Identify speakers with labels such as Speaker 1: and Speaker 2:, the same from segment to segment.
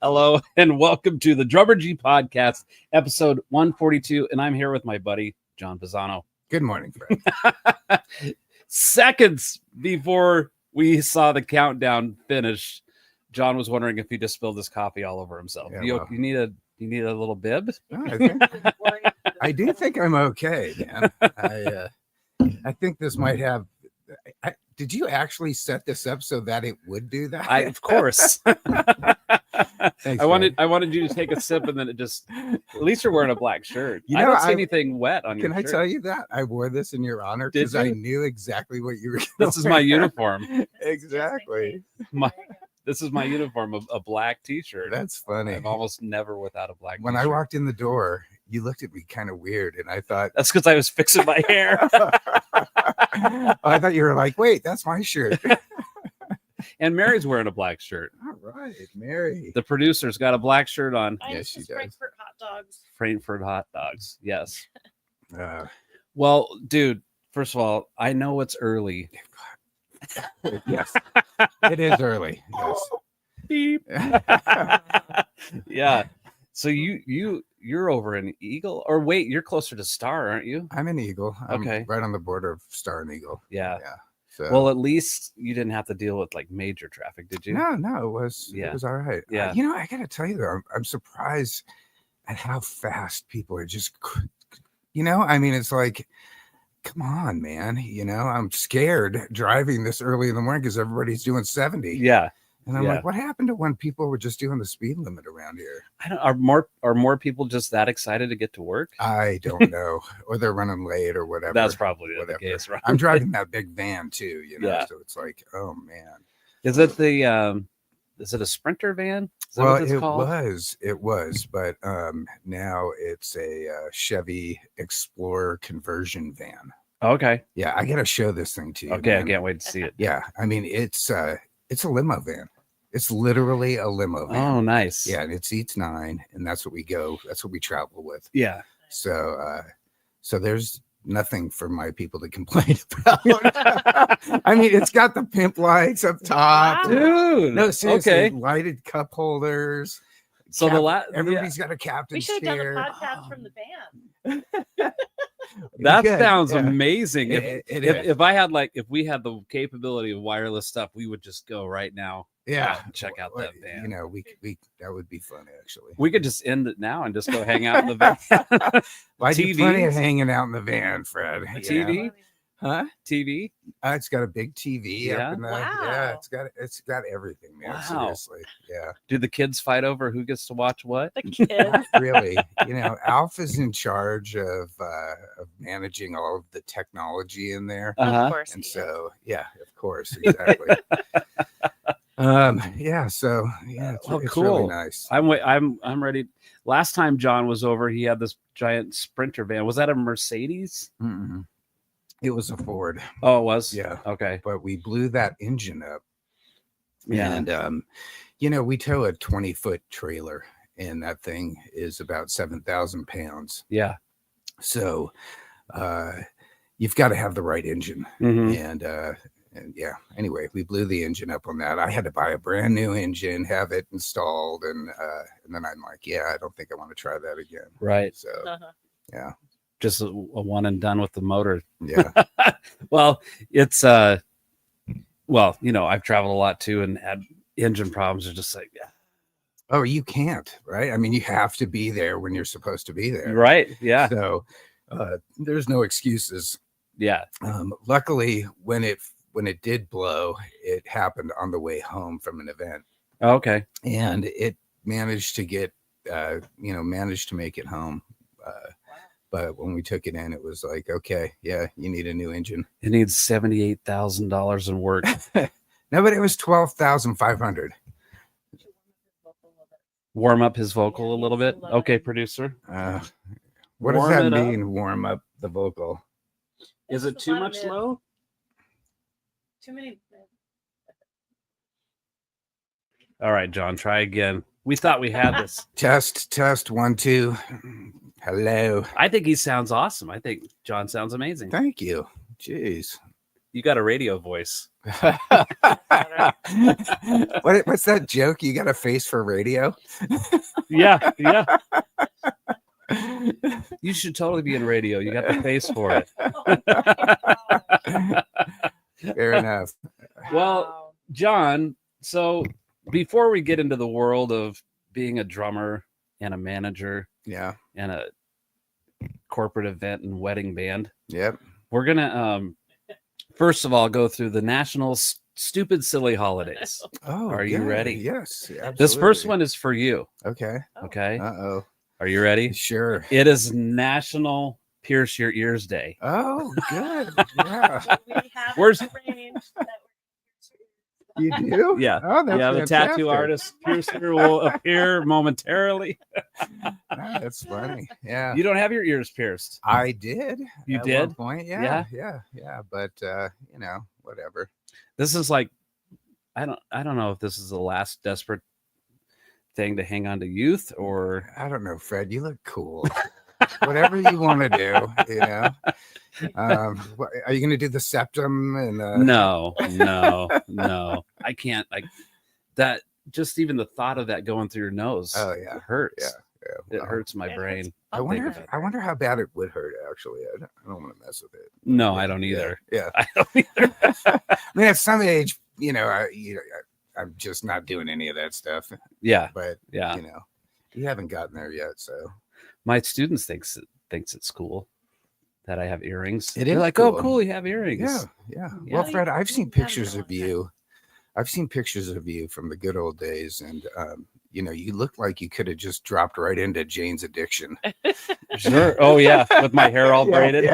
Speaker 1: Hello and welcome to the Drummergy Podcast, episode 142. And I'm here with my buddy, John Pisano.
Speaker 2: Good morning, Fred.
Speaker 1: Seconds before we saw the countdown finish, John was wondering if he just spilled his coffee all over himself.
Speaker 2: Yeah,
Speaker 1: You need a little bib?
Speaker 2: I do think I'm okay, man. I think this might have. Did you actually set this up so that it would do that?
Speaker 1: Of course.
Speaker 2: Thanks,
Speaker 1: I wanted you to take a sip and then it just. At least you're wearing a black shirt. I don't see anything wet on your shirt.
Speaker 2: Can I tell you that I wore this in your honor because I knew exactly what you were.
Speaker 1: This is my uniform.
Speaker 2: Exactly.
Speaker 1: This is my uniform, a black T-shirt.
Speaker 2: That's funny.
Speaker 1: I'm almost never without a black
Speaker 2: When
Speaker 1: T-shirt.
Speaker 2: I walked in the door, you looked at me kind of weird, and I thought
Speaker 1: that's because I was fixing my hair.
Speaker 2: I thought you were like, wait, that's my shirt.
Speaker 1: And Mary's wearing a black shirt.
Speaker 2: All right, Mary.
Speaker 1: The producer's got a black shirt on.
Speaker 2: Yes, she does.
Speaker 3: Frankfurt hot dogs.
Speaker 1: Frankfurt hot dogs. Yes.
Speaker 2: Well,
Speaker 1: dude, first of all, I know it's early.
Speaker 2: Yes, it is early. Yes.
Speaker 1: Beep. Yeah. So you're over in Eagle, or wait, you're closer to Star, aren't you?
Speaker 2: I'm an Eagle. I'm
Speaker 1: okay.
Speaker 2: Right on the border of Star and Eagle.
Speaker 1: Yeah.
Speaker 2: Yeah. So.
Speaker 1: Well, at least you didn't have to deal with like major traffic, did you?
Speaker 2: No, it was all right.
Speaker 1: Yeah.
Speaker 2: I gotta tell you though, I'm surprised at how fast people are just. I mean, it's like, come on, man. I'm scared driving this early in the morning because everybody's doing 70.
Speaker 1: Yeah.
Speaker 2: And I'm like, what happened to when people were just doing the speed limit around here?
Speaker 1: I don't. Are more people just that excited to get to work?
Speaker 2: I don't know, or they're running late or whatever.
Speaker 1: That's probably the case, right?
Speaker 2: I'm driving that big van too,
Speaker 1: Yeah.
Speaker 2: So it's like, oh man.
Speaker 1: Is it is it a Sprinter van? Is that
Speaker 2: well,
Speaker 1: what it's
Speaker 2: it
Speaker 1: called?
Speaker 2: was, but now it's a Chevy Explorer conversion van.
Speaker 1: Okay.
Speaker 2: Yeah, I gotta show this thing to you.
Speaker 1: Okay,
Speaker 2: man.
Speaker 1: I can't wait to see it.
Speaker 2: Yeah, I mean it's a limo van. It's literally a limo van.
Speaker 1: Oh, nice.
Speaker 2: Yeah, and it seats 9, and that's what we travel with.
Speaker 1: Yeah.
Speaker 2: So there's nothing for my people to complain about. I mean, it's got the pimp lights up top.
Speaker 3: Wow.
Speaker 1: Dude.
Speaker 2: No, seriously,
Speaker 1: okay.
Speaker 2: lighted cup holders.
Speaker 1: So
Speaker 2: everybody's got a
Speaker 3: We
Speaker 2: captain's
Speaker 3: should have done
Speaker 2: chair.
Speaker 3: the podcast from the van.
Speaker 1: that
Speaker 2: Good,
Speaker 1: sounds
Speaker 2: yeah.
Speaker 1: amazing.
Speaker 2: If
Speaker 1: we had the capability of wireless stuff, we would just go right now.
Speaker 2: Yeah,
Speaker 1: check out that van.
Speaker 2: We that would be fun actually.
Speaker 1: We could just end it now and just go hang out in the van.
Speaker 2: I do
Speaker 1: TV?
Speaker 2: plenty of hanging out in the van, Fred.
Speaker 1: A TV?
Speaker 2: Huh?
Speaker 1: TV?
Speaker 2: It's got a big TV
Speaker 1: Yeah?
Speaker 2: up in the
Speaker 3: Wow.
Speaker 2: it's got everything, man.
Speaker 1: Wow.
Speaker 2: Seriously. Yeah.
Speaker 1: Do the kids fight over who gets to watch what?
Speaker 3: The kids.
Speaker 2: Really. Alf is in charge of managing all of the technology in there.
Speaker 3: Of course.
Speaker 2: And
Speaker 3: he is.
Speaker 2: so of course, exactly. It's
Speaker 1: cool.
Speaker 2: really nice.
Speaker 1: I'm ready. Last time John was over, he had this giant Sprinter van. Was that a Mercedes?
Speaker 2: Mm-mm. It was a Ford.
Speaker 1: Oh, it was?
Speaker 2: Yeah.
Speaker 1: Okay.
Speaker 2: But we blew that engine up.
Speaker 1: Yeah.
Speaker 2: And we tow a 20-foot trailer, and that thing is about 7,000 pounds.
Speaker 1: Yeah.
Speaker 2: So you've got to have the right engine.
Speaker 1: Mhm.
Speaker 2: And yeah, anyway, we blew the engine up on that. I had to buy a brand new engine, have it installed, and then I'm like, I don't think I want to try that again.
Speaker 1: Right.
Speaker 2: So
Speaker 3: Uh-huh.
Speaker 1: Just a one and done with the motor.
Speaker 2: yeah.
Speaker 1: Well, it's I've traveled a lot too and had engine problems. Are just like,
Speaker 2: Oh, you can't, right? I mean, you have to be there when you're supposed to be there.
Speaker 1: right. Yeah.
Speaker 2: So there's no excuses.
Speaker 1: Yeah.
Speaker 2: Luckily, when it did blow, it happened on the way home from an event,
Speaker 1: Okay.
Speaker 2: and it managed to get, managed to make it home. But when we took it in, it was like, okay, you need a new engine.
Speaker 1: It needs $78,000 in work.
Speaker 2: No, but it was 12,500.
Speaker 1: Warm up his vocal a little bit. Okay, producer.
Speaker 2: What does
Speaker 1: Warm
Speaker 2: that
Speaker 1: it up.
Speaker 2: mean? Warm up the vocal.
Speaker 1: Is it too much low?
Speaker 3: Too many.
Speaker 1: All right, John, try again. We thought we had this.
Speaker 2: Test 1 2. Hello.
Speaker 1: I think he sounds awesome. I think John sounds amazing.
Speaker 2: Thank you. Jeez.
Speaker 1: You got a radio voice.
Speaker 2: What's that joke? You got a face for radio?
Speaker 1: Yeah, yeah. You should totally be in radio. You got the face for it.
Speaker 2: Fair enough.
Speaker 1: Well, John, so before we get into the world of being a drummer and a manager
Speaker 2: Yeah.
Speaker 1: and a corporate event and wedding band,
Speaker 2: Yep.
Speaker 1: we're gonna first of all go through the national stupid silly holidays.
Speaker 2: Oh,
Speaker 1: Are you
Speaker 2: yeah,
Speaker 1: ready?
Speaker 2: Yes. Absolutely.
Speaker 1: This first one is for you.
Speaker 2: Okay.
Speaker 1: Okay.
Speaker 2: Uh-oh.
Speaker 1: Are you ready?
Speaker 2: Sure.
Speaker 1: It is National Pierce Your Ears Day.
Speaker 2: Oh, good. Yeah.
Speaker 3: We have
Speaker 1: Where's-
Speaker 3: arranged that
Speaker 2: You do?
Speaker 1: Yeah.
Speaker 2: Oh, that's
Speaker 1: Yeah, the
Speaker 2: fantastic.
Speaker 1: tattoo artist piercer will appear momentarily.
Speaker 2: Ah, that's funny. Yeah.
Speaker 1: You don't have your ears pierced.
Speaker 2: I did.
Speaker 1: You
Speaker 2: at
Speaker 1: did?
Speaker 2: one point.
Speaker 1: Yeah.
Speaker 2: Yeah. But whatever.
Speaker 1: This is like, I don't know if this is the last desperate thing to hang on to youth or
Speaker 2: I don't know, Fred. You look cool. Whatever you want to do, are you going to do the septum and
Speaker 1: no. I can't. That just even the thought of that going through your nose.
Speaker 2: Oh, yeah.
Speaker 1: hurts.
Speaker 2: Yeah.
Speaker 1: It hurts my
Speaker 3: It
Speaker 1: brain.
Speaker 2: I
Speaker 1: Think
Speaker 2: wonder.
Speaker 1: about it.
Speaker 2: I wonder how bad it would hurt. Actually, I don't want to mess with it.
Speaker 1: No, I don't either.
Speaker 2: Yeah.
Speaker 1: I don't either.
Speaker 2: I mean, at some age, I'm just not doing any of that stuff.
Speaker 1: Yeah,
Speaker 2: But
Speaker 1: yeah.
Speaker 2: you haven't gotten there yet. So
Speaker 1: My students thinks it's cool that I have earrings.
Speaker 2: It
Speaker 1: They're
Speaker 2: is
Speaker 1: like, oh,
Speaker 2: cool.
Speaker 1: cool, you have earrings.
Speaker 2: yeah.
Speaker 1: Yeah.
Speaker 2: Well, Fred, I've
Speaker 3: You
Speaker 2: seen
Speaker 3: haven't
Speaker 2: pictures
Speaker 3: done
Speaker 2: of
Speaker 3: that.
Speaker 2: you. I've seen pictures of you from the good old days, and you look like you could have just dropped right into Jane's Addiction.
Speaker 1: Sure. Oh yeah, with my hair all braided.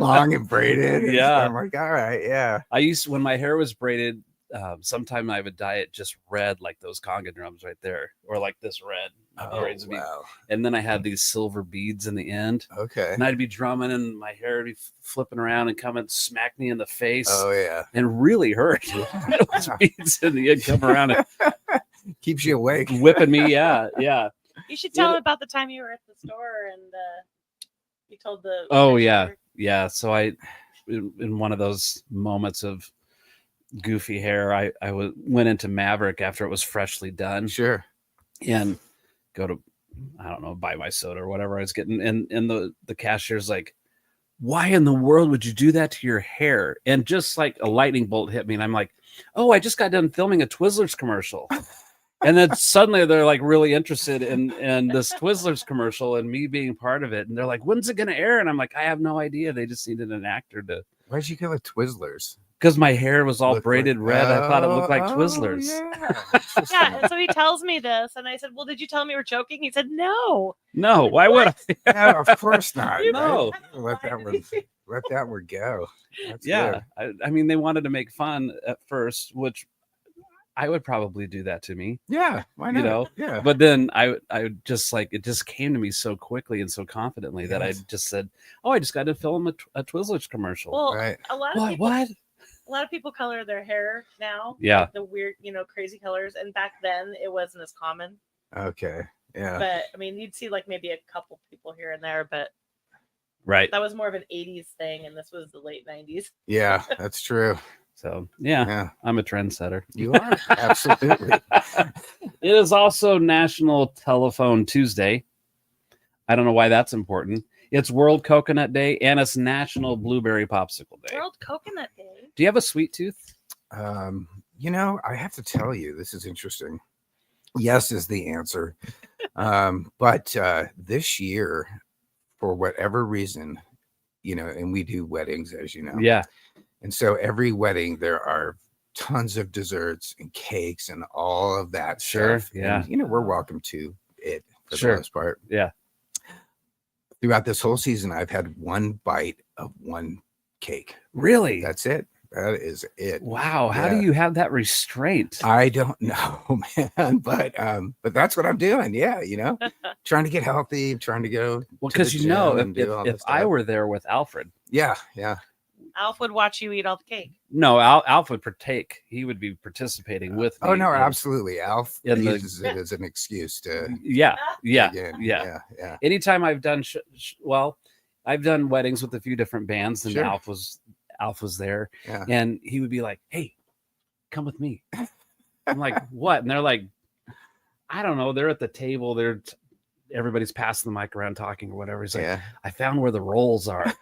Speaker 2: Long and braided. And
Speaker 1: Yeah.
Speaker 2: I'm like, all right, yeah.
Speaker 1: I used when my hair was braided. Sometime I would dye it just red, like those conga drums right there, or like this red.
Speaker 2: Oh,
Speaker 1: braids would be-
Speaker 2: wow.
Speaker 1: And then I had these silver beads in the end,
Speaker 2: Okay.
Speaker 1: and I'd be drumming, and my hair would be flipping around and come and smack me in the face,
Speaker 2: Oh, yeah.
Speaker 1: and really hurt. Those beads in the end come around and
Speaker 2: Keeps you awake.
Speaker 1: whipping me. Yeah, yeah.
Speaker 3: You should tell them about the time you were at the store and you told the.
Speaker 1: Oh yeah, yeah. So in one of those moments of goofy hair, I went into Maverick after it was freshly done
Speaker 2: Sure.
Speaker 1: and go to, I don't know, buy my soda or whatever I was getting, and the cashier's like, why in the world would you do that to your hair? And just like a lightning bolt hit me, and I'm like, oh, I just got done filming a Twizzlers commercial. And then suddenly they're like really interested in this Twizzlers commercial and me being part of it. And they're like, when's it going to air? And I'm like, I have no idea. They just needed an actor to,
Speaker 2: Why'd you go with Twizzlers?
Speaker 1: because my hair was all
Speaker 2: Looked
Speaker 1: braided
Speaker 2: like-
Speaker 1: red. I thought it looked like
Speaker 2: Oh,
Speaker 1: Twizzlers.
Speaker 2: Yeah.
Speaker 3: Yeah, and so he tells me this, and I said, "Well, did you tell me you were joking?" He said, "No."
Speaker 1: No, why would I?
Speaker 2: No, of course not.
Speaker 3: You
Speaker 1: No.
Speaker 2: Let that one. Let that one go. That's
Speaker 1: Yeah.
Speaker 2: good.
Speaker 1: I mean, they wanted to make fun at first, which I would probably do that to me.
Speaker 2: Yeah. Why not?
Speaker 1: You know,
Speaker 2: Yeah.
Speaker 1: But then I just like, it just came to me so quickly and so confidently that I
Speaker 2: Yes.
Speaker 1: just said, oh, I just got to film a Twizzlers commercial.
Speaker 3: Well,
Speaker 2: Right.
Speaker 3: a lot of
Speaker 1: What?
Speaker 3: people,
Speaker 1: What?
Speaker 3: a lot of people color their hair now.
Speaker 1: Yeah.
Speaker 3: like the weird, crazy colors, and back then it wasn't as common.
Speaker 2: Okay. Yeah.
Speaker 3: But I mean, you'd see like maybe a couple people here and there, but
Speaker 1: Right.
Speaker 3: that was more of an '80s thing, and this was the late '90s.
Speaker 2: Yeah. That's true.
Speaker 1: So yeah,
Speaker 2: Yeah.
Speaker 1: I'm a trendsetter.
Speaker 2: You are. Absolutely.
Speaker 1: It is also National Telephone Tuesday. I don't know why that's important. It's World Coconut Day and it's National Blueberry Popsicle Day.
Speaker 3: World Coconut Day.
Speaker 1: Do you have a sweet tooth?
Speaker 2: I have to tell you, this is interesting. Yes is the answer. But this year, for whatever reason, and we do weddings, as you know.
Speaker 1: Yeah.
Speaker 2: And so every wedding, there are tons of desserts and cakes and all of that
Speaker 1: Sure,
Speaker 2: stuff.
Speaker 1: yeah.
Speaker 2: And, we're welcome to it for
Speaker 1: Sure.
Speaker 2: the most part.
Speaker 1: Yeah.
Speaker 2: Throughout this whole season, I've had one bite of one cake.
Speaker 1: Really?
Speaker 2: That's it. That is it.
Speaker 1: Wow. How do
Speaker 2: Yeah.
Speaker 1: you have that restraint?
Speaker 2: I don't know, man, but that's what I'm doing. Yeah, trying to get healthy, trying to go.
Speaker 1: Well,
Speaker 2: to
Speaker 1: because
Speaker 2: the
Speaker 1: you know,
Speaker 2: gym and do all
Speaker 1: if
Speaker 2: this
Speaker 1: I
Speaker 2: stuff.
Speaker 1: were there with Alfred,
Speaker 2: yeah,
Speaker 3: Alf would watch you eat all the cake.
Speaker 1: no, Alf would partake. He would be participating with me.
Speaker 2: Oh no,
Speaker 1: in-
Speaker 2: absolutely. Alf
Speaker 1: in the-
Speaker 2: uses it as an excuse to.
Speaker 1: Yeah. Yeah.
Speaker 2: again,
Speaker 1: Yeah.
Speaker 2: yeah.
Speaker 1: Anytime I've done, I've done weddings with a few different bands, and
Speaker 2: Sure.
Speaker 1: Alf was Alf was there,
Speaker 2: Yeah.
Speaker 1: and he would be like, "Hey, come with me." I'm like, "What?" And they're like, "I don't know." They're at the table. Everybody's passing the mic around talking or whatever. He's like,
Speaker 2: Yeah.
Speaker 1: "I found where the rolls are."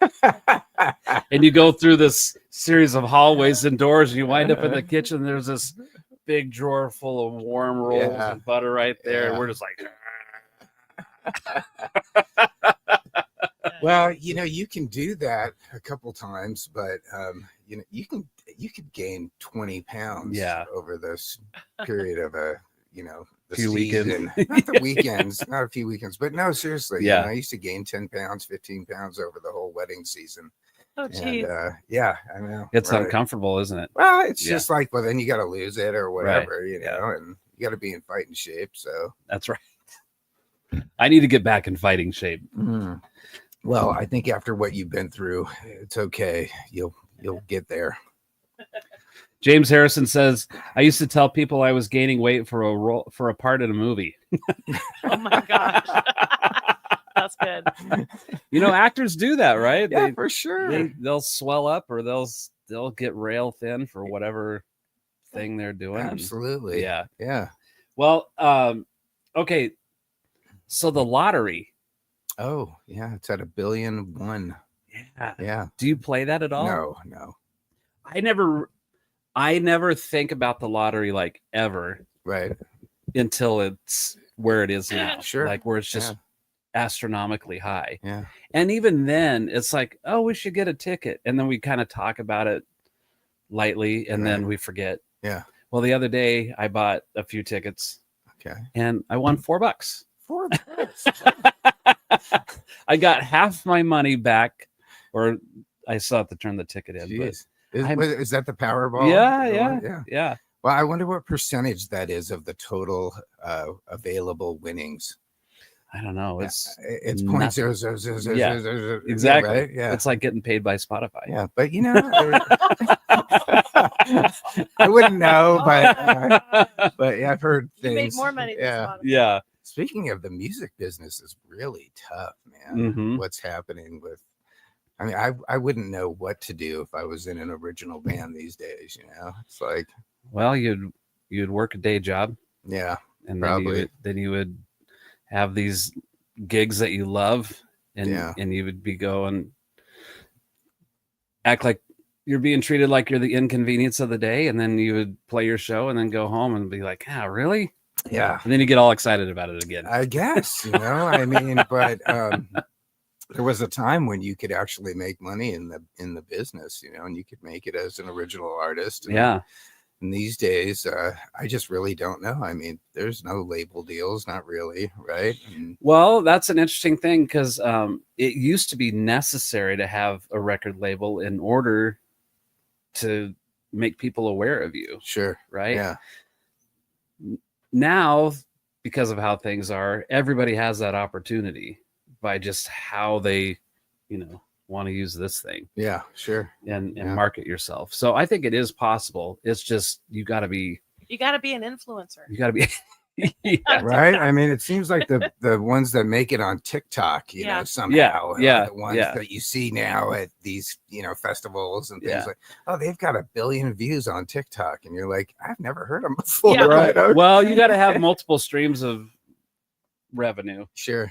Speaker 1: And you go through this series of hallways and doors, and you wind up in the kitchen. There's this big drawer full of warm rolls
Speaker 2: Yeah.
Speaker 1: and butter right there. And
Speaker 2: Yeah.
Speaker 1: we're just like,
Speaker 2: Well, you can do that a couple times, but you could gain 20 pounds over this period of the
Speaker 1: few
Speaker 2: season.
Speaker 1: weekends.
Speaker 2: Not the weekends, not a few weekends, but no, seriously.
Speaker 1: Yeah.
Speaker 2: I used to gain 10 pounds, 15 pounds over the whole wedding season.
Speaker 3: Oh, geez.
Speaker 2: And, yeah, I know.
Speaker 1: it's
Speaker 2: right.
Speaker 1: uncomfortable, isn't it?
Speaker 2: Well, it's
Speaker 1: Yeah.
Speaker 2: just like, well, then you got to lose it or whatever,
Speaker 1: Right.
Speaker 2: and you got to be in fighting shape. So
Speaker 1: That's right. I need to get back in fighting shape.
Speaker 2: Well, I think after what you've been through, it's okay. You'll get there.
Speaker 1: James Harrison says, "I used to tell people I was gaining weight for a part in a movie."
Speaker 3: Oh my gosh. That's good.
Speaker 1: Actors do that, right?
Speaker 2: Yeah, for sure.
Speaker 1: They'll swell up or they'll get rail thin for whatever thing they're doing.
Speaker 2: Absolutely.
Speaker 1: Yeah.
Speaker 2: Yeah.
Speaker 1: Well, okay. So the lottery.
Speaker 2: Oh, yeah. It's at $1.1 billion.
Speaker 1: Yeah.
Speaker 2: Yeah.
Speaker 1: Do you play that at all?
Speaker 2: No.
Speaker 1: I never think about the lottery like ever
Speaker 2: Right.
Speaker 1: until it's where it is now.
Speaker 2: Sure.
Speaker 1: Like where it's just astronomically high.
Speaker 2: Yeah.
Speaker 1: And even then it's like, oh, we should get a ticket. And then we kind of talk about it lightly and then we forget.
Speaker 2: Yeah.
Speaker 1: Well, the other day I bought a few tickets.
Speaker 2: Okay.
Speaker 1: And I won $4.
Speaker 2: $4.
Speaker 1: I got half my money back, or I still have to turn the ticket in.
Speaker 2: Jeez.
Speaker 1: I'm-
Speaker 2: Is that the Powerball?
Speaker 1: Yeah.
Speaker 2: Well, I wonder what percentage that is of the total available winnings.
Speaker 1: I don't know. It's
Speaker 2: point zero zero zero zero.
Speaker 1: Yeah,
Speaker 2: zero,
Speaker 1: exactly.
Speaker 2: Right? Yeah.
Speaker 1: It's like getting paid by Spotify.
Speaker 2: Yeah, but I wouldn't know, but yeah, I've heard
Speaker 3: You make
Speaker 2: things.
Speaker 3: more money than Spotify.
Speaker 1: Yeah.
Speaker 2: Speaking of the music business, is really tough, man.
Speaker 1: Mhm.
Speaker 2: What's happening with? I mean, I wouldn't know what to do if I was in an original band these days. It's like,
Speaker 1: Well, you'd work a day job,
Speaker 2: yeah,
Speaker 1: and
Speaker 2: probably.
Speaker 1: then you would have these gigs that you love, and
Speaker 2: Yeah.
Speaker 1: and you would be going act like you're being treated like you're the inconvenience of the day, and then you would play your show and then go home and be like, really?
Speaker 2: Yeah,
Speaker 1: And then you get all excited about it again.
Speaker 2: I guess, I mean, but there was a time when you could actually make money in the business, and you could make it as an original artist.
Speaker 1: Yeah.
Speaker 2: And these days, I just really don't know. I mean, there's no label deals, not really, right?
Speaker 1: Well, that's an interesting thing because it used to be necessary to have a record label in order to make people aware of you.
Speaker 2: Sure.
Speaker 1: Right.
Speaker 2: Yeah.
Speaker 1: Now, because of how things are, everybody has that opportunity by just how they, want to use this thing.
Speaker 2: Yeah, sure.
Speaker 1: And market yourself. So I think it is possible. It's just, you got to be
Speaker 3: an influencer.
Speaker 1: You got to be. Yeah.
Speaker 2: Right. I mean, it seems like the ones that make it on TikTok, somehow,
Speaker 1: yeah,
Speaker 2: the ones that you see now at these, festivals and things like, oh, they've got 1 billion views on TikTok, and you're like, I've never heard them before.
Speaker 3: Yeah.
Speaker 2: Right. Okay.
Speaker 1: Well, you got to have multiple streams of revenue.
Speaker 2: Sure.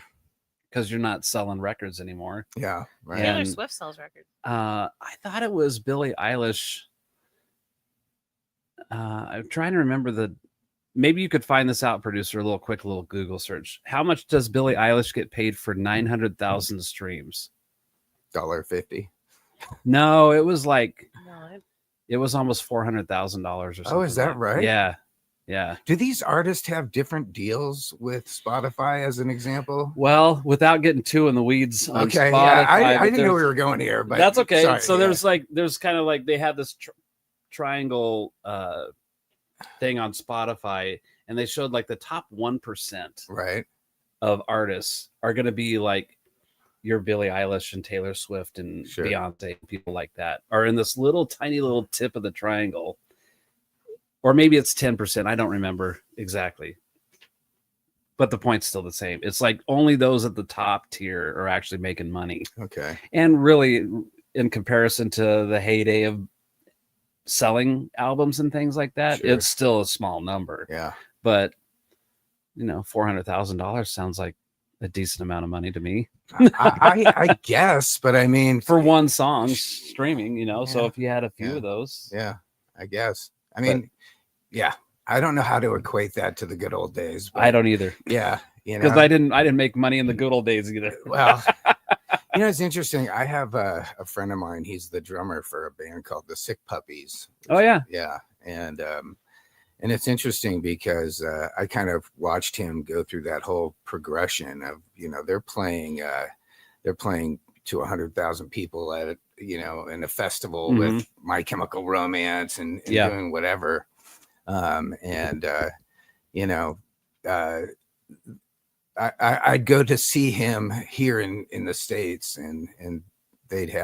Speaker 1: Because you're not selling records anymore.
Speaker 2: Yeah. Right.
Speaker 3: Taylor Swift sells records.
Speaker 1: I thought it was Billie Eilish. I'm trying to remember maybe you could find this out, producer, a little Google search. How much does Billie Eilish get paid for 900,000 streams?
Speaker 2: $1.50.
Speaker 1: No, it was like,
Speaker 3: No,
Speaker 1: it was almost $400,000 or something.
Speaker 2: Oh, is that right?
Speaker 1: Yeah. Yeah.
Speaker 2: Do these artists have different deals with Spotify, as an example?
Speaker 1: Well, without getting too in the weeds on
Speaker 2: Okay.
Speaker 1: Spotify,
Speaker 2: Yeah, I didn't know we were going here, but
Speaker 1: that's okay.
Speaker 2: sorry,
Speaker 1: So there's kind of like, they have this triangle thing on Spotify, and they showed like the top 1%
Speaker 2: right
Speaker 1: of artists are going to be like your Billie Eilish and Taylor Swift and
Speaker 2: Sure.
Speaker 1: Beyonce, people like that are in this tiny little tip of the triangle. Or maybe it's 10%. I don't remember exactly. But the point's still the same. It's like only those at the top tier are actually making money.
Speaker 2: Okay.
Speaker 1: And really, in comparison to the heyday of selling albums and things like that,
Speaker 2: Sure.
Speaker 1: it's still a small number.
Speaker 2: Yeah.
Speaker 1: But $400,000 sounds like a decent amount of money to me.
Speaker 2: I guess, but I mean,
Speaker 1: for one song streaming, so
Speaker 2: Yeah.
Speaker 1: if you had a few
Speaker 2: Yeah.
Speaker 1: of those.
Speaker 2: yeah, I guess. I mean, yeah, I don't know how to equate that to the good old days. But
Speaker 1: I don't either,
Speaker 2: yeah,
Speaker 1: because I didn't make money in the good old days either.
Speaker 2: Well, it's interesting. I have a friend of mine. He's the drummer for a band called the Sick Puppies.
Speaker 1: Oh yeah.
Speaker 2: Yeah. And it's interesting because I kind of watched him go through that whole progression of, they're playing to 100,000 people at it, in a festival with My Chemical Romance and doing whatever. I'd go to see him here in the States, and they'd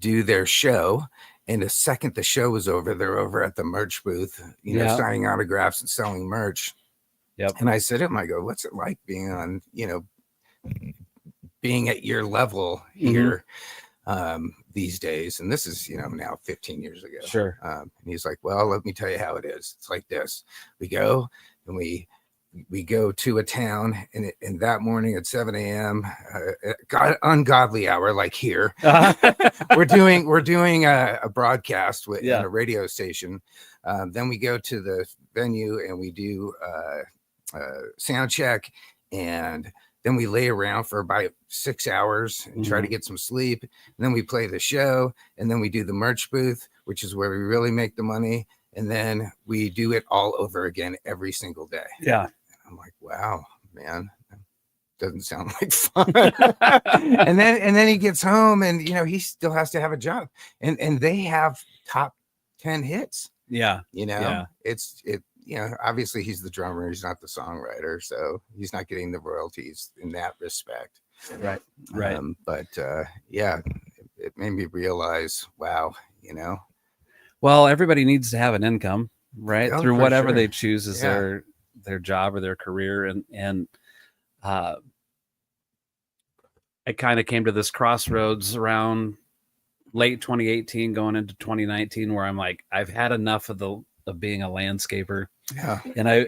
Speaker 2: do their show. And the second the show was over, they're over at the merch booth, signing autographs and selling merch.
Speaker 1: Yep.
Speaker 2: And I said to him, I go, what's it like being on, being at your level here these days? And this is, now 15 years ago.
Speaker 1: Sure.
Speaker 2: And he's like, well, let me tell you how it is. It's like this. We go and we go to a town, and that morning at 7 a.m., ungodly hour, like here, we're doing a broadcast with a radio station. Then we go to the venue and we do sound check, and then we lay around for about 6 hours and try to get some sleep. And then we play the show, and then we do the merch booth, which is where we really make the money. And then we do it all over again every single day.
Speaker 1: Yeah.
Speaker 2: I'm like, wow, man, doesn't sound like fun. and then he gets home, and he still has to have a job, and they have top 10 hits.
Speaker 1: Yeah.
Speaker 2: It's obviously he's the drummer, he's not the songwriter, so he's not getting the royalties in that respect.
Speaker 1: Right.
Speaker 2: But it made me realize, wow,
Speaker 1: Well, everybody needs to have an income, right?
Speaker 2: Oh,
Speaker 1: Through
Speaker 2: for
Speaker 1: whatever
Speaker 2: sure.
Speaker 1: they choose as their job or their career. And I kind of came to this crossroads around late 2018 going into 2019, where I'm like, I've had enough of being a landscaper.
Speaker 2: Yeah.
Speaker 1: And I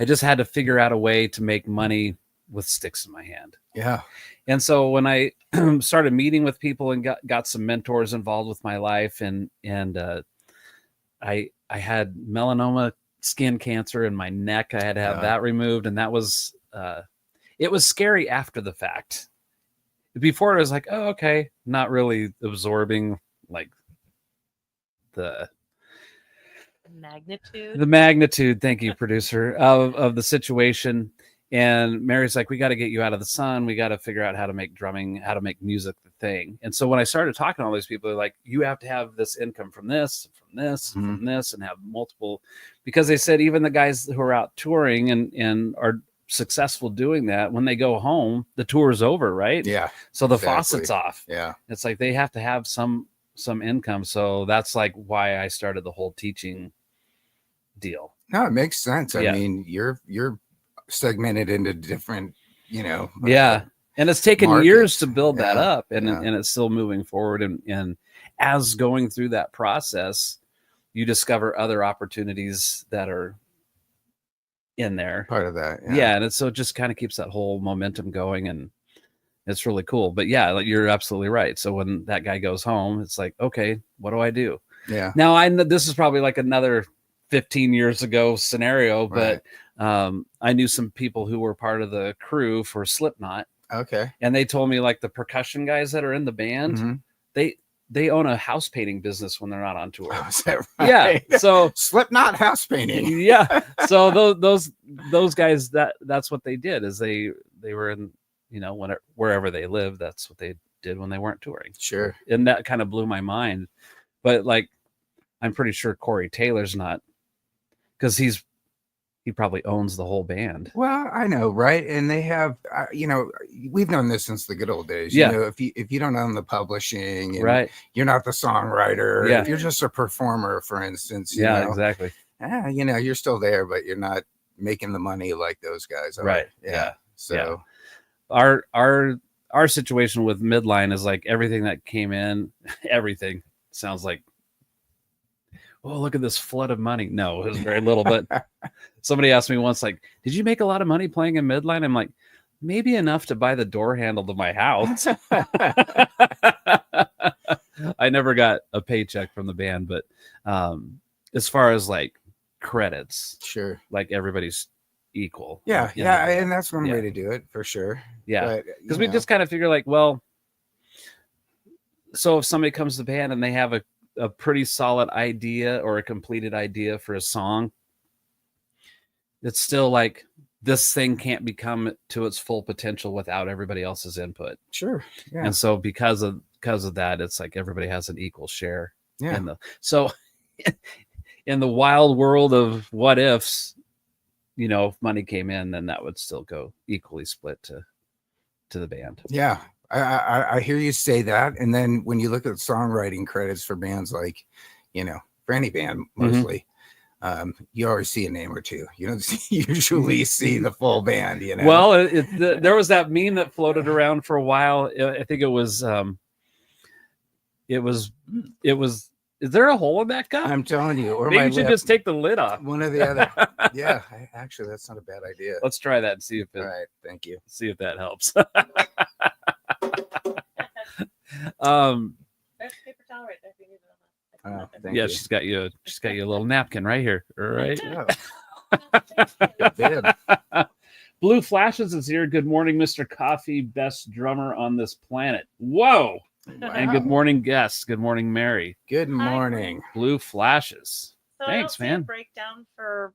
Speaker 1: just had to figure out a way to make money with sticks in my hand.
Speaker 2: Yeah.
Speaker 1: And so when I started meeting with people and got some mentors involved with my life, and I had melanoma skin cancer in my neck. I had to have that removed. And that was, it was scary after the fact. Before it was like, oh, okay. Not really absorbing like the magnitude. Thank you, producer, of the situation. And Mary's like, we got to get you out of the sun. We got to figure out how to make drumming, how to make music the thing. And so when I started talking to all these people, they're like, you have to have this income from this, from this, and have multiple, because they said even the guys who are out touring and are successful doing that, when they go home, the tour is over, right?
Speaker 2: Yeah.
Speaker 1: So the faucet's off.
Speaker 2: Yeah.
Speaker 1: It's like they have to have some income. So that's like why I started the whole teaching deal.
Speaker 2: No, it makes sense. I mean, you're segmented into different,
Speaker 1: and it's taken
Speaker 2: markets.
Speaker 1: Years to build that up, and
Speaker 2: Yeah.
Speaker 1: it's still moving forward. And as going through that process, you discover other opportunities that are in there,
Speaker 2: part of that.
Speaker 1: and it just kind of keeps that whole momentum going, and it's really cool. But like, you're absolutely right. So when that guy goes home, it's like, okay, what do I do?
Speaker 2: Yeah.
Speaker 1: Now I know this is probably like another 15 years ago scenario, but I knew some people who were part of the crew for Slipknot.
Speaker 2: Okay.
Speaker 1: And they told me, like, the percussion guys that are in the band, they own a house painting business when they're not on tour.
Speaker 2: Oh, is that right?
Speaker 1: Yeah. So
Speaker 2: Slipknot house painting.
Speaker 1: Yeah. So those guys, that's what they did, is they were in, wherever they lived, that's what they did when they weren't touring.
Speaker 2: Sure.
Speaker 1: And that kind of blew my mind. But like, I'm pretty sure Corey Taylor's not, because he probably owns the whole band.
Speaker 2: Well, I know, right? And they have, we've known this since the good old days.
Speaker 1: Yeah.
Speaker 2: If you don't own the publishing, and
Speaker 1: Right.
Speaker 2: you're not the songwriter.
Speaker 1: Yeah.
Speaker 2: If you're just a performer, for instance,
Speaker 1: Exactly.
Speaker 2: You're still there, but you're not making the money like those guys are.
Speaker 1: Right.
Speaker 2: Yeah. So
Speaker 1: our our situation with Midline is like everything that came in, everything sounds like, oh, look at this flood of money. No, it was very little. But somebody asked me once, like, did you make a lot of money playing in Midline? I'm like, maybe enough to buy the door handle to my house. I never got a paycheck from the band, but as far as like credits,
Speaker 2: Sure.
Speaker 1: like everybody's equal.
Speaker 2: Yeah.
Speaker 1: You
Speaker 2: Yeah.
Speaker 1: know?
Speaker 2: And that's one way to do it for sure.
Speaker 1: Yeah. Because we just kind of figure like, well, so if somebody comes to the band and they have a pretty solid idea or a completed idea for a song, it's still like this thing can't become to its full potential without everybody else's input.
Speaker 2: Sure. Yeah.
Speaker 1: And so because of that, it's like everybody has an equal share.
Speaker 2: Yeah.
Speaker 1: So in the wild world of what ifs, you know, if money came in, then that would still go equally split to the band.
Speaker 2: Yeah. I hear you say that. And then when you look at songwriting credits for bands like, you know, for any band mostly, you always see a name or two. You don't usually see the full band, you know.
Speaker 1: Well, there was that meme that floated around for a while. I think it was is there a hole in that cup?
Speaker 2: I'm telling you, or
Speaker 1: maybe you should just take the lid off.
Speaker 2: One or the other. Yeah, actually, that's not a bad idea.
Speaker 1: Let's try that and see if
Speaker 2: All right, thank you.
Speaker 1: See if that helps.
Speaker 3: There's paper towel right there if you need it on that.
Speaker 2: Thank
Speaker 1: yeah,
Speaker 2: you.
Speaker 1: she's got you a little napkin right here. All right.
Speaker 2: Yeah.
Speaker 1: Blue Flashes is here. Good morning, Mr. Coffee, best drummer on this planet. Whoa.
Speaker 2: Wow.
Speaker 1: And good morning, guests. Good morning, Mary.
Speaker 2: Good morning.
Speaker 1: Blue Flashes.
Speaker 3: So
Speaker 1: Thanks,
Speaker 3: I don't see a
Speaker 1: man.
Speaker 3: breakdown for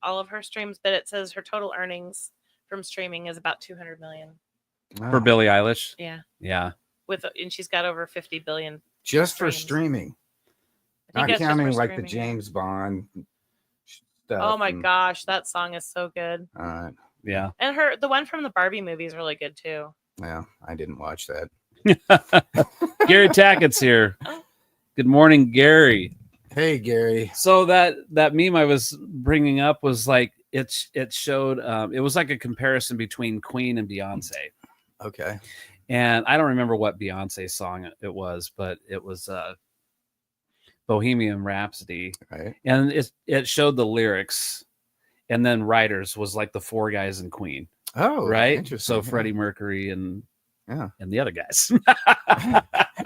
Speaker 3: all of her streams, but it says her total earnings from streaming is about 200 million.
Speaker 1: For Billie Eilish.
Speaker 3: Yeah.
Speaker 1: Yeah.
Speaker 3: And she's got over 50 billion.
Speaker 2: Just for
Speaker 3: streams.
Speaker 2: streaming.
Speaker 3: I
Speaker 2: Not
Speaker 3: think that's just
Speaker 2: counting
Speaker 3: for
Speaker 2: like the
Speaker 3: streaming, yeah.
Speaker 2: James Bond stuff.
Speaker 3: Oh my
Speaker 2: and-
Speaker 3: gosh, that song is so good.
Speaker 1: Yeah.
Speaker 3: And the one from the Barbie movie is really good too.
Speaker 2: Yeah, I didn't watch that.
Speaker 1: Gary Tackett's here. Good morning, Gary.
Speaker 2: Hey, Gary.
Speaker 1: So that meme I was bringing up was like it showed it was like a comparison between Queen and Beyonce.
Speaker 2: Okay.
Speaker 1: And I don't remember what Beyonce song it was, but it was Bohemian Rhapsody.
Speaker 2: Right.
Speaker 1: And it showed the lyrics, and then writers was like the four guys in Queen.
Speaker 2: Oh,
Speaker 1: Right.
Speaker 2: Interesting.
Speaker 1: So Freddie Mercury and the other guys.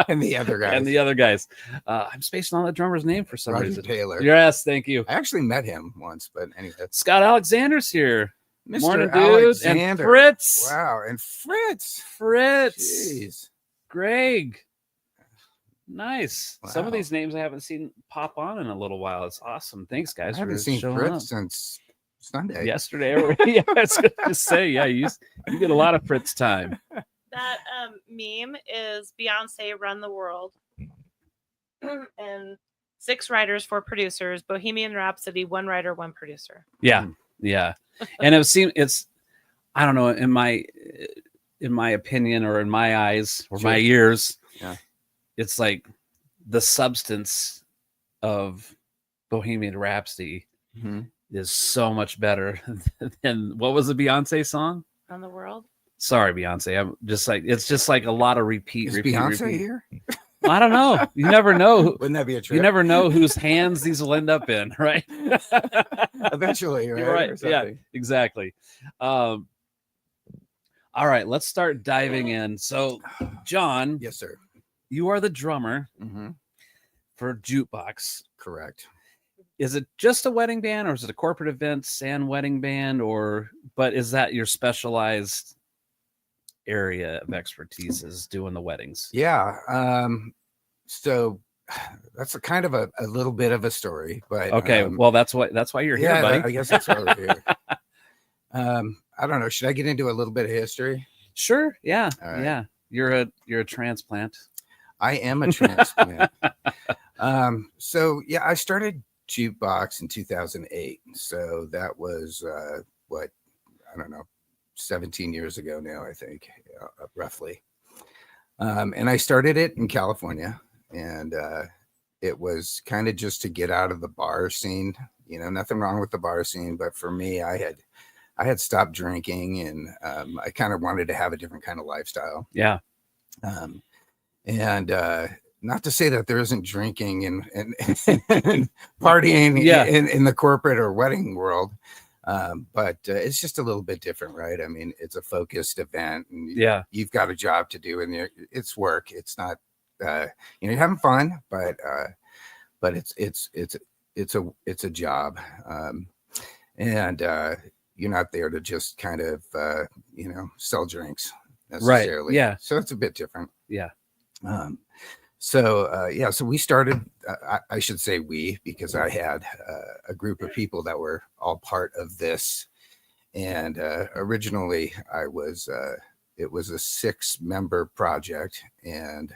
Speaker 2: And the other guys.
Speaker 1: And the other guys. I'm spacing on the drummer's name for some
Speaker 2: Roger
Speaker 1: reason.
Speaker 2: Taylor.
Speaker 1: Yes, thank you.
Speaker 2: I actually met him once, but anyway.
Speaker 1: Scott Alexander's here.
Speaker 2: Mr.
Speaker 1: Morning, dude.
Speaker 2: Alexander.
Speaker 1: And Fritz.
Speaker 2: Wow. And Fritz.
Speaker 1: Fritz.
Speaker 2: Jeez.
Speaker 1: Greg. Nice. Some of
Speaker 2: Wow.
Speaker 1: these names I haven't seen pop on in a little while. It's awesome. Thanks, guys.
Speaker 2: I haven't
Speaker 1: for
Speaker 2: seen
Speaker 1: showing
Speaker 2: Fritz
Speaker 1: up.
Speaker 2: since Sunday.
Speaker 1: Yesterday. Yeah, I was going to say, yeah, you get a lot of Fritz time.
Speaker 3: That meme is Beyonce Run the World. And 6 writers, 4 producers. Bohemian Rhapsody, 1 writer, 1 producer.
Speaker 1: Yeah, yeah. And it's I don't know, in my opinion or in my eyes or my ears, it's like the substance of Bohemian Rhapsody is so much better than what was the Beyonce song?
Speaker 3: Run the World.
Speaker 1: Sorry, Beyonce. I'm just like it's just like a lot of repeat.
Speaker 2: Is Beyonce here?
Speaker 1: I don't know. You never know.
Speaker 2: Wouldn't that be a trip?
Speaker 1: You never know whose hands these will end up in, right?
Speaker 2: Eventually, right?
Speaker 1: Right.
Speaker 2: Or
Speaker 1: Yeah,
Speaker 2: something.
Speaker 1: exactly. All right, let's start diving in. So, John,
Speaker 2: Yes, sir.
Speaker 1: you are the drummer
Speaker 2: Mm-hmm.
Speaker 1: for Jukebox.
Speaker 2: Correct.
Speaker 1: Is it just a wedding band, or is it a corporate events and wedding band, but is that your specialized area of expertise is doing the weddings?
Speaker 2: Yeah. So that's a kind of a little bit of a story, but
Speaker 1: Okay, well that's why you're here, buddy.
Speaker 2: I guess that's why we're here. I don't know. Should I get into a little bit of history?
Speaker 1: Sure. Yeah.
Speaker 2: All right.
Speaker 1: Yeah. You're a transplant.
Speaker 2: I am a transplant. So yeah, I started Jukebox in 2008. So that was what, I don't know, 17 years ago now, I think, roughly. And I started it in California, and it was kind of just to get out of the bar scene. You know, nothing wrong with the bar scene, but for me, I I had stopped drinking, and I kind of wanted to have a different kind of lifestyle.
Speaker 1: Yeah.
Speaker 2: And not to say that there isn't drinking and partying
Speaker 1: Yeah.
Speaker 2: in the corporate or wedding world, but it's just a little bit different, right? I mean, it's a focused event, and
Speaker 1: Yeah.
Speaker 2: you've got a job to do, and it's work. It's not, you're having fun, but it's a job, and you're not there to just kind of sell drinks necessarily.
Speaker 1: Right. Yeah.
Speaker 2: So it's a bit different.
Speaker 1: Yeah.
Speaker 2: So we started, I should say we, because I had a group of people that were all part of this. And originally it was a 6-member project. And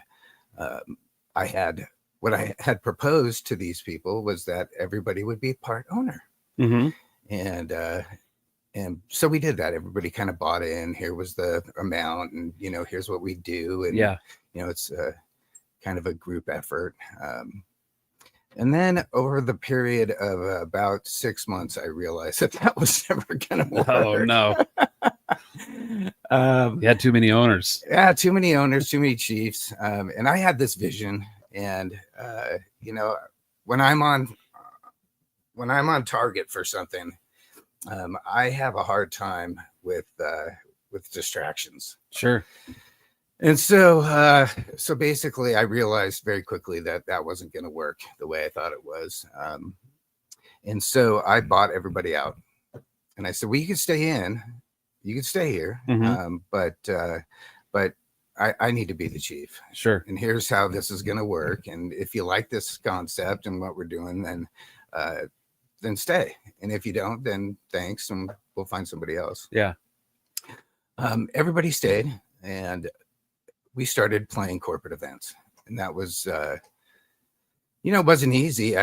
Speaker 2: what I had proposed to these people was that everybody would be part owner.
Speaker 1: Mm-hmm.
Speaker 2: And so we did that. Everybody kind of bought in. Here was the amount, and here's what we do. And it's kind of a group effort. And then over the period of about 6 months, I realized that was never going to work.
Speaker 1: Oh no! You had too many owners.
Speaker 2: Yeah, too many owners, too many chiefs. And I had this vision, and when I'm on target for something, I have a hard time with distractions.
Speaker 1: Sure.
Speaker 2: And so basically I realized very quickly that wasn't going to work the way I thought it was. And so I bought everybody out, and I said, well, you can stay here.
Speaker 1: Mm-hmm.
Speaker 2: But I need to be the chief.
Speaker 1: Sure.
Speaker 2: And here's how this is going to work. And if you like this concept and what we're doing, then stay. And if you don't, then thanks, and we'll find somebody else.
Speaker 1: Yeah.
Speaker 2: Everybody stayed, and we started playing corporate events, and that was, it wasn't easy.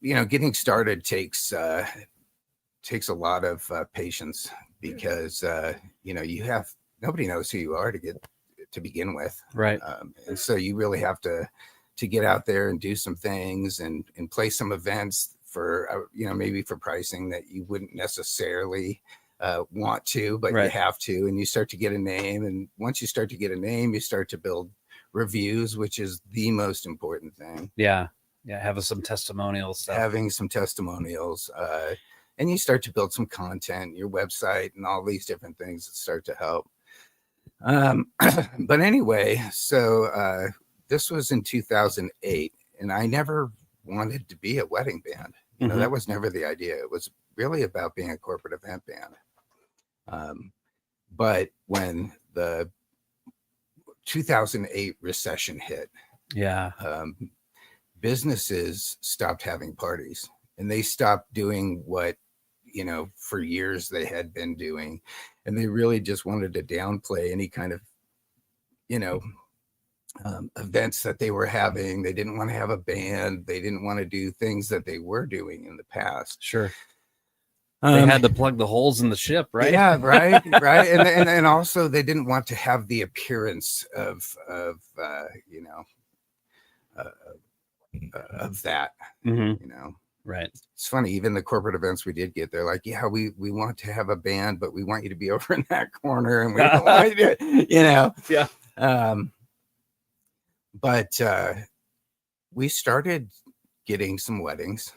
Speaker 2: Getting started takes a lot of patience, because nobody knows who you are to begin with.
Speaker 1: Right.
Speaker 2: And so you really have to get out there and do some things and play some events for, maybe for pricing that you wouldn't necessarily want to, but you have to, and you start to get a name. And once you start to get a name, you start to build reviews, which is the most important thing.
Speaker 1: Yeah. Having some testimonials stuff.
Speaker 2: And you start to build some content, your website, and all these different things that start to help. But anyway, so this was in 2008, and I never wanted to be a wedding band.
Speaker 1: Mm-hmm.
Speaker 2: That was never the idea. It was really about being a corporate event band. But when the 2008 recession hit, businesses stopped having parties, and they stopped doing what, for years they had been doing. And they really just wanted to downplay any kind of, events that they were having. They didn't want to have a band. They didn't want to do things that they were doing in the past.
Speaker 1: Sure. They had to plug the holes in the ship, right?
Speaker 2: Yeah, right. And also they didn't want to have the appearance of that,
Speaker 1: Mm-hmm. Right.
Speaker 2: It's funny, even the corporate events we did get, they're like, yeah, we want to have a band, but we want you to be over in that corner, and we don't want you to,
Speaker 1: Yeah.
Speaker 2: But we started getting some weddings,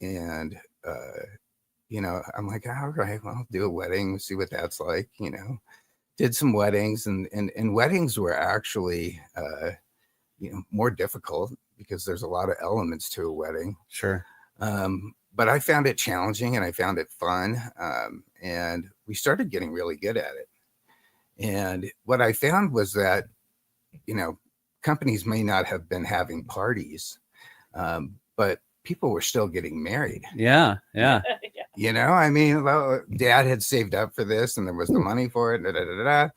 Speaker 2: and I'm like, all right, well, I'll do a wedding, see what that's like. Did some weddings, and weddings were actually more difficult, because there's a lot of elements to a wedding.
Speaker 1: Sure.
Speaker 2: But I found it challenging, and I found it fun. And we started getting really good at it. And what I found was that, companies may not have been having parties, but people were still getting married.
Speaker 1: Yeah.
Speaker 2: I mean, well, Dad had saved up for this, and there was the money for it.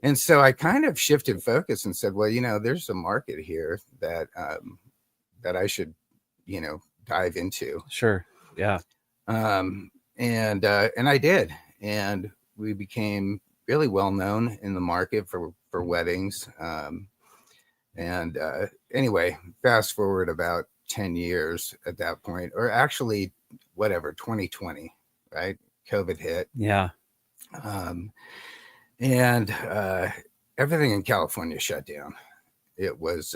Speaker 2: And so I kind of shifted focus and said, well, there's a market here that I should, dive into.
Speaker 1: Sure. Yeah.
Speaker 2: And I did, and we became really well known in the market for weddings. Anyway, fast forward about 10 years at that point, or actually 2020, right? COVID hit.
Speaker 1: Yeah.
Speaker 2: And everything in California shut down. It was,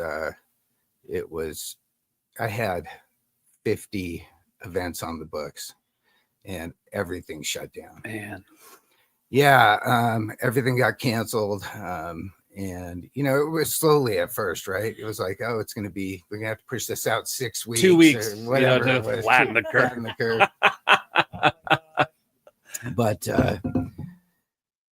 Speaker 2: I had 50 events on the books and everything shut down.
Speaker 1: Man.
Speaker 2: Yeah. Everything got canceled. And, you know, it was slowly at first, right? It was like, oh, it's going to be, we're going to have to push this out 6 weeks.
Speaker 1: 2 weeks.
Speaker 2: Or whatever.
Speaker 1: Yeah,
Speaker 2: It was.
Speaker 1: flatten the curve.
Speaker 2: Flatten the curve.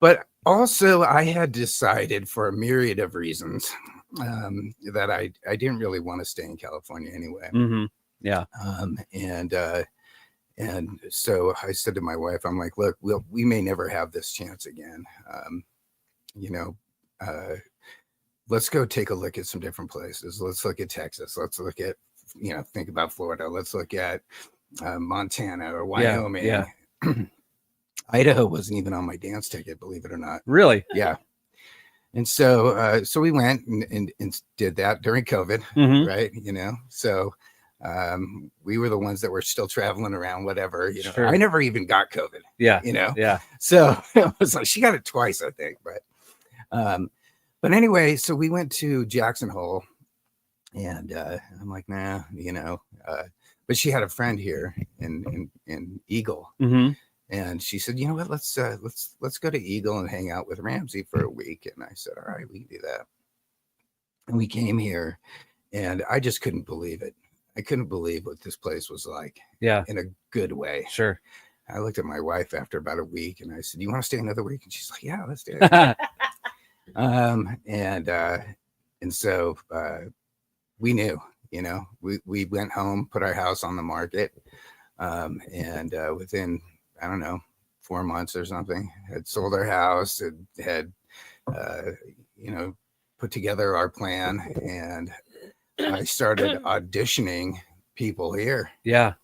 Speaker 2: But also I had decided for a myriad of reasons that I didn't really want to stay in California anyway.
Speaker 1: Mm-hmm. Yeah.
Speaker 2: And so I said to my wife, I'm like, look, we may never have this chance again. You know, let's go take a look at some different places. Let's look at Texas. Let's look at, you know, think about Florida. Let's look at Montana or Wyoming.
Speaker 1: Yeah.
Speaker 2: Idaho wasn't even on my dance ticket, believe it or not.
Speaker 1: Really?
Speaker 2: Yeah. And so we went and did that during COVID,
Speaker 1: Mhm.
Speaker 2: right? You know, so we were the ones that were still traveling around, whatever, you know.
Speaker 1: Sure.
Speaker 2: I never even got COVID,
Speaker 1: Yeah.
Speaker 2: you know.
Speaker 1: Yeah.
Speaker 2: So it was like she got it twice, I think. But anyway, so we went to Jackson Hole, and I'm like, nah, you know. But she had a friend here in Eagle.
Speaker 1: Mm-hmm.
Speaker 2: And she said, you know what, let's go to Eagle and hang out with Ramsey for a week. And I said, all right, we can do that. And we came here, and I just couldn't believe it. I couldn't believe what this place was like.
Speaker 1: Yeah.
Speaker 2: In a good way.
Speaker 1: Sure.
Speaker 2: I looked at my wife after about a week, and I said, you want to stay another week? And she's like, yeah, let's do it. And so we knew, you know, we went home, put our house on the market, and within, I don't know, 4 months or something, had sold our house, had you know, put together our plan, and I started auditioning people here.
Speaker 1: Yeah.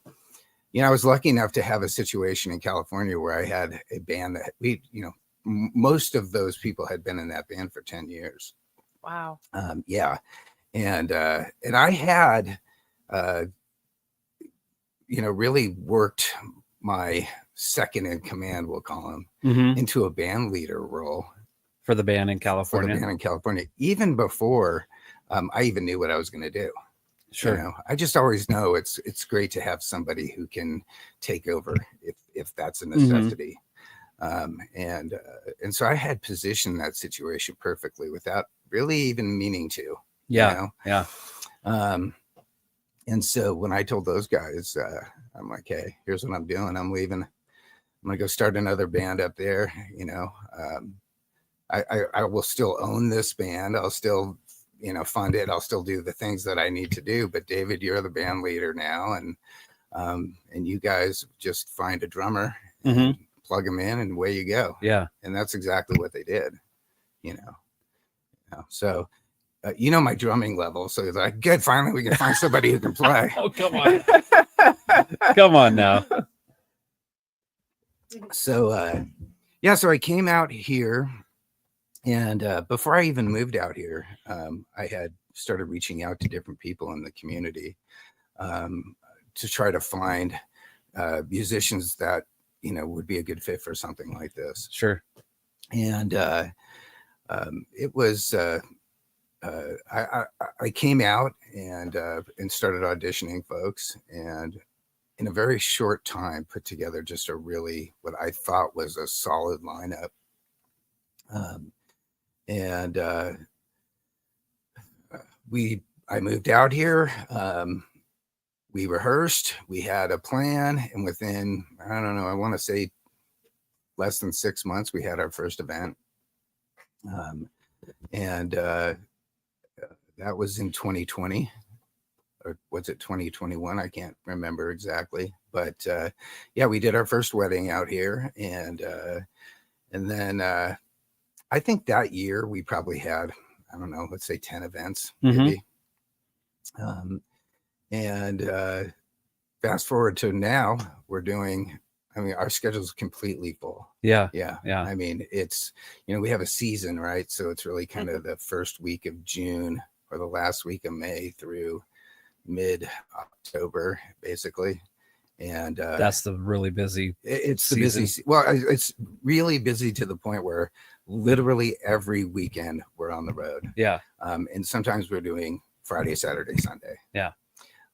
Speaker 2: You know, I was lucky enough to have a situation in California where I had a band that we, you know, most of those people had been in that band for 10 years.
Speaker 3: Wow.
Speaker 2: Yeah. And I had, you know, really worked my second in command, we'll call him,
Speaker 1: Mm-hmm.
Speaker 2: into a band leader role
Speaker 1: For the band in
Speaker 2: for the
Speaker 1: California.
Speaker 2: band in California, even before I even knew what I was going to do.
Speaker 1: Sure.
Speaker 2: You know, I just always know it's great to have somebody who can take over if that's a necessity. And so I had positioned that situation perfectly without really even meaning to.
Speaker 1: Yeah.
Speaker 2: You know?
Speaker 1: Yeah.
Speaker 2: And so when I told those guys, I'm like, hey, here's what I'm doing. I'm leaving. I'm gonna go start another band up there. You know, I will still own this band. I'll still, you know, fund it. I'll still do the things that I need to do. But David, you're the band leader now, and you guys just find a drummer, and
Speaker 1: Mm-hmm.
Speaker 2: plug them in, and away you go.
Speaker 1: Yeah.
Speaker 2: And that's exactly what they did. You know, so. You know my drumming level, so it's like, good. Finally, we can find somebody who can play.
Speaker 1: Oh, come on. Come on now.
Speaker 2: So, yeah, so I came out here, and before I even moved out here, I had started reaching out to different people in the community to try to find musicians that, you know, would be a good fit for something like this.
Speaker 1: Sure.
Speaker 2: And it was. I came out and started auditioning folks, and in a very short time put together just a really, what I thought was a solid lineup. I moved out here. We rehearsed, we had a plan, and within, I don't know, I want to say less than 6 months, we had our first event. That was in 2020, or was it 2021? I can't remember exactly, but yeah, we did our first wedding out here, and then I think that year we probably had, I don't know, let's say 10 events, maybe. And fast forward to now, we're doing, I mean, our schedule is completely full.
Speaker 1: Yeah.
Speaker 2: Yeah.
Speaker 1: Yeah.
Speaker 2: I mean, it's, you know, we have a season, right? So it's really kind of the first week of June or the last week of May through mid-October, basically. And
Speaker 1: that's the really busy.
Speaker 2: it's the
Speaker 1: season.
Speaker 2: busy. Well, it's really busy to the point where literally every weekend we're on the road.
Speaker 1: Yeah.
Speaker 2: And sometimes we're doing Friday, Saturday, Sunday.
Speaker 1: Yeah.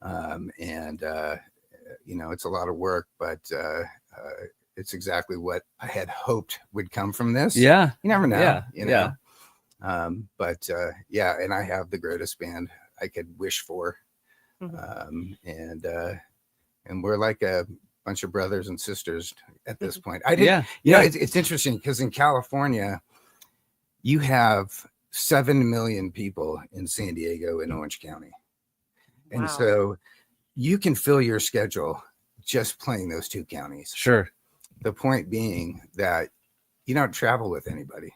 Speaker 2: And it's a lot of work, but it's exactly what I had hoped would come from this.
Speaker 1: Yeah.
Speaker 2: You never know.
Speaker 1: Yeah.
Speaker 2: You know. But and I have the greatest band I could wish for.
Speaker 3: Mhm.
Speaker 2: And we're like a bunch of brothers and sisters at this point. It's interesting because in California, you have 7 million people in San Diego and Orange County. And
Speaker 3: Wow.
Speaker 2: so you can fill your schedule just playing those 2 counties.
Speaker 1: Sure.
Speaker 2: The point being that you don't travel with anybody.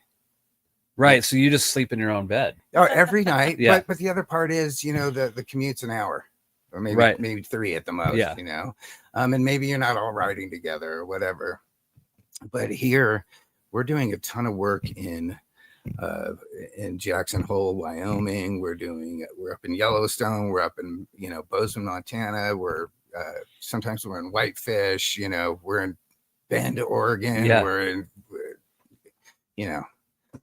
Speaker 1: Right. So you just sleep in your own bed.
Speaker 2: Oh, every night.
Speaker 1: Yeah.
Speaker 2: But the other part is, the commute's an hour or maybe
Speaker 1: Right.
Speaker 2: maybe 3 at the most,
Speaker 1: Yeah.
Speaker 2: and maybe you're not all riding together or whatever. But here we're doing a ton of work in Jackson Hole, Wyoming. We're up in Yellowstone. We're up in, Bozeman, Montana. We're sometimes we're in Whitefish, we're in Bend, Oregon.
Speaker 1: Yeah.
Speaker 2: We're in,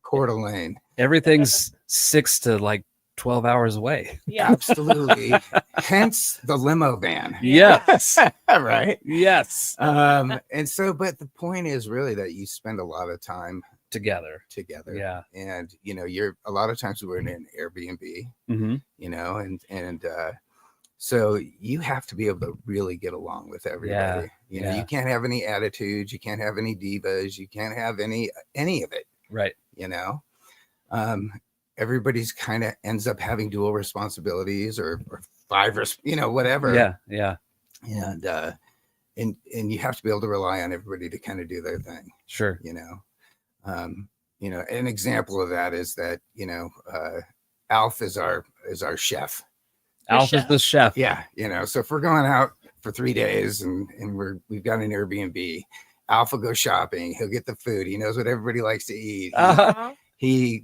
Speaker 2: Coeur d'Alene.
Speaker 1: Everything's 6 to like 12 hours away.
Speaker 3: Yeah.
Speaker 2: Absolutely. Hence the limo van.
Speaker 1: Yes.
Speaker 2: Right.
Speaker 1: Yes.
Speaker 2: And so, but the point is really that you spend a lot of time
Speaker 1: Together.
Speaker 2: together. And you're a lot of times we're in an Airbnb,
Speaker 1: Mm-hmm.
Speaker 2: so you have to be able to really get along with everybody. You can't have any attitudes, you can't have any divas, you can't have any of it.
Speaker 1: Right.
Speaker 2: Everybody's kind of ends up having dual responsibilities or 5 whatever.
Speaker 1: Yeah.
Speaker 2: And you have to be able to rely on everybody to kind of do their thing.
Speaker 1: Sure.
Speaker 2: An example of that is that Alf is our chef.
Speaker 1: Alf is the chef.
Speaker 2: Yeah, so if we're going out for 3 days and we've got an Airbnb, Alf will go shopping, he'll get the food, he knows what everybody likes to eat.
Speaker 3: Uh-huh.
Speaker 2: He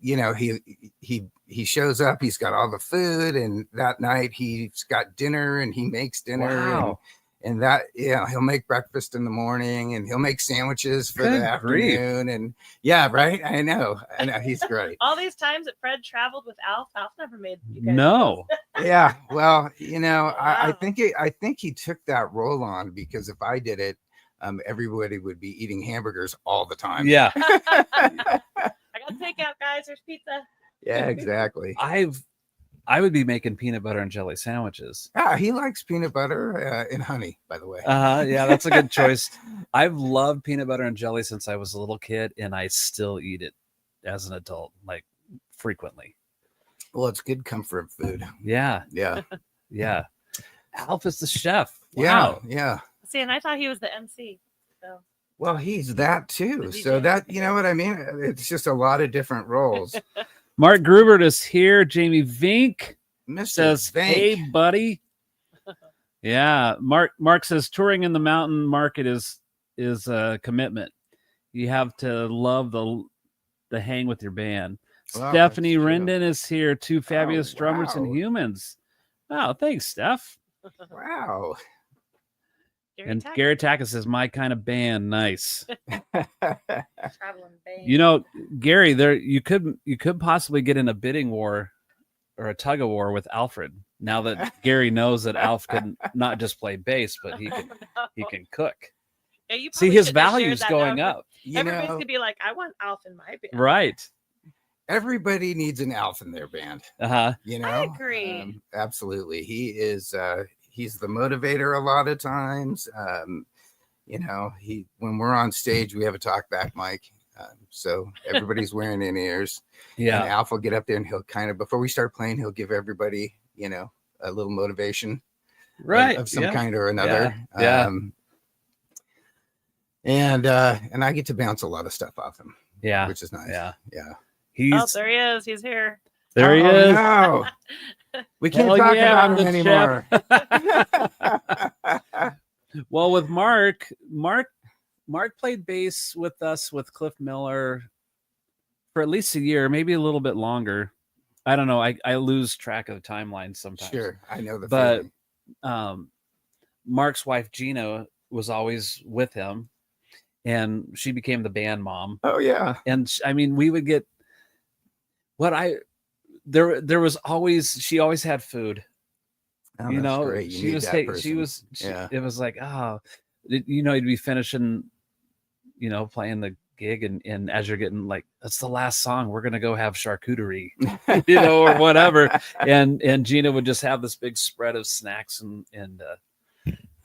Speaker 2: shows up, he's got all the food, and that night he's got dinner and he makes dinner.
Speaker 1: Wow.
Speaker 2: And that, he'll make breakfast in the morning and he'll make sandwiches for
Speaker 1: Good
Speaker 2: the afternoon. And right. I know. He's great.
Speaker 3: All these times that Fred traveled with Alf never made you guys.
Speaker 1: No.
Speaker 2: Yeah. Well, I
Speaker 3: Wow.
Speaker 2: think he took that role on because if I did it, everybody would be eating hamburgers all the time.
Speaker 1: Yeah.
Speaker 3: I got takeout, guys. There's pizza.
Speaker 2: Yeah, exactly.
Speaker 1: I would be making peanut butter and jelly sandwiches.
Speaker 2: Yeah, he likes peanut butter and honey, by the way.
Speaker 1: Yeah, that's a good choice. I've loved peanut butter and jelly since I was a little kid, and I still eat it as an adult, like frequently.
Speaker 2: Well, it's good comfort food.
Speaker 1: Yeah.
Speaker 2: Yeah.
Speaker 1: Yeah. Alf is the chef. Wow.
Speaker 2: Yeah.
Speaker 3: See, and I thought he was the MC. So
Speaker 2: Well, he's that too.
Speaker 3: The
Speaker 2: So
Speaker 3: DJ.
Speaker 2: that, you know what I mean? It's just a lot of different roles.
Speaker 1: Mark Grubert is here. Jamie Vink
Speaker 2: Mr.
Speaker 1: says,
Speaker 2: Vink.
Speaker 1: "Hey, buddy." Yeah. Mark says touring in the mountain market is a commitment. You have to love the hang with your band.
Speaker 2: Wow,
Speaker 1: Stephanie
Speaker 2: that's true.
Speaker 1: Rendon is here. 2 fabulous drummers and
Speaker 2: wow.
Speaker 1: humans. Wow, thanks, Steph.
Speaker 2: Wow.
Speaker 1: And Gary Taka says, "My kind of band." Nice.
Speaker 3: traveling band.
Speaker 1: Gary, you could possibly get in a bidding war or a tug of war with Alfred. Now that Gary knows that Alf can not just play bass, but he can cook.
Speaker 3: Yeah, you
Speaker 1: See,
Speaker 3: probably
Speaker 1: his
Speaker 3: shouldn't have shared
Speaker 1: value's
Speaker 3: that
Speaker 1: going
Speaker 3: now, 'cause
Speaker 1: up.
Speaker 3: Everybody's gonna be like, I want Alf in my band.
Speaker 1: Right.
Speaker 2: Everybody needs an Alf in their band.
Speaker 1: Uh-huh.
Speaker 3: I agree.
Speaker 2: Absolutely. He is he's the motivator a lot of times. When we're on stage, we have a talk back mic. So everybody's wearing in ears.
Speaker 1: Yeah.
Speaker 2: And Alf will get up there and he'll kind of, before we start playing, he'll give everybody, a little motivation
Speaker 1: Right.
Speaker 2: of some
Speaker 1: Yeah.
Speaker 2: kind or another.
Speaker 1: Yeah.
Speaker 2: And I get to bounce a lot of stuff off him,
Speaker 1: Yeah.
Speaker 2: which is nice.
Speaker 1: Yeah.
Speaker 2: Yeah.
Speaker 3: Oh, there he is. He's here.
Speaker 1: There he
Speaker 2: Oh,
Speaker 1: is.
Speaker 2: No. We can't
Speaker 1: Hell
Speaker 2: talk
Speaker 1: yeah,
Speaker 2: about him
Speaker 1: the
Speaker 2: anymore.
Speaker 1: Well, with Mark played bass with us with Cliff Miller for at least a year, maybe a little bit longer. I don't know. I lose track of the timeline sometimes.
Speaker 2: Sure. I know the
Speaker 1: But
Speaker 2: feeling.
Speaker 1: Mark's wife Gina was always with him, and she became the band mom.
Speaker 2: Oh yeah.
Speaker 1: And I mean, we would get there was always, she always had food.
Speaker 2: Oh,
Speaker 1: You
Speaker 2: that's
Speaker 1: know,
Speaker 2: great. You
Speaker 1: she
Speaker 2: need
Speaker 1: was
Speaker 2: that person.
Speaker 1: it was like, you know, you'd be finishing, you know, playing the gig, and as you're getting like, that's the last song, we're gonna go have charcuterie, you know, or whatever. And Gina would just have this big spread of snacks, and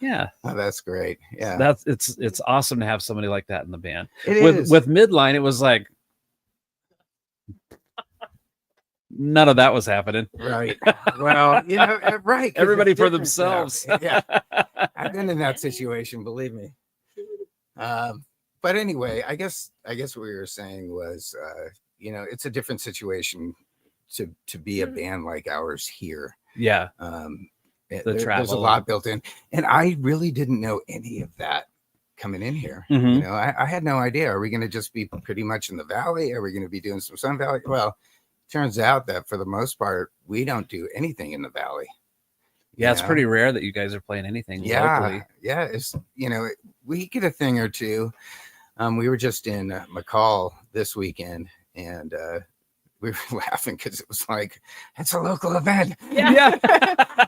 Speaker 1: yeah.
Speaker 2: Oh, that's great. Yeah.
Speaker 1: It's awesome to have somebody like that in the band.
Speaker 2: It
Speaker 1: with
Speaker 2: is.
Speaker 1: with Midline, it was like none of that was happening.
Speaker 2: Right. Well, you know, right. 'cause
Speaker 1: Everybody
Speaker 2: it's
Speaker 1: for
Speaker 2: different now.
Speaker 1: themselves.
Speaker 2: Yeah. I've been in that situation, believe me. But anyway, I guess what we were saying was, you know, it's a different situation to be a band like ours here.
Speaker 1: Yeah.
Speaker 2: There's a lot built in, and I really didn't know any of that coming in here.
Speaker 1: Mhm.
Speaker 2: You know, I had no idea. Are we going to just be pretty much in the valley? Are we going to be doing some Sun Valley? Well, turns out that for the most part, we don't do anything in the valley.
Speaker 1: Yeah, it's pretty rare that you guys are playing anything locally.
Speaker 2: Yeah, it's, you know, we get a thing or two. We were just in McCall this weekend, and we were laughing because it was like, it's a local event.
Speaker 1: Yeah.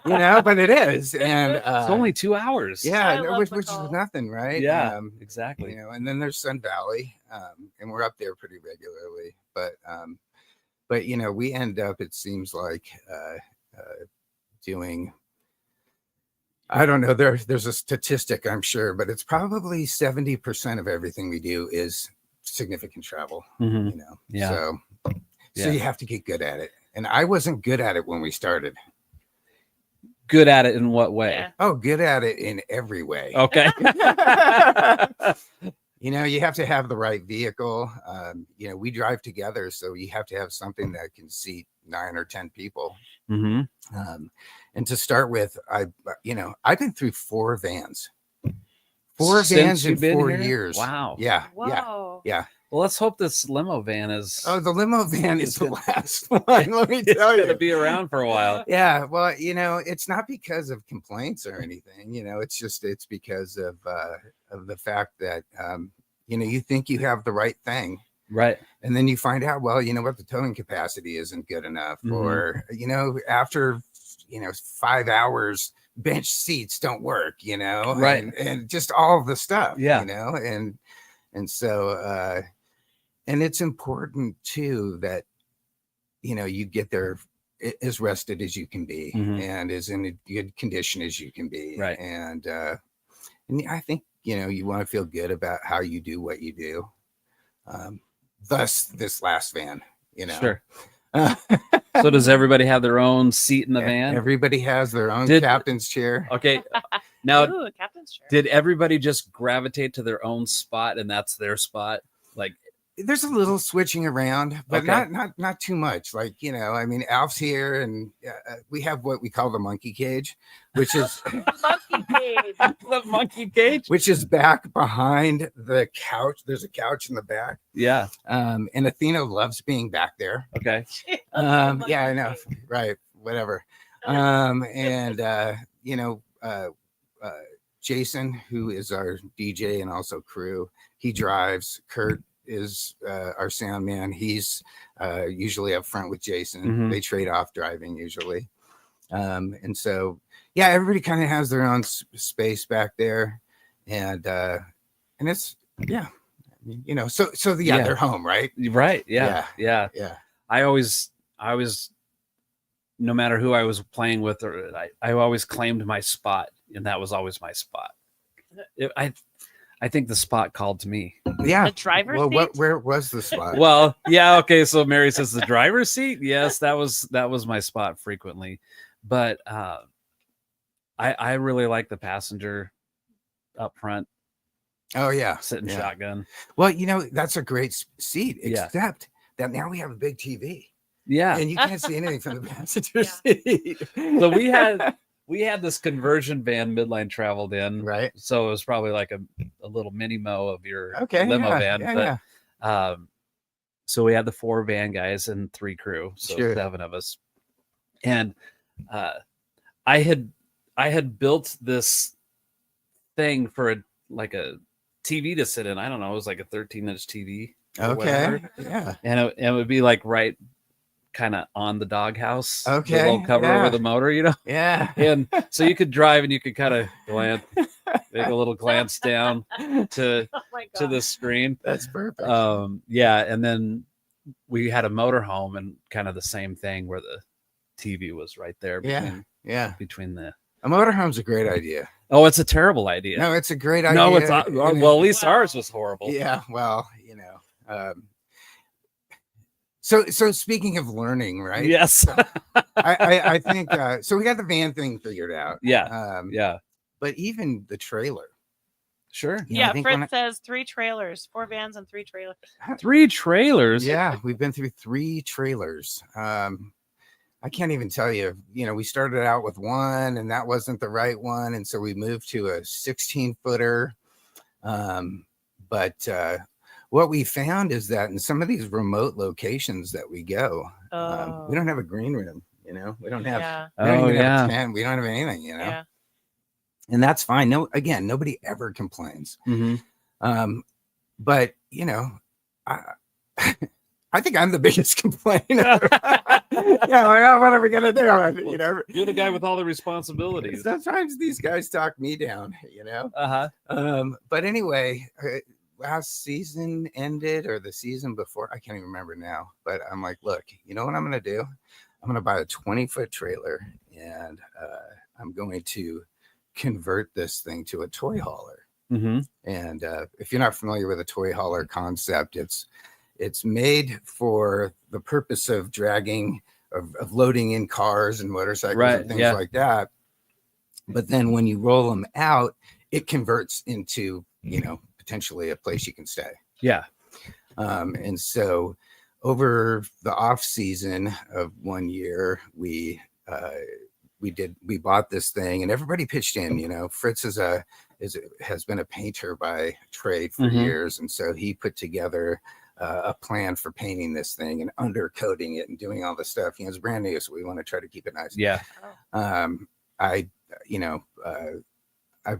Speaker 2: You know, but it is. And
Speaker 1: It's only 2 hours.
Speaker 2: yeah,
Speaker 3: I love
Speaker 2: which is
Speaker 3: McCall.
Speaker 2: nothing, right?
Speaker 1: Yeah, exactly.
Speaker 2: You know, and then there's Sun Valley, and we're up there pretty regularly. But you know, we end up, it seems like, doing, I don't know, there's a statistic, I'm sure, but it's probably 70% of everything we do is significant travel.
Speaker 1: Mhm.
Speaker 2: You know,
Speaker 1: Yeah.
Speaker 2: So
Speaker 1: Yeah.
Speaker 2: you have to get good at it, and I wasn't good at it when we started.
Speaker 1: Good at it in what way?
Speaker 3: Yeah.
Speaker 2: Oh, good at it in every way.
Speaker 1: Okay.
Speaker 2: You know, you have to have the right vehicle. You know, we drive together, so you have to have something that can seat 9 or 10 people.
Speaker 1: Hmm.
Speaker 2: And to start with, I've been through 4 vans,
Speaker 1: Since
Speaker 2: vans in
Speaker 1: you've been
Speaker 2: 4
Speaker 1: here?
Speaker 2: years.
Speaker 1: Wow.
Speaker 2: Yeah.
Speaker 3: Whoa.
Speaker 2: Yeah.
Speaker 1: Well, let's hope this limo van is
Speaker 2: Oh, the limo van is
Speaker 1: It's
Speaker 2: the
Speaker 1: gonna-
Speaker 2: last one. Let me
Speaker 1: it's
Speaker 2: tell
Speaker 1: going to
Speaker 2: you.
Speaker 1: be around for a while.
Speaker 2: Yeah, well, you know, it's not because of complaints or anything. You know, it's because of the fact that you know, you think you have the right thing,
Speaker 1: Right.
Speaker 2: and then you find out, well, you know what, the towing capacity isn't good enough,
Speaker 1: Mhm.
Speaker 2: or you know, after 5 hours, bench seats don't work. You know,
Speaker 1: Right.
Speaker 2: and just all the stuff.
Speaker 1: Yeah.
Speaker 2: You know, and so and it's important too that, you know, you get there as rested as you can be,
Speaker 1: Mhm.
Speaker 2: and as in a good condition as you can be.
Speaker 1: Right.
Speaker 2: And I think, you know, you want to feel good about how you do what you do. Thus this last van, you know.
Speaker 1: Sure. So does everybody have their own seat in the van?
Speaker 2: Everybody has their own
Speaker 1: Did-
Speaker 2: captain's chair.
Speaker 1: Okay. Now,
Speaker 3: Ooh, a captain's chair.
Speaker 1: did everybody just gravitate to their own spot and that's their spot? Like,
Speaker 2: There's a little switching around, but
Speaker 1: Okay.
Speaker 2: not too much. Like, you know, I mean, Alf's here, and we have what we call the monkey cage, which is
Speaker 3: Monkey cage.
Speaker 1: the monkey cage?
Speaker 2: which is back behind the couch. There's a couch in the back.
Speaker 1: Yeah.
Speaker 2: And Athena loves being back there.
Speaker 1: Okay.
Speaker 2: Yeah, I know. Right. Whatever. And you know, Jason, who is our DJ and also crew, he drives. Kurt is our sound man. He's usually up front with Jason.
Speaker 1: Mhm.
Speaker 2: They trade off driving usually. And so, yeah, everybody kind of has their own space back there. And it's, yeah, you know, so
Speaker 1: Yeah.
Speaker 2: they're home, right?
Speaker 1: Right. Yeah. Yeah.
Speaker 2: Yeah.
Speaker 1: I always, no matter who I was playing with, or I always claimed my spot, and that was always my spot. I think the spot called to me.
Speaker 2: Yeah.
Speaker 3: The driver's
Speaker 2: Well,
Speaker 3: seat?
Speaker 2: where was the spot?
Speaker 1: Well, yeah, okay. So Mary says the driver's seat. Yes, that was my spot frequently, but I really like the passenger up front
Speaker 2: Oh yeah,
Speaker 1: sitting
Speaker 2: yeah.
Speaker 1: shotgun.
Speaker 2: Well, you know, that's a great seat,
Speaker 1: Yeah.
Speaker 2: except that now we have a big TV,
Speaker 1: Yeah.
Speaker 2: and you can't see anything from the passenger
Speaker 3: Yeah.
Speaker 2: seat.
Speaker 1: So we had this conversion van Midline traveled in,
Speaker 2: right.
Speaker 1: so it was probably like a little mini mo of your
Speaker 2: Okay.
Speaker 1: limo
Speaker 2: yeah,
Speaker 1: van,
Speaker 2: yeah,
Speaker 1: but so we had the 4 van guys and 3 crew, so
Speaker 2: Sure.
Speaker 1: 7 of us. And I had built this thing for a TV to sit in. I don't know. It was like a 13-inch TV. Or
Speaker 2: Okay.
Speaker 1: whatever.
Speaker 2: Yeah.
Speaker 1: And it would be like right kind of on the doghouse.
Speaker 2: Okay,
Speaker 1: The little cover
Speaker 2: yeah.
Speaker 1: over the motor,
Speaker 2: Yeah.
Speaker 1: And so you could drive and you could kind of glance, make a little glance down to
Speaker 3: Oh my
Speaker 1: to
Speaker 3: God.
Speaker 1: the screen.
Speaker 2: That's perfect.
Speaker 1: Yeah. And then we had a motorhome and kind of the same thing where the TV was right there
Speaker 2: Yeah.
Speaker 1: between the.
Speaker 2: A motorhome's a great idea.
Speaker 1: Oh, it's a terrible idea.
Speaker 2: No, it's a great idea.
Speaker 1: No, it's
Speaker 2: And
Speaker 1: well, at least
Speaker 3: Wow.
Speaker 1: ours was horrible.
Speaker 2: yeah. Well, so speaking of learning, right?
Speaker 1: Yes.
Speaker 2: I think so. We got the van thing figured out.
Speaker 1: Yeah. Yeah.
Speaker 2: But even the trailer.
Speaker 1: Sure.
Speaker 2: You know, I
Speaker 3: Yeah,
Speaker 2: think
Speaker 3: Fritz
Speaker 2: when
Speaker 3: says 3 trailers, 4 vans and 3 trailers.
Speaker 1: 3 trailers.
Speaker 2: yeah, we've been through 3 trailers. I can't even tell you. We started out with one, and that wasn't the right one, and so we moved to a 16-footer. But what we found is that in some of these remote locations that we go, we don't have a green room. We don't have.
Speaker 3: Yeah.
Speaker 2: We don't
Speaker 1: Oh,
Speaker 2: even have
Speaker 1: yeah.
Speaker 2: a tent. We don't have anything.
Speaker 3: Yeah.
Speaker 2: And that's fine. No, again, nobody ever complains.
Speaker 1: Mm-hmm.
Speaker 2: But I think I'm the biggest complainer. Yeah, like, oh, what are we gonna do?
Speaker 1: You're the guy with all the responsibilities.
Speaker 2: Sometimes these guys talk me down. But anyway, last season ended, or the season before, I can't even remember now. But I'm like, look, you know what I'm gonna do? I'm gonna buy a 20-foot trailer, and I'm going to convert this thing to a toy hauler.
Speaker 1: Mm-hmm.
Speaker 2: And if you're not familiar with a toy hauler concept, it's made for the purpose of dragging, of loading in cars and motorcycles and things like that. But then when you roll them out, it converts into, potentially a place you can stay.
Speaker 1: Yeah.
Speaker 2: And so over the off season of one year, we bought this thing, and everybody pitched in. Fritz has been a painter by trade for
Speaker 1: Mhm.
Speaker 2: years, and so he put together a plan for painting this thing and undercoating it and doing all the stuff. It's brand new, so we want to try to keep it nice.
Speaker 1: Yeah.
Speaker 2: I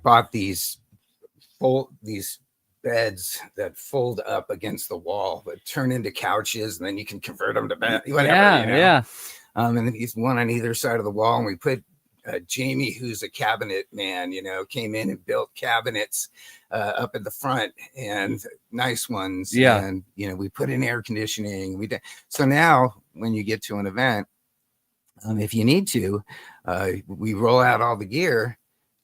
Speaker 2: bought these beds that fold up against the wall but turn into couches, and then you can convert them to bed. Whatever,
Speaker 1: Yeah.
Speaker 2: and then he's one on either side of the wall, and we put Jamie, who's a cabinet man, came in and built cabinets up at the front, and nice ones.
Speaker 1: Yeah.
Speaker 2: And we put in air conditioning. We did. So now when you get to an event, if you need to, we roll out all the gear,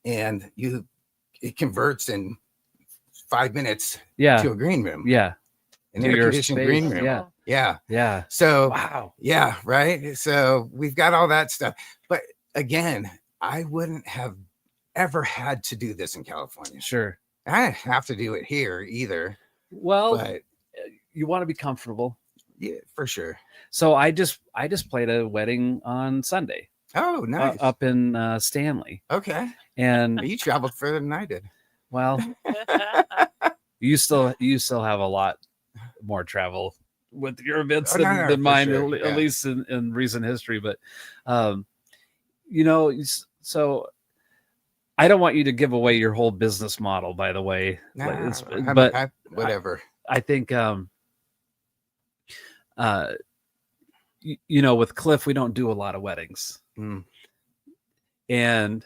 Speaker 2: and it converts in 5 minutes
Speaker 1: Yeah.
Speaker 2: to a green room.
Speaker 1: Yeah.
Speaker 2: An
Speaker 1: To
Speaker 2: air
Speaker 1: your
Speaker 2: conditioned
Speaker 1: space,
Speaker 2: green room.
Speaker 1: yeah.
Speaker 2: Yeah.
Speaker 1: Yeah.
Speaker 2: So
Speaker 1: Wow.
Speaker 2: yeah, right. So we've got all that stuff. But again, I wouldn't have ever had to do this in California.
Speaker 1: Sure.
Speaker 2: I didn't have to do it here either.
Speaker 1: Well,
Speaker 2: But
Speaker 1: you want to be comfortable.
Speaker 2: yeah, for sure.
Speaker 1: So I just played a wedding on Sunday
Speaker 2: Oh, nice.
Speaker 1: up in Stanley,
Speaker 2: Okay.
Speaker 1: and
Speaker 2: You traveled further than I did.
Speaker 1: well, you still have a lot more travel with your events
Speaker 2: Oh, no,
Speaker 1: than
Speaker 2: for
Speaker 1: mine,
Speaker 2: sure,
Speaker 1: at
Speaker 2: yeah.
Speaker 1: least in recent history. But so I don't want you to give away your whole business model, by the way.
Speaker 2: Nah,
Speaker 1: But
Speaker 2: whatever.
Speaker 1: I think with Cliff, we don't do a lot of weddings.
Speaker 2: Mm.
Speaker 1: And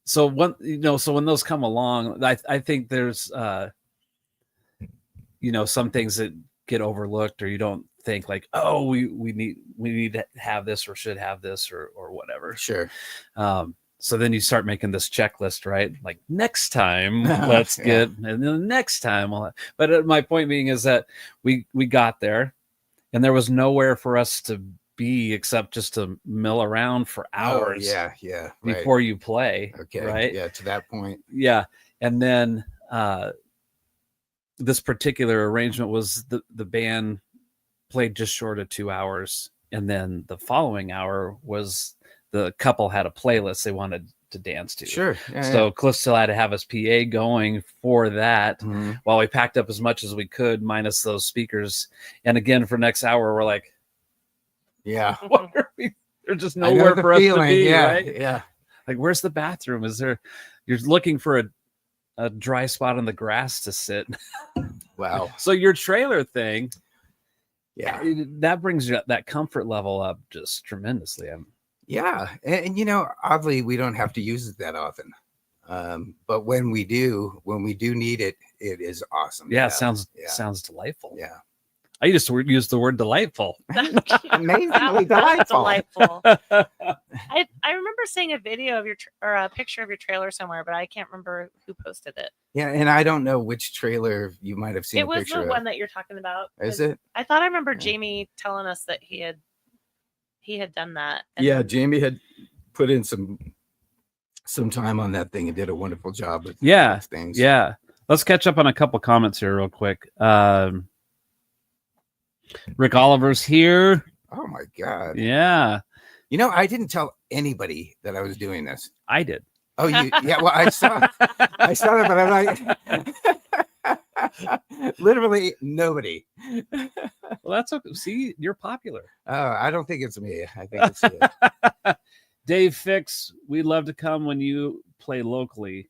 Speaker 1: so when those come along, I think there's some things that get overlooked, or you don't think like, oh, we need to have this, or should have this, or whatever.
Speaker 2: Sure.
Speaker 1: So then you start making this checklist, right? Like, next time let's
Speaker 2: Yeah.
Speaker 1: get, and then the next time but my point being is that we got there, and there was nowhere for us to be except just to mill around for hours.
Speaker 2: Oh, yeah. Right.
Speaker 1: Before you play.
Speaker 2: Okay.
Speaker 1: Right.
Speaker 2: Yeah. To that point.
Speaker 1: Yeah. And then this particular arrangement was the band played just short of 2 hours. And then the following hour was the couple had a playlist they wanted to dance to.
Speaker 2: Sure. Yeah,
Speaker 1: So Cliff still had to have his PA going for that
Speaker 2: yeah. Mhm.
Speaker 1: while we packed up as much as we could, minus those speakers. And again, for next hour, we're like,
Speaker 2: Yeah.
Speaker 1: what are we? There's just
Speaker 2: I know
Speaker 1: nowhere
Speaker 2: the
Speaker 1: for us to
Speaker 2: feeling.
Speaker 1: be,
Speaker 2: Yeah.
Speaker 1: right?
Speaker 2: Yeah.
Speaker 1: Like, where's the bathroom? You're looking for a dry spot on the grass to sit.
Speaker 2: Wow.
Speaker 1: So your trailer thing,
Speaker 2: Yeah.
Speaker 1: that brings you that comfort level up just tremendously.
Speaker 2: Yeah. And oddly, we don't have to use it that often. But when we do need it, it is awesome.
Speaker 1: Yeah,
Speaker 2: sounds
Speaker 1: sounds delightful.
Speaker 2: Yeah.
Speaker 1: I used to use the word delightful.
Speaker 2: Amazingly
Speaker 3: That's
Speaker 2: delightful.
Speaker 3: I remember seeing a video of or a picture of your trailer somewhere, but I can't remember who posted it.
Speaker 2: Yeah, and I don't know which trailer you might have seen.
Speaker 3: It
Speaker 2: a
Speaker 3: was
Speaker 2: picture
Speaker 3: the
Speaker 2: of.
Speaker 3: one that you're talking about.
Speaker 2: Is it?
Speaker 3: I thought I remember Jamie telling us that he had done that.
Speaker 2: Yeah, Jamie had put in some time on that thing and did a wonderful job with things.
Speaker 1: Yeah. Let's catch up on a couple comments here real quick. Rick Oliver's here.
Speaker 2: Oh my God.
Speaker 1: Yeah.
Speaker 2: I didn't tell anybody that I was doing this.
Speaker 1: I did.
Speaker 2: Oh, yeah. Well, I saw it, but I'm like, literally nobody.
Speaker 1: Well, that's okay. See, you're popular.
Speaker 2: Oh, I don't think it's me. I think it's you.
Speaker 1: Dave Fix, we'd love to come when you play locally.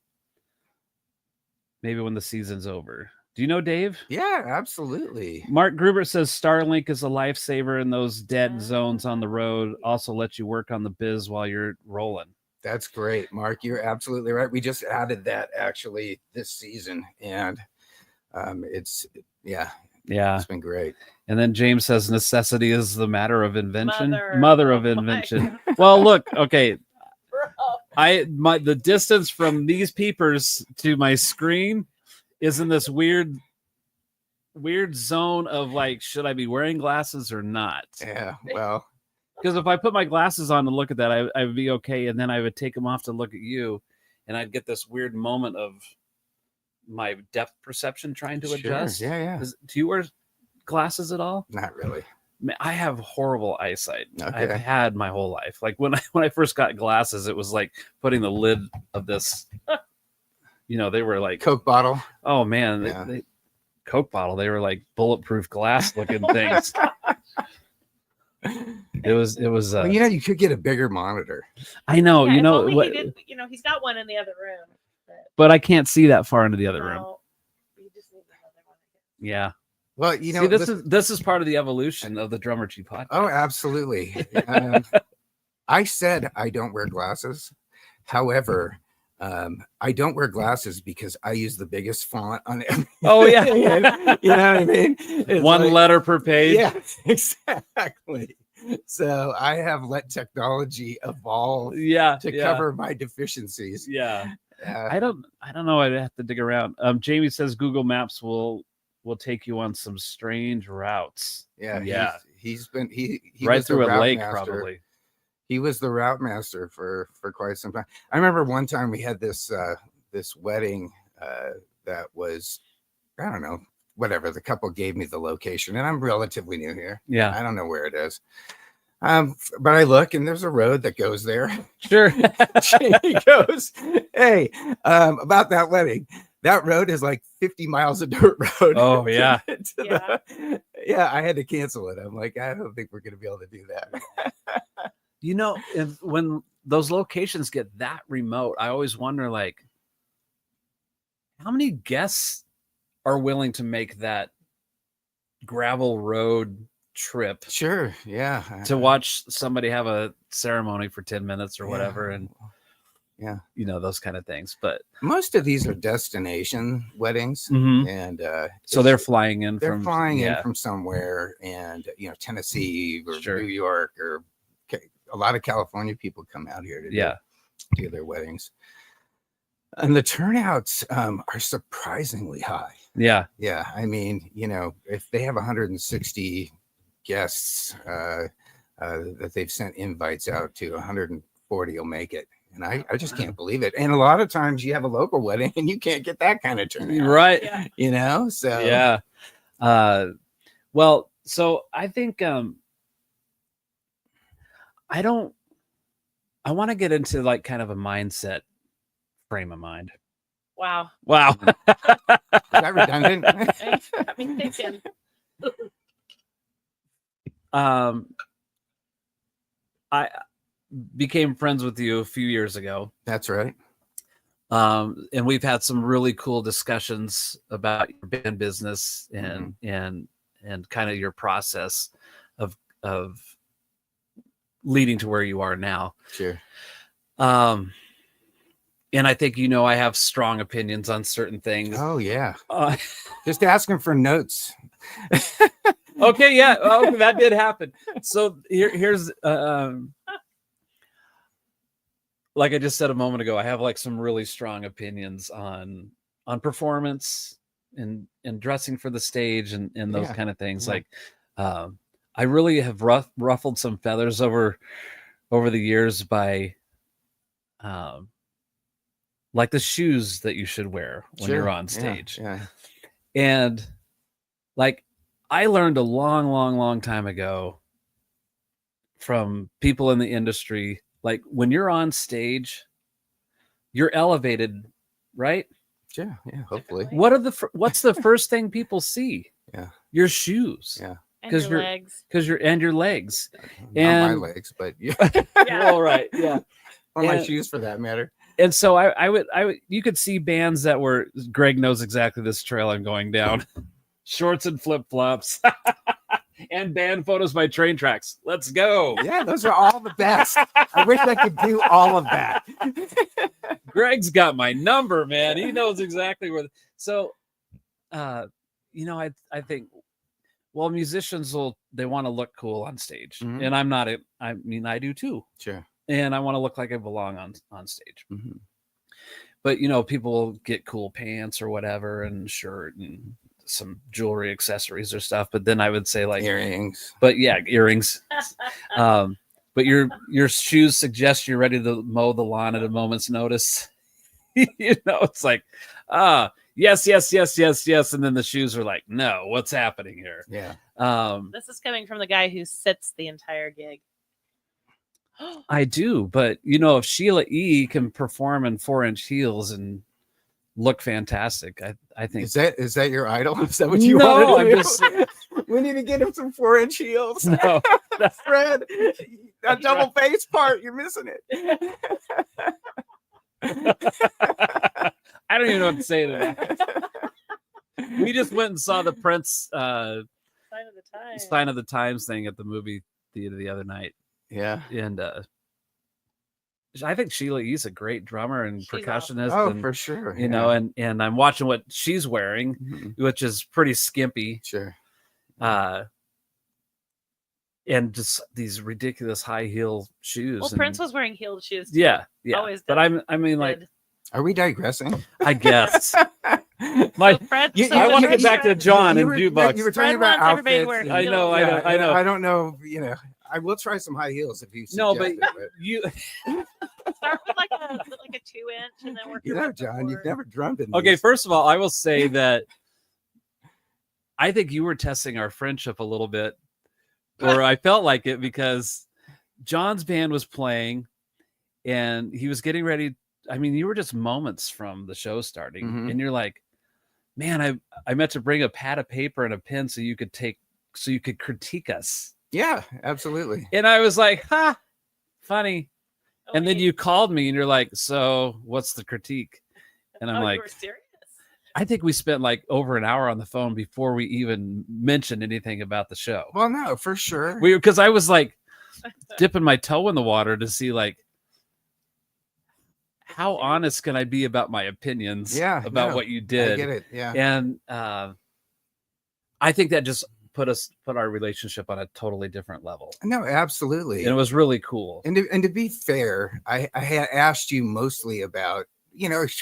Speaker 1: Maybe when the season's over. Do you know Dave?
Speaker 2: Yeah, absolutely.
Speaker 1: Mark Gruber says Starlink is a lifesaver in those dead zones on the road. Also lets you work on the biz while you're rolling.
Speaker 2: That's great, Mark. You're absolutely right. We just added that actually this season, and it's been great.
Speaker 1: And then James says necessity is the matter of invention.
Speaker 3: Mother
Speaker 1: of invention. Well, look, okay. The distance from these peepers to my screen is in this weird zone of like, should I be wearing glasses or not?
Speaker 2: Yeah, well,
Speaker 1: because if I put my glasses on to look at that, I would be okay, and then I would take them off to look at you, and I'd get this weird moment of my depth perception trying to adjust.
Speaker 2: Yeah.
Speaker 1: Do you wear glasses at all?
Speaker 2: Not really.
Speaker 1: Man, I have horrible eyesight.
Speaker 2: Okay.
Speaker 1: I've had my whole life. Like when I first got glasses, it was like putting the lid of this. They were like
Speaker 2: Coke bottle.
Speaker 1: Oh man,
Speaker 2: Yeah.
Speaker 1: Coke bottle. They were like bulletproof glass looking things. It was.
Speaker 2: Well, you could get a bigger monitor.
Speaker 1: I know.
Speaker 3: Yeah,
Speaker 1: you know
Speaker 3: only
Speaker 1: what?
Speaker 3: he did, he's got one in the other room.
Speaker 1: But I can't see that far into the other room.
Speaker 3: You just need another one.
Speaker 1: Yeah.
Speaker 2: Well,
Speaker 1: See, this is part of the evolution of the Drummergy Podcast.
Speaker 2: Oh, absolutely. I said I don't wear glasses. However, I don't wear glasses because I use the biggest font on everything.
Speaker 1: Oh yeah.
Speaker 2: You know what I mean? It's
Speaker 1: One letter per page.
Speaker 2: Yeah, exactly. So I have let technology evolve to cover my deficiencies.
Speaker 1: Yeah. I don't know. I'd have to dig around. Jamie says Google Maps will take you on some strange routes.
Speaker 2: Yeah. He's been he
Speaker 1: right through a lake,
Speaker 2: master.
Speaker 1: probably.
Speaker 2: He was the route master for quite some time. I remember one time we had this wedding that was, I don't know, whatever. The couple gave me the location, and I'm relatively new here.
Speaker 1: Yeah.
Speaker 2: I don't know where it is. But I look, and there's a road that goes there.
Speaker 1: Sure.
Speaker 2: He goes, hey, about that wedding. That road is like 50 miles of dirt road.
Speaker 1: Oh, yeah.
Speaker 2: I had to cancel it. I'm like, I don't think we're going to be able to do that.
Speaker 1: When those locations get that remote, I always wonder, like, how many guests are willing to make that gravel road trip?
Speaker 2: Sure. Yeah.
Speaker 1: To watch somebody have a ceremony for 10 minutes or whatever. And those kind of things. But
Speaker 2: most of these are destination weddings.
Speaker 1: Mm-hmm.
Speaker 2: And
Speaker 1: so they're flying in
Speaker 2: from somewhere, and Tennessee or New York, or a lot of California people come out here to do their weddings. And the turnouts are surprisingly high. Yeah. I mean, if they have 160 guests that they've sent invites out to, 140 will make it. And I just can't believe it. And a lot of times you have a local wedding and you can't get that kind of turnout.
Speaker 1: Right.
Speaker 2: Yeah. So.
Speaker 1: Yeah. Well, so I think I want to get into like kind of a mindset frame of mind.
Speaker 3: Wow.
Speaker 2: Is that redundant?
Speaker 3: Got me thinking.
Speaker 1: I became friends with you a few years ago.
Speaker 2: That's right.
Speaker 1: And we've had some really cool discussions about your band business and kind of your process of leading to where you are now.
Speaker 2: Sure.
Speaker 1: And I think, I have strong opinions on certain things.
Speaker 2: Oh yeah. Just asking for notes.
Speaker 1: Okay. Yeah. Oh, that did happen. So here's, like I just said a moment ago, I have like some really strong opinions on performance and dressing for the stage and those kind of things.
Speaker 2: Yeah.
Speaker 1: Like, I really have ruffled some feathers over the years by, like the shoes that you should wear when you're on stage.
Speaker 2: Yeah.
Speaker 1: And like, I learned a long time ago from people in the industry, like when you're on stage, you're elevated, right?
Speaker 2: Yeah. Hopefully.
Speaker 1: What's the first thing people see?
Speaker 2: Yeah.
Speaker 1: Your shoes.
Speaker 2: Yeah.
Speaker 3: And your legs.
Speaker 1: And your legs.
Speaker 2: Not my legs, but yeah.
Speaker 1: All right. Yeah.
Speaker 2: Or my shoes for that matter.
Speaker 1: And so I would you could see bands that were, Greg knows exactly this trail I'm going down. Shorts and flip-flops. And band photos by train tracks. Let's go.
Speaker 2: Yeah, those are all the best. I wish I could do all of that.
Speaker 1: Greg's got my number, man. He knows exactly where. So, I think, well, musicians they want to look cool on stage, and I'm not. I mean, I do too.
Speaker 2: Sure.
Speaker 1: And I want to look like I belong on stage.
Speaker 2: Mm-hmm.
Speaker 1: But people get cool pants or whatever, and shirt and some jewelry, accessories or stuff. But then I would say like
Speaker 2: earrings.
Speaker 1: But yeah, earrings. But your shoes suggest you're ready to mow the lawn at a moment's notice. It's like, yes. And then the shoes are like, no, what's happening here?
Speaker 2: Yeah.
Speaker 3: This is coming from the guy who sits the entire gig.
Speaker 1: I do, but if Sheila E. can perform in 4-inch heels and look fantastic, I think.
Speaker 2: Is that your idol? Is that what you want to do? We need to get him some 4-inch heels.
Speaker 1: No,
Speaker 2: Fred, that double bass part, you're missing it.
Speaker 1: I don't even know what to say to that. We just went and saw the Prince Sign of the Times thing at the movie theater the other night.
Speaker 2: Yeah.
Speaker 1: And I think Sheila E's a great drummer and percussionist.
Speaker 2: Awesome.
Speaker 1: And,
Speaker 2: for sure.
Speaker 1: And I'm watching what she's wearing, which is pretty skimpy.
Speaker 2: Sure.
Speaker 1: And just these ridiculous high heel shoes.
Speaker 3: Well, Prince was wearing heeled shoes too.
Speaker 1: Yeah.
Speaker 3: Always
Speaker 1: but like,
Speaker 2: are we digressing?
Speaker 1: I guess.
Speaker 3: I
Speaker 1: want to get back to John and Jukebox.
Speaker 2: You were talking about outfits.
Speaker 1: I know.
Speaker 2: I don't know. I will try some high heels if you suggest
Speaker 1: No, but
Speaker 2: it,
Speaker 1: you
Speaker 3: start with like a 2-inch and then work.
Speaker 2: John, you've never drummed in.
Speaker 1: Okay,
Speaker 2: these.
Speaker 1: first of all, I will say that I think you were testing our friendship a little bit, or I felt like it, because John's band was playing and he was getting ready. I mean, you were just moments from the show starting, and you're like, man, I meant to bring a pad of paper and a pen so you could critique us.
Speaker 2: Yeah, absolutely.
Speaker 1: And I was like, funny. Okay. And then you called me and you're like, so what's the critique? And I'm like,
Speaker 3: you were serious?
Speaker 1: I think we spent like over an hour on the phone before we even mentioned anything about the show.
Speaker 2: Well, no, for sure.
Speaker 1: Because I was like dipping my toe in the water to see like, how honest can I be about my opinions about what you did?
Speaker 2: I get it. Yeah.
Speaker 1: And I think that just put our relationship on a totally different level.
Speaker 2: No, absolutely.
Speaker 1: And it was really cool.
Speaker 2: And to be fair, I had asked you mostly about,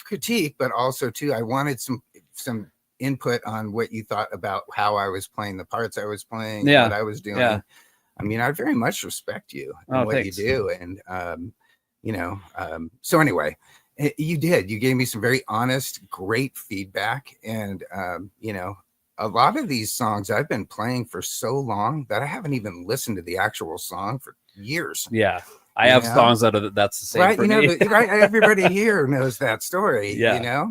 Speaker 2: critique, but also too, I wanted some input on what you thought about how I was playing the parts I was playing, what I was doing.
Speaker 1: Yeah.
Speaker 2: I mean, I very much respect you and what
Speaker 1: thanks.
Speaker 2: you do. And, so anyway, you gave me some very honest, great feedback. And, a lot of these songs I've been playing for so long that I haven't even listened to the actual song for years.
Speaker 1: Yeah. I have songs that's the same
Speaker 2: right,
Speaker 1: for me.
Speaker 2: Right. Everybody here knows that story,
Speaker 1: yeah.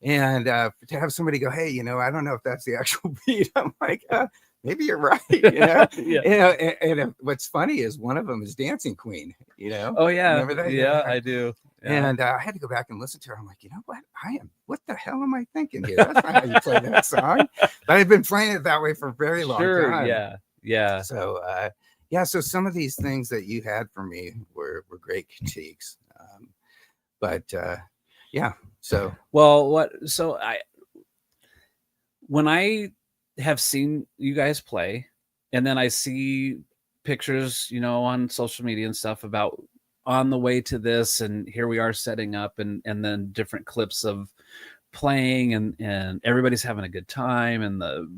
Speaker 2: And to have somebody go, hey, I don't know if that's the actual beat. I'm like, maybe you're right. And what's funny is one of them is Dancing Queen.
Speaker 1: Oh yeah,
Speaker 2: remember that?
Speaker 1: Yeah, I do.
Speaker 2: And I had to go back and listen to her. I'm like, you know what the hell am I thinking here? That's not how you play that song. But I've been playing it that way for a very long time.
Speaker 1: Yeah.
Speaker 2: So, so some of these things that you had for me were great critiques. So.
Speaker 1: Well, when I have seen you guys play, and then I see pictures, on social media and stuff about on the way to this, and here we are setting up, and then different clips of playing, and everybody's having a good time, and the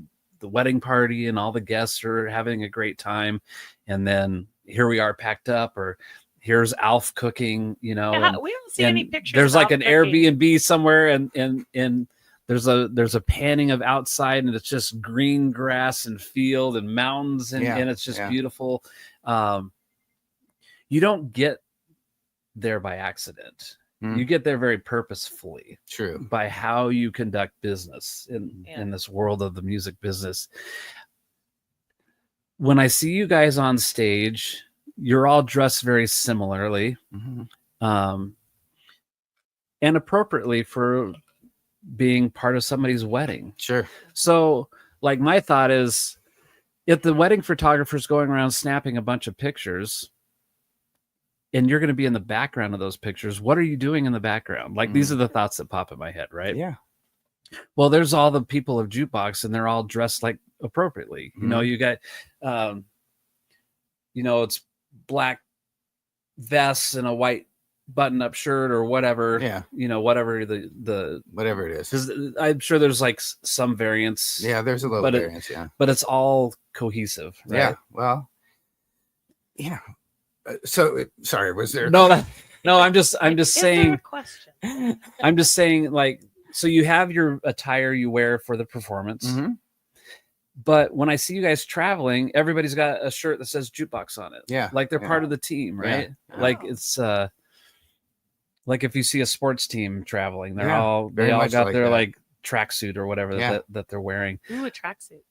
Speaker 1: wedding party and all the guests are having a great time, and then here we are packed up, or here's Alf cooking,
Speaker 3: we don't see any pictures.
Speaker 1: There's
Speaker 3: of
Speaker 1: like
Speaker 3: Alf
Speaker 1: an
Speaker 3: cooking.
Speaker 1: Airbnb somewhere, and there's a panning of outside, and it's just green grass and field and mountains, and it's just beautiful. You don't get there by accident. You get there very purposefully.
Speaker 2: True.
Speaker 1: By how you conduct business in this world of the music business. When I see you guys on stage, you're all dressed very similarly, and appropriately for being part of somebody's wedding.
Speaker 2: Sure.
Speaker 1: So, like, my thought is, if the wedding photographer's going around snapping a bunch of pictures, and you're going to be in the background of those pictures, what are you doing in the background? Like, these are the thoughts that pop in my head, right?
Speaker 2: Yeah.
Speaker 1: Well, there's all the people of Jukebox, and they're all dressed like appropriately. You got, it's black vests and a white button-up shirt or whatever.
Speaker 2: Yeah.
Speaker 1: Whatever the
Speaker 2: whatever it is.
Speaker 1: Because I'm sure there's like some variance.
Speaker 2: Yeah, there's a little variance.
Speaker 1: But it's all cohesive. Right?
Speaker 2: Yeah. Well. Yeah. So sorry, was there?
Speaker 1: No. I'm just saying.
Speaker 3: There a question?
Speaker 1: I'm just saying, like, so you have your attire you wear for the performance. But when I see you guys traveling, everybody's got a shirt that says Jukebox on it.
Speaker 2: Yeah.
Speaker 1: Like they're part of the team, right?
Speaker 2: Yeah.
Speaker 1: Like it's like if you see a sports team traveling, they
Speaker 2: very
Speaker 1: all
Speaker 2: much
Speaker 1: got
Speaker 2: like
Speaker 1: their
Speaker 2: that.
Speaker 1: like tracksuit or whatever that they're wearing.
Speaker 3: Ooh, a tracksuit.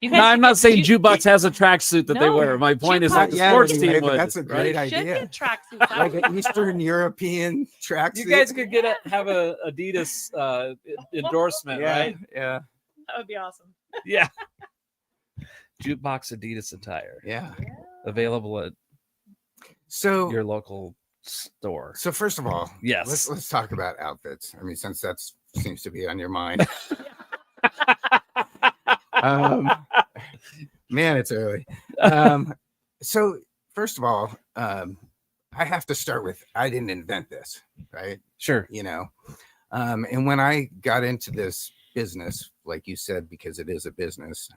Speaker 1: No, I'm not saying Jukebox has a tracksuit that they wear. My point is that the sports team would.
Speaker 2: That's a great
Speaker 3: Should
Speaker 2: idea.
Speaker 3: get tracksuits.
Speaker 2: Like an Eastern European tracksuit.
Speaker 1: You guys could have a Adidas endorsement, right?
Speaker 2: Yeah.
Speaker 3: That would be awesome.
Speaker 1: Yeah. Jukebox Adidas attire.
Speaker 2: Yeah.
Speaker 1: Available at
Speaker 2: your
Speaker 1: local store.
Speaker 2: So first of all,
Speaker 1: yes,
Speaker 2: let's talk about outfits. I mean, since that seems to be on your mind. Man, it's early. So first of all, I have to start with, I didn't invent this, right?
Speaker 1: Sure.
Speaker 2: And when I got into this business, like you said, because it is a business,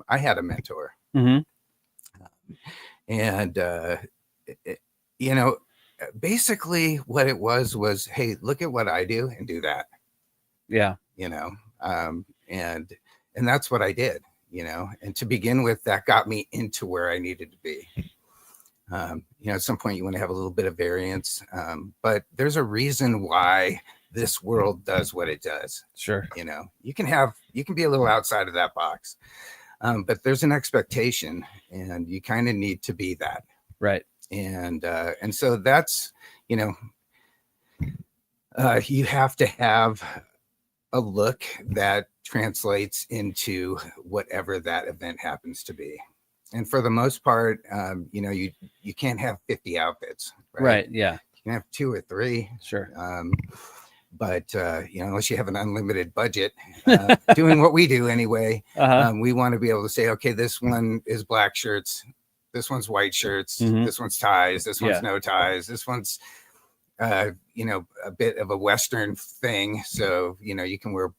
Speaker 2: I had a mentor. And, basically what it was, hey, look at what I do and do that.
Speaker 1: Yeah.
Speaker 2: And that's what I did, and to begin with, that got me into where I needed to be. At some point you want to have a little bit of variance, but there's a reason why this world does what it does.
Speaker 1: Sure.
Speaker 2: You can be a little outside of that box, but there's an expectation, and you kind of need to be that.
Speaker 1: Right.
Speaker 2: And so that's, you have to have a look that translates into whatever that event happens to be. And for the most part, you can't have 50 outfits.
Speaker 1: Right. Yeah.
Speaker 2: You can have 2 or 3.
Speaker 1: Sure.
Speaker 2: But unless you have an unlimited budget, doing what we do anyway, we want to be able to say, okay, this one is black shirts, this one's white shirts, this one's ties, this one's no ties, this one's a bit of a Western thing. So, you can wear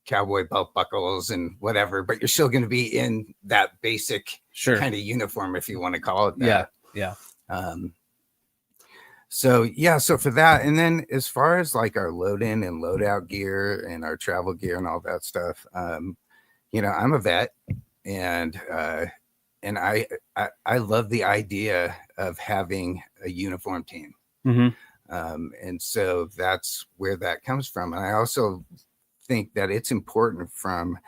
Speaker 2: cowboy belt buckles and whatever, but you're still going to be in that basic kind of uniform, if you want to call it that.
Speaker 1: Yeah.
Speaker 2: So for that, and then as far as like our load in and load out gear and our travel gear and all that stuff, I'm a vet, and I love the idea of having a uniform team. And so that's where that comes from. And I also think that it's important from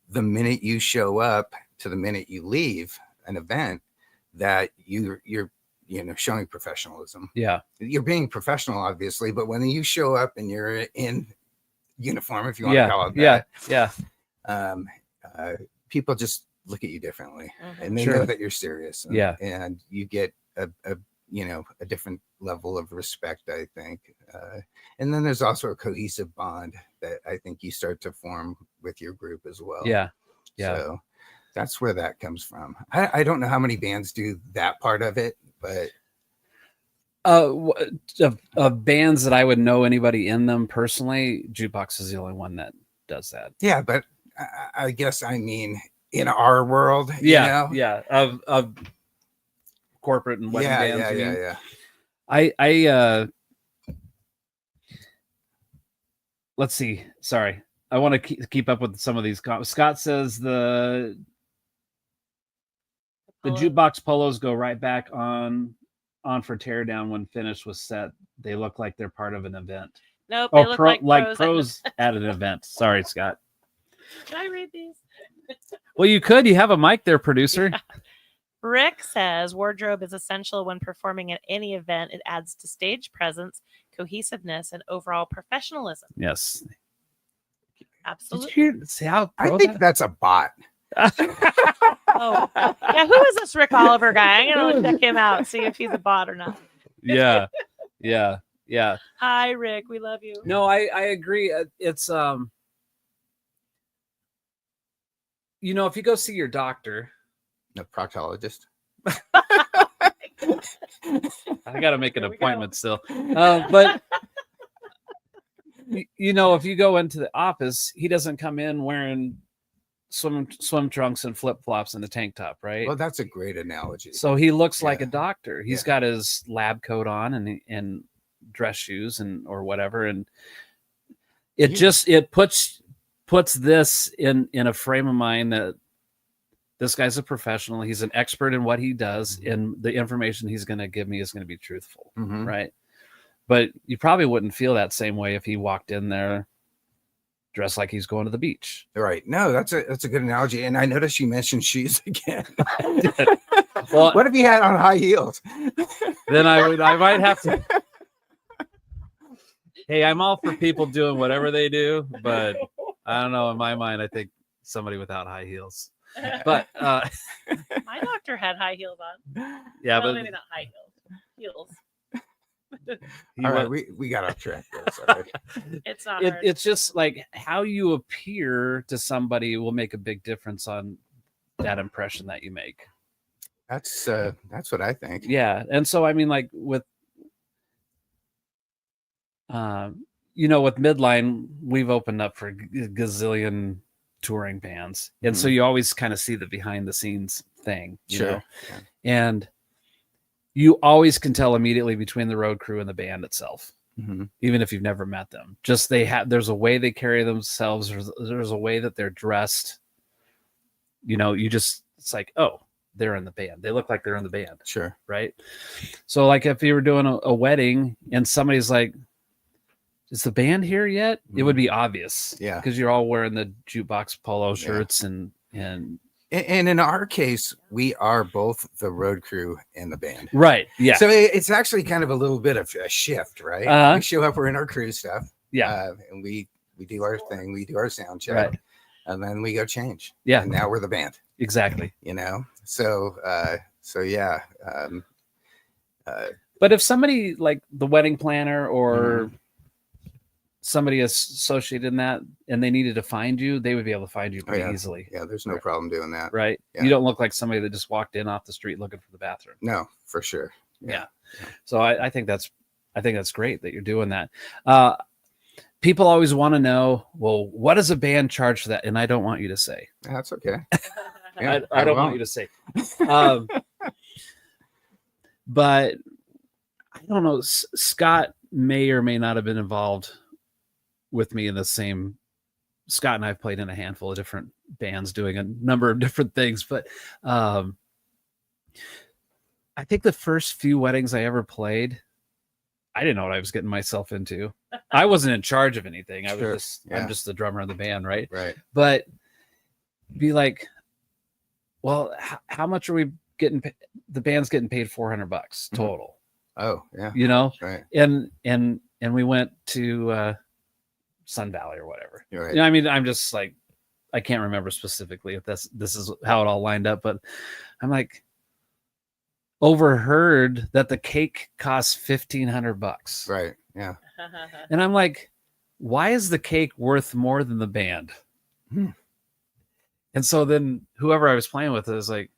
Speaker 2: the minute you show up to the minute you leave an event that you're showing professionalism.
Speaker 1: Yeah.
Speaker 2: You're being professional, obviously, but when you show up and you're in uniform, if you want to call it that, people just look at you differently, and they know that you're serious. And you get a different level of respect, I think. And then there's also a cohesive bond that I think you start to form with your group as well.
Speaker 1: Yeah.
Speaker 2: So that's where that comes from. I don't know how many bands do that part of it, but
Speaker 1: of bands that I would know anybody in them personally, Jukebox is the only one that does that.
Speaker 2: Yeah, but I guess I mean in our world,
Speaker 1: of corporate and wedding bands. I let's see. Sorry, I want to keep up with some of these. Scott says the Jukebox polos go right back on for teardown when finish was set. They look like they're part of an event.
Speaker 3: Nope, they look like
Speaker 1: pros at an event. Sorry, Scott.
Speaker 3: Can I read these?
Speaker 1: Well, you could. You have a mic there, producer.
Speaker 3: Yeah. Rick says wardrobe is essential when performing at any event. It adds to stage presence, cohesiveness, and overall professionalism.
Speaker 1: Yes.
Speaker 3: Absolutely.
Speaker 1: Did you see how
Speaker 2: I think that's a bot.
Speaker 3: Oh, yeah. Who is this Rick Oliver guy? I'm going to check him out, see if he's a bot or not.
Speaker 1: Yeah.
Speaker 3: Hi, Rick. We love you.
Speaker 1: No, I agree. It's, if you go see your doctor,
Speaker 2: a proctologist.
Speaker 1: I got to make an appointment still. But if you go into the office, he doesn't come in wearing swim trunks and flip flops and a tank top, right?
Speaker 2: Well, that's a great analogy.
Speaker 1: So he looks like a doctor. He's got his lab coat on and dress shoes or whatever, and it puts this in a frame of mind that this guy's a professional. He's an expert in what he does, and the information he's going to give me is going to be truthful, right? But you probably wouldn't feel that same way if he walked in there dressed like he's going to the beach.
Speaker 2: Right. No, that's a good analogy. And I noticed you mentioned shoes again.
Speaker 1: Well,
Speaker 2: what if you had on high heels?
Speaker 1: Then I might have to. Hey, I'm all for people doing whatever they do, but I don't know. In my mind, I think somebody without high heels. But
Speaker 3: my doctor had high heels on.
Speaker 1: Yeah,
Speaker 3: well,
Speaker 1: but
Speaker 3: maybe not high heels.
Speaker 2: All right, we got off track there. Sorry.
Speaker 3: It's not hard.
Speaker 1: It's just like how you appear to somebody will make a big difference on that impression that you make.
Speaker 2: That's what I think.
Speaker 1: Yeah, and so I mean, like with with Midline, we've opened up for gazillion touring bands, and so you always kind of see the behind the scenes thing, you know?
Speaker 2: Yeah.
Speaker 1: And you always can tell immediately between the road crew and the band itself, even if you've never met them. Just there's a way they carry themselves. There's a way that they're dressed. It's like, oh, they're in the band. They look like they're in the band.
Speaker 2: Sure.
Speaker 1: Right. So like if you were doing a wedding and somebody's like, is the band here yet? It would be obvious.
Speaker 2: Yeah.
Speaker 1: Because you're all wearing the Jukebox polo shirts and
Speaker 2: in our case, we are both the road crew and the band.
Speaker 1: Right. Yeah.
Speaker 2: So it's actually kind of a little bit of a shift, right? We show up, we're in our crew stuff.
Speaker 1: Yeah.
Speaker 2: And we do our thing. We do our sound check.
Speaker 1: Right.
Speaker 2: And then we go change.
Speaker 1: Yeah.
Speaker 2: And now we're the band.
Speaker 1: Exactly.
Speaker 2: So yeah.
Speaker 1: But if somebody like the wedding planner or somebody associated in that and they needed to find you, they would be able to find you pretty easily.
Speaker 2: Yeah, there's no problem doing that.
Speaker 1: Right.
Speaker 2: Yeah.
Speaker 1: You don't look like somebody that just walked in off the street looking for the bathroom.
Speaker 2: No, for sure.
Speaker 1: Yeah. So I think that's great that you're doing that. People always want to know, well, what does a band charge for that? And I don't want you to say.
Speaker 2: That's okay.
Speaker 1: Yeah, I don't want you to say. But I don't know. Scott may or may not have been involved with me in the same. Scott and I have played in a handful of different bands doing a number of different things, but I think the first few weddings I ever played, I didn't know what I was getting myself into. I wasn't in charge of anything. I'm just the drummer of the band, right?
Speaker 2: Right.
Speaker 1: But be like, well, how much are we the band's getting paid $400 total.
Speaker 2: Oh yeah.
Speaker 1: You know,
Speaker 2: Right.
Speaker 1: and we went to Sun Valley or whatever.
Speaker 2: Right.
Speaker 1: You know, I mean, I'm just like, I can't remember specifically if this is how it all lined up, but I'm like, overheard that the cake costs $1,500.
Speaker 2: Right. Yeah.
Speaker 1: And I'm like, why is the cake worth more than the band? And so then whoever I was playing with is like,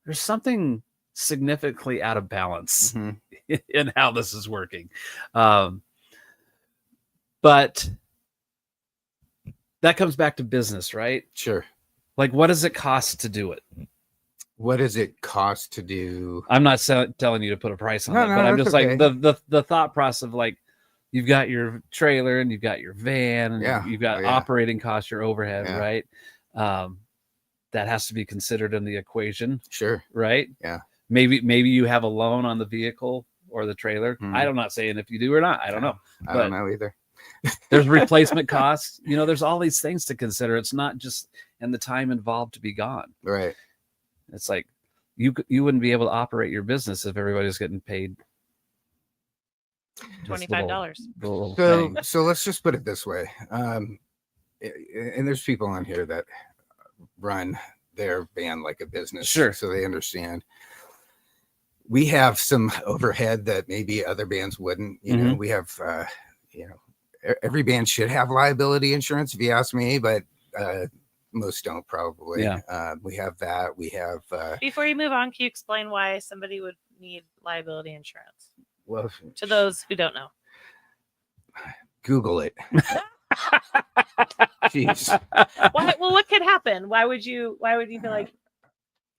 Speaker 1: there's something significantly out of balance in how this is working. But that comes back to business, right?
Speaker 2: Sure.
Speaker 1: Like, what does it cost to do it?
Speaker 2: What does it cost to do?
Speaker 1: I'm not telling you to put a price on
Speaker 2: No,
Speaker 1: it,
Speaker 2: no,
Speaker 1: but I'm
Speaker 2: that's
Speaker 1: just
Speaker 2: okay.
Speaker 1: like the thought process of like, you've got your trailer and you've got your van and
Speaker 2: Yeah.
Speaker 1: you've got
Speaker 2: Oh, yeah.
Speaker 1: operating costs, your overhead,
Speaker 2: Yeah.
Speaker 1: right? That has to be considered in the equation,
Speaker 2: Sure.
Speaker 1: right?
Speaker 2: Yeah.
Speaker 1: Maybe you have a loan on the vehicle or the trailer. I'm not saying if you do or not. I don't know.
Speaker 2: I don't know either.
Speaker 1: There's replacement costs. You know, there's all these things to consider. It's not just and the time involved to be gone.
Speaker 2: Right.
Speaker 1: It's like you wouldn't be able to operate your business if everybody's getting paid
Speaker 3: $25.
Speaker 2: So let's just put it this way. And there's people on here that run their band like a business.
Speaker 1: Sure.
Speaker 2: So they understand. We have some overhead that maybe other bands wouldn't. You know, we have, every band should have liability insurance, if you ask me, but most don't probably.
Speaker 1: Yeah.
Speaker 2: We have that. We have.
Speaker 3: Before you move on, can you explain why somebody would need liability insurance?
Speaker 2: Well,
Speaker 3: To those who don't know.
Speaker 2: Google it. Jeez.
Speaker 3: Why, well, what could happen? Why would you feel like,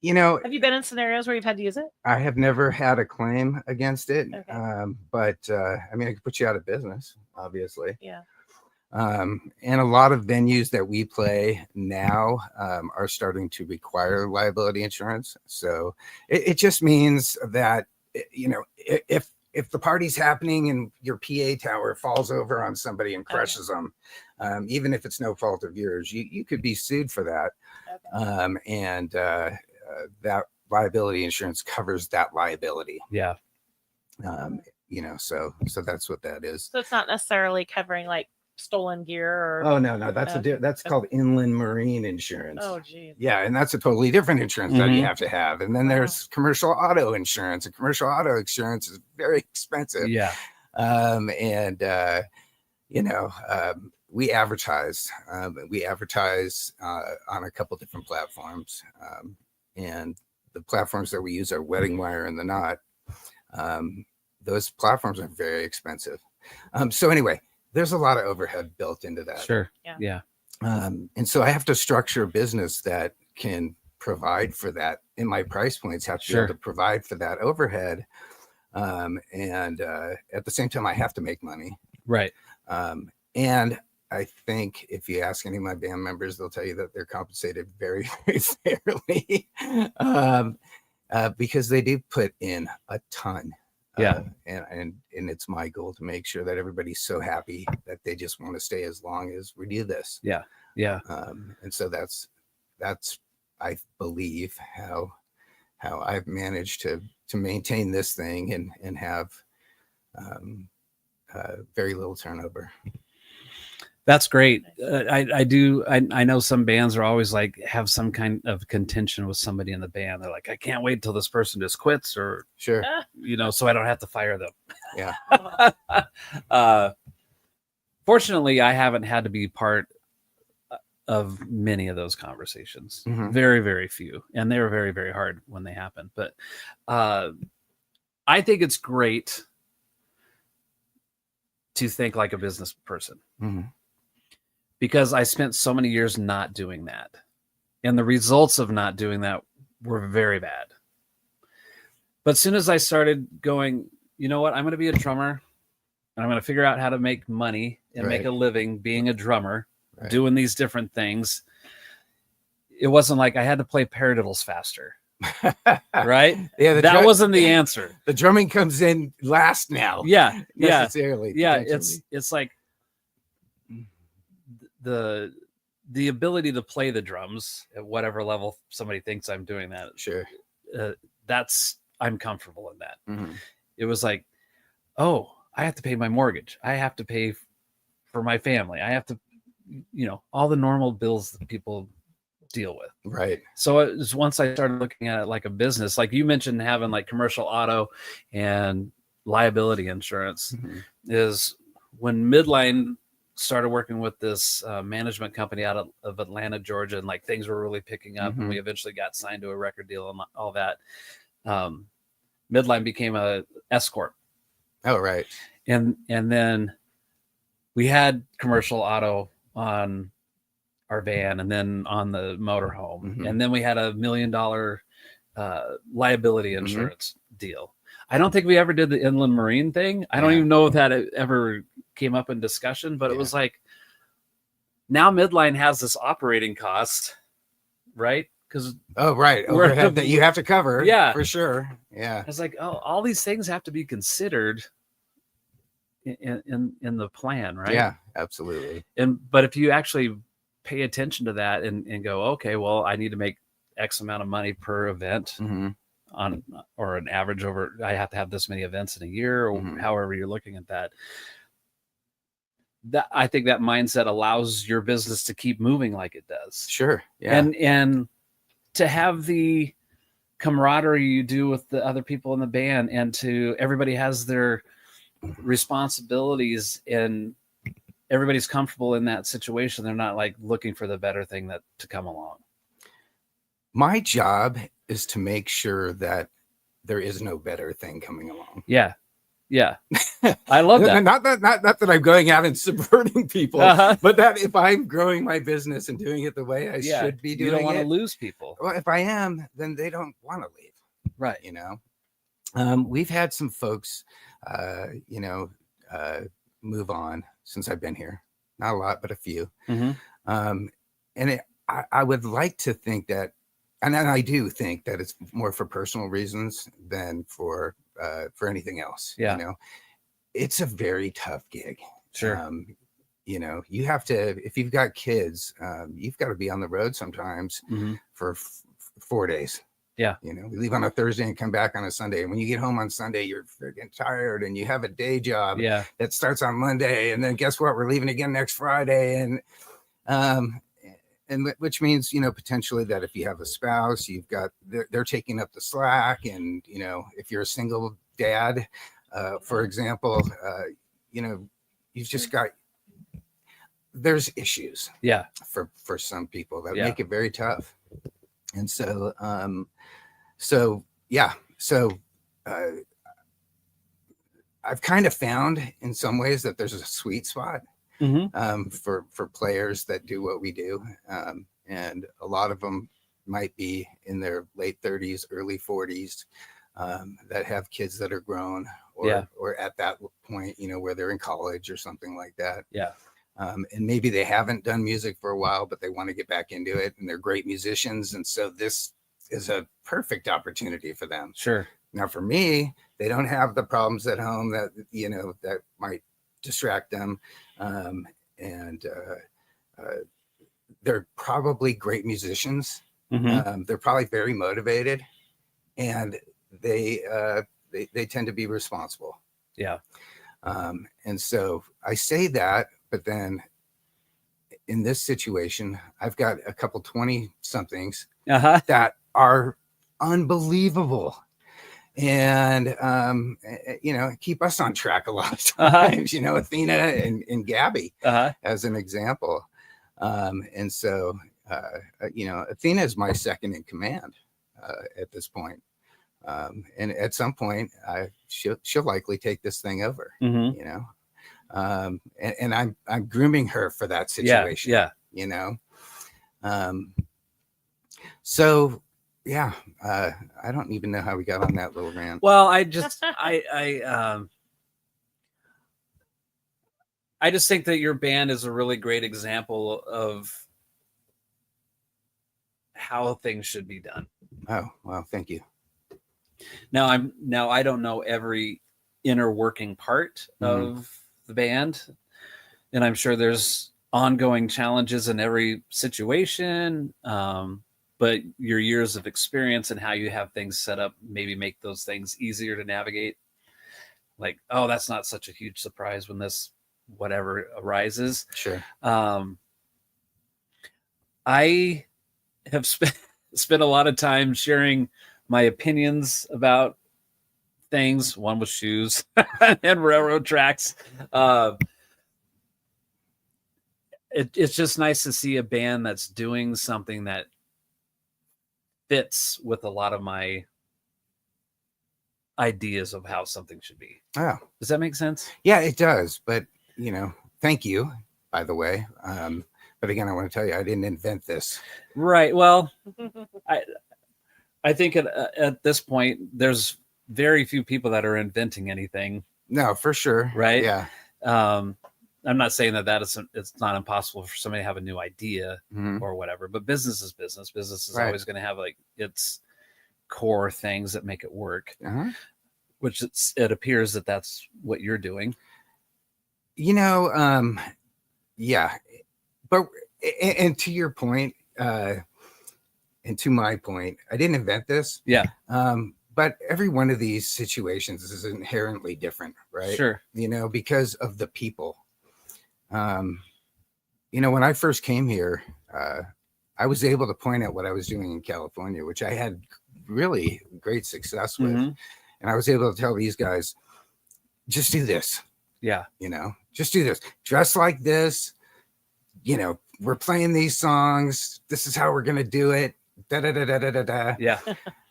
Speaker 2: You know,
Speaker 3: have you been in scenarios where you've had to use it?
Speaker 2: I have never had a claim against it.
Speaker 3: Okay.
Speaker 2: But I mean, it could put you out of business, obviously.
Speaker 3: Yeah.
Speaker 2: And a lot of venues that we play now are starting to require liability insurance. So it just means that, you know, if the party's happening and your PA tower falls over on somebody and crushes them, even if it's no fault of yours, you could be sued for that.
Speaker 3: Okay.
Speaker 2: And that liability insurance covers that liability.
Speaker 1: Yeah.
Speaker 2: You know, so that's what that is.
Speaker 3: So it's not necessarily covering like stolen gear or.
Speaker 2: Oh no, that's called inland marine insurance.
Speaker 3: Oh geez.
Speaker 2: Yeah, and that's a totally different insurance that you have to have. And then there's commercial auto insurance. And commercial auto insurance is very expensive.
Speaker 1: Yeah.
Speaker 2: You know, we advertise. We advertise on a couple different platforms. And the platforms that we use are Wedding Wire and The Knot. Those platforms are very expensive. So anyway, there's a lot of overhead built into that.
Speaker 1: Sure. Yeah.
Speaker 2: And so I have to structure a business that can provide for that. And my price points have to be able to provide for that overhead. And at the same time, I have to make money.
Speaker 1: Right.
Speaker 2: And I think if you ask any of my band members, they'll tell you that they're compensated very, very fairly because they do put in a ton.
Speaker 1: Yeah.
Speaker 2: And it's my goal to make sure that everybody's so happy that they just want to stay as long as we do this.
Speaker 1: Yeah. Yeah.
Speaker 2: And so that's I believe how I've managed to maintain this thing and have very little turnover.
Speaker 1: That's great. I know some bands are always like have some kind of contention with somebody in the band. They're like, I can't wait till this person just quits or,
Speaker 2: Sure.
Speaker 1: You know, so I don't have to fire them.
Speaker 2: Yeah.
Speaker 1: Fortunately, I haven't had to be part of many of those conversations. Very, very few. And they were very, very hard when they happened. But I think it's great to think like a business person. Because I spent so many years not doing that. And the results of not doing that were very bad. But as soon as I started going, you know what, I'm going to be a drummer and I'm going to figure out how to make money and make a living being a drummer, doing these different things. It wasn't like I had to play paradiddles faster. Right?
Speaker 2: Yeah.
Speaker 1: That wasn't the answer.
Speaker 2: The drumming comes in last now.
Speaker 1: Yeah.
Speaker 2: Necessarily.
Speaker 1: Yeah. It's like, the ability to play the drums at whatever level somebody thinks I'm doing that.
Speaker 2: Sure.
Speaker 1: I'm comfortable in that.
Speaker 2: Mhm.
Speaker 1: It was like, oh, I have to pay my mortgage. I have to pay for my family. I have to, all the normal bills that people deal with.
Speaker 2: Right.
Speaker 1: So it was once I started looking at it like a business, like you mentioned, having like commercial auto and liability insurance,
Speaker 2: Mhm.
Speaker 1: is when Midline started working with this management company out of Atlanta, Georgia, and like things were really picking up, and we eventually got signed to a record deal and all that. Midline became a S corp.
Speaker 2: Oh, right.
Speaker 1: And then we had commercial auto on our van and then on the motorhome. And then we had $1 million liability insurance deal. I don't think we ever did the inland marine thing. I don't even know if that ever came up in discussion, but it was like, now Midline has this operating cost, right? Because
Speaker 2: overhead that you have to cover.
Speaker 1: Yeah,
Speaker 2: for sure. Yeah,
Speaker 1: it's like, oh, all these things have to be considered in the plan, right?
Speaker 2: Yeah, absolutely.
Speaker 1: But if you actually pay attention to that and go, okay, well, I need to make X amount of money per event on, or an average over, I have to have this many events in a year, or however you're looking at that. That, I think that mindset allows your business to keep moving like it does.
Speaker 2: Sure. Yeah.
Speaker 1: And to have the camaraderie you do with the other people in the band, and to everybody has their responsibilities and everybody's comfortable in that situation. They're not like looking for the better thing to come along.
Speaker 2: My job is to make sure that there is no better thing coming along.
Speaker 1: Yeah. I love that.
Speaker 2: Not that I'm going out and subverting people, but that if I'm growing my business and doing it the way I should be doing it.
Speaker 1: You don't want to lose people.
Speaker 2: Well, if I am, then they don't want to leave.
Speaker 1: Right.
Speaker 2: We've had some folks, move on since I've been here. Not a lot, but a few. I would like to think that, and I do think that it's more for personal reasons than for anything else.
Speaker 1: Yeah.
Speaker 2: It's a very tough gig.
Speaker 1: Sure.
Speaker 2: You have to, if you've got kids, you've got to be on the road sometimes for 4 days.
Speaker 1: Yeah.
Speaker 2: We leave on a Thursday and come back on a Sunday. And when you get home on Sunday, you're freaking tired and you have a day job that starts on Monday. And then guess what? We're leaving again next Friday. And which means, potentially that if you have a spouse, you've got, they're taking up the slack. And, if you're a single dad, for example, you've just got, there's issues for some people that make it very tough. And so, I've kind of found in some ways that there's a sweet spot for players that do what we do. And a lot of them might be in their late 30s, early 40s, that have kids that are grown or at that point, where they're in college or something like that.
Speaker 1: Yeah.
Speaker 2: And maybe they haven't done music for a while, but they want to get back into it, and they're great musicians. And so this is a perfect opportunity for them.
Speaker 1: Sure.
Speaker 2: Now for me, they don't have the problems at home that, that might distract them. They're probably great musicians. They're probably very motivated, and they tend to be responsible.
Speaker 1: Yeah.
Speaker 2: And so I say that, but then in this situation, I've got a couple 20 somethings that are unbelievable. And, keep us on track a lot of times, Athena and Gabby as an example. And so, Athena is my second in command at this point. And at some point, she'll likely take this thing over, and I'm grooming her for that situation. So yeah, I don't even know how we got on that little rant.
Speaker 1: Well, I just I just think that your band is a really great example of how things should be done.
Speaker 2: Oh, well, thank you.
Speaker 1: Now I don't know every inner working part of the band, and I'm sure there's ongoing challenges in every situation. but your years of experience and how you have things set up maybe make those things easier to navigate. Like, oh, that's not such a huge surprise when this whatever arises.
Speaker 2: Sure.
Speaker 1: I have spent a lot of time sharing my opinions about things. One was shoes and railroad tracks. It's just nice to see a band that's doing something that fits with a lot of my ideas of how something should be.
Speaker 2: Oh,
Speaker 1: Does that make sense?
Speaker 2: yeah, it does. But, thank you, by the way. But again, I want to tell you, I didn't invent this.
Speaker 1: Right. Well, I think at this point, there's very few people that are inventing anything.
Speaker 2: No, for sure.
Speaker 1: Right.
Speaker 2: Yeah.
Speaker 1: I'm not saying that it's not impossible for somebody to have a new idea
Speaker 2: Mhm.
Speaker 1: or whatever, but business is business. Business is
Speaker 2: Right.
Speaker 1: always going to have like its core things that make it work,
Speaker 2: Uh-huh.
Speaker 1: which it appears that that's what you're doing.
Speaker 2: Yeah. But, and to your point, and to my point, I didn't invent this.
Speaker 1: Yeah.
Speaker 2: But every one of these situations is inherently different, right?
Speaker 1: Sure.
Speaker 2: Because of the people. When I first came here, I was able to point out what I was doing in California, which I had really great success with.
Speaker 1: Mhm.
Speaker 2: And I was able to tell these guys, just do this,
Speaker 1: Yeah.
Speaker 2: just do this, dress like this, we're playing these songs. This is how we're going to do it. Da, da, da, da, da, da, da.
Speaker 1: Yeah.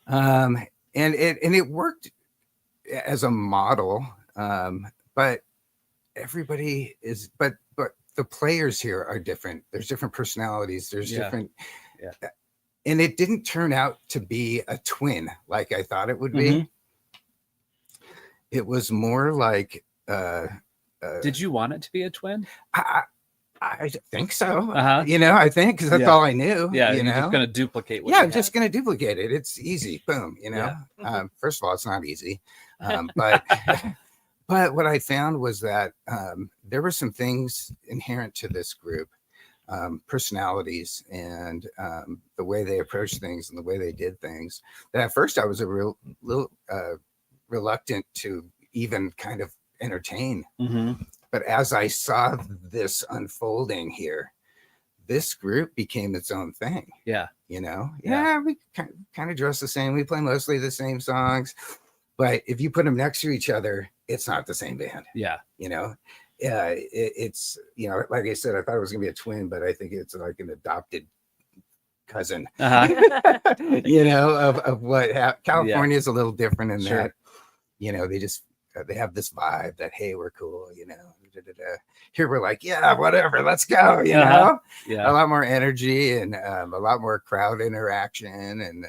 Speaker 2: And it worked as a model. But everybody is, but the players here are different. There's different personalities. There's
Speaker 1: Yeah.
Speaker 2: different,
Speaker 1: Yeah.
Speaker 2: And it didn't turn out to be a twin like I thought it would be.
Speaker 1: Mhm.
Speaker 2: It was more like,
Speaker 1: Did you want it to be a twin?
Speaker 2: I think so.
Speaker 1: Uh-huh.
Speaker 2: I think because that's
Speaker 1: Yeah.
Speaker 2: all I knew.
Speaker 1: Yeah. You're just going to duplicate what
Speaker 2: Yeah,
Speaker 1: you
Speaker 2: I'm just
Speaker 1: had.
Speaker 2: going to duplicate it. It's easy. Boom.
Speaker 1: Yeah.
Speaker 2: First of all, it's not easy. But but what I found was that there were some things inherent to this group, personalities and the way they approached things and the way they did things, that at first I was a little reluctant to even kind of entertain.
Speaker 1: Mhm.
Speaker 2: But as I saw this unfolding here, this group became its own thing.
Speaker 1: Yeah.
Speaker 2: Yeah, we kind of dress the same. We play mostly the same songs, but if you put them next to each other, it's not the same band.
Speaker 1: Yeah.
Speaker 2: It's like I said, I thought it was gonna be a twin, but I think it's like an adopted cousin.
Speaker 1: Uh-huh.
Speaker 2: Of what California is a little different in
Speaker 1: Sure.
Speaker 2: that. They have this vibe that, hey, we're cool. Here we're like, yeah, whatever, let's go.
Speaker 1: Uh-huh.
Speaker 2: A
Speaker 1: Yeah.
Speaker 2: lot more energy and a lot more crowd interaction,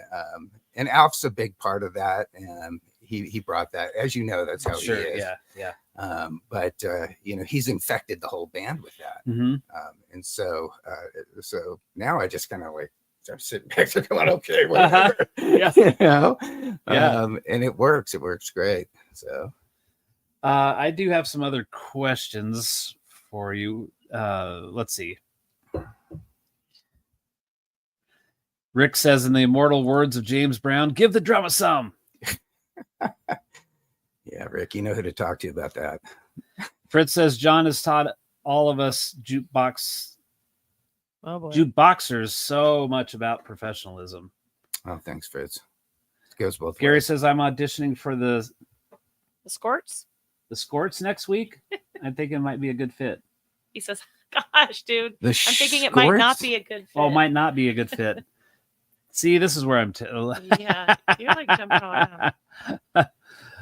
Speaker 2: and Alf's a big part of that, and he brought that, as that's how
Speaker 1: Sure.
Speaker 2: he is.
Speaker 1: Yeah.
Speaker 2: But he's infected the whole band with that,
Speaker 1: Mm-hmm.
Speaker 2: and so now I just kind of like I'm sitting back there going, okay, whatever.
Speaker 1: Yeah. Yeah.
Speaker 2: And it works great. So
Speaker 1: I do have some other questions for you. Let's see. Rick says, in the immortal words of James Brown, give the drum a some.
Speaker 2: yeah, Rick, you know who to talk to about that.
Speaker 1: Fritz says, John has taught all of us jukeboxers so much about professionalism.
Speaker 2: Oh, thanks, Fritz. It goes both
Speaker 1: Gary
Speaker 2: ways.
Speaker 1: says, I'm auditioning for the
Speaker 3: Scorts?
Speaker 1: Scorts next week. I think it might be a good fit.
Speaker 3: He says, gosh, dude.
Speaker 2: The
Speaker 3: I'm thinking it might not be a good fit.
Speaker 1: Oh, might not be a good fit. See, this is where I'm.
Speaker 3: Yeah, you're like jumping all around.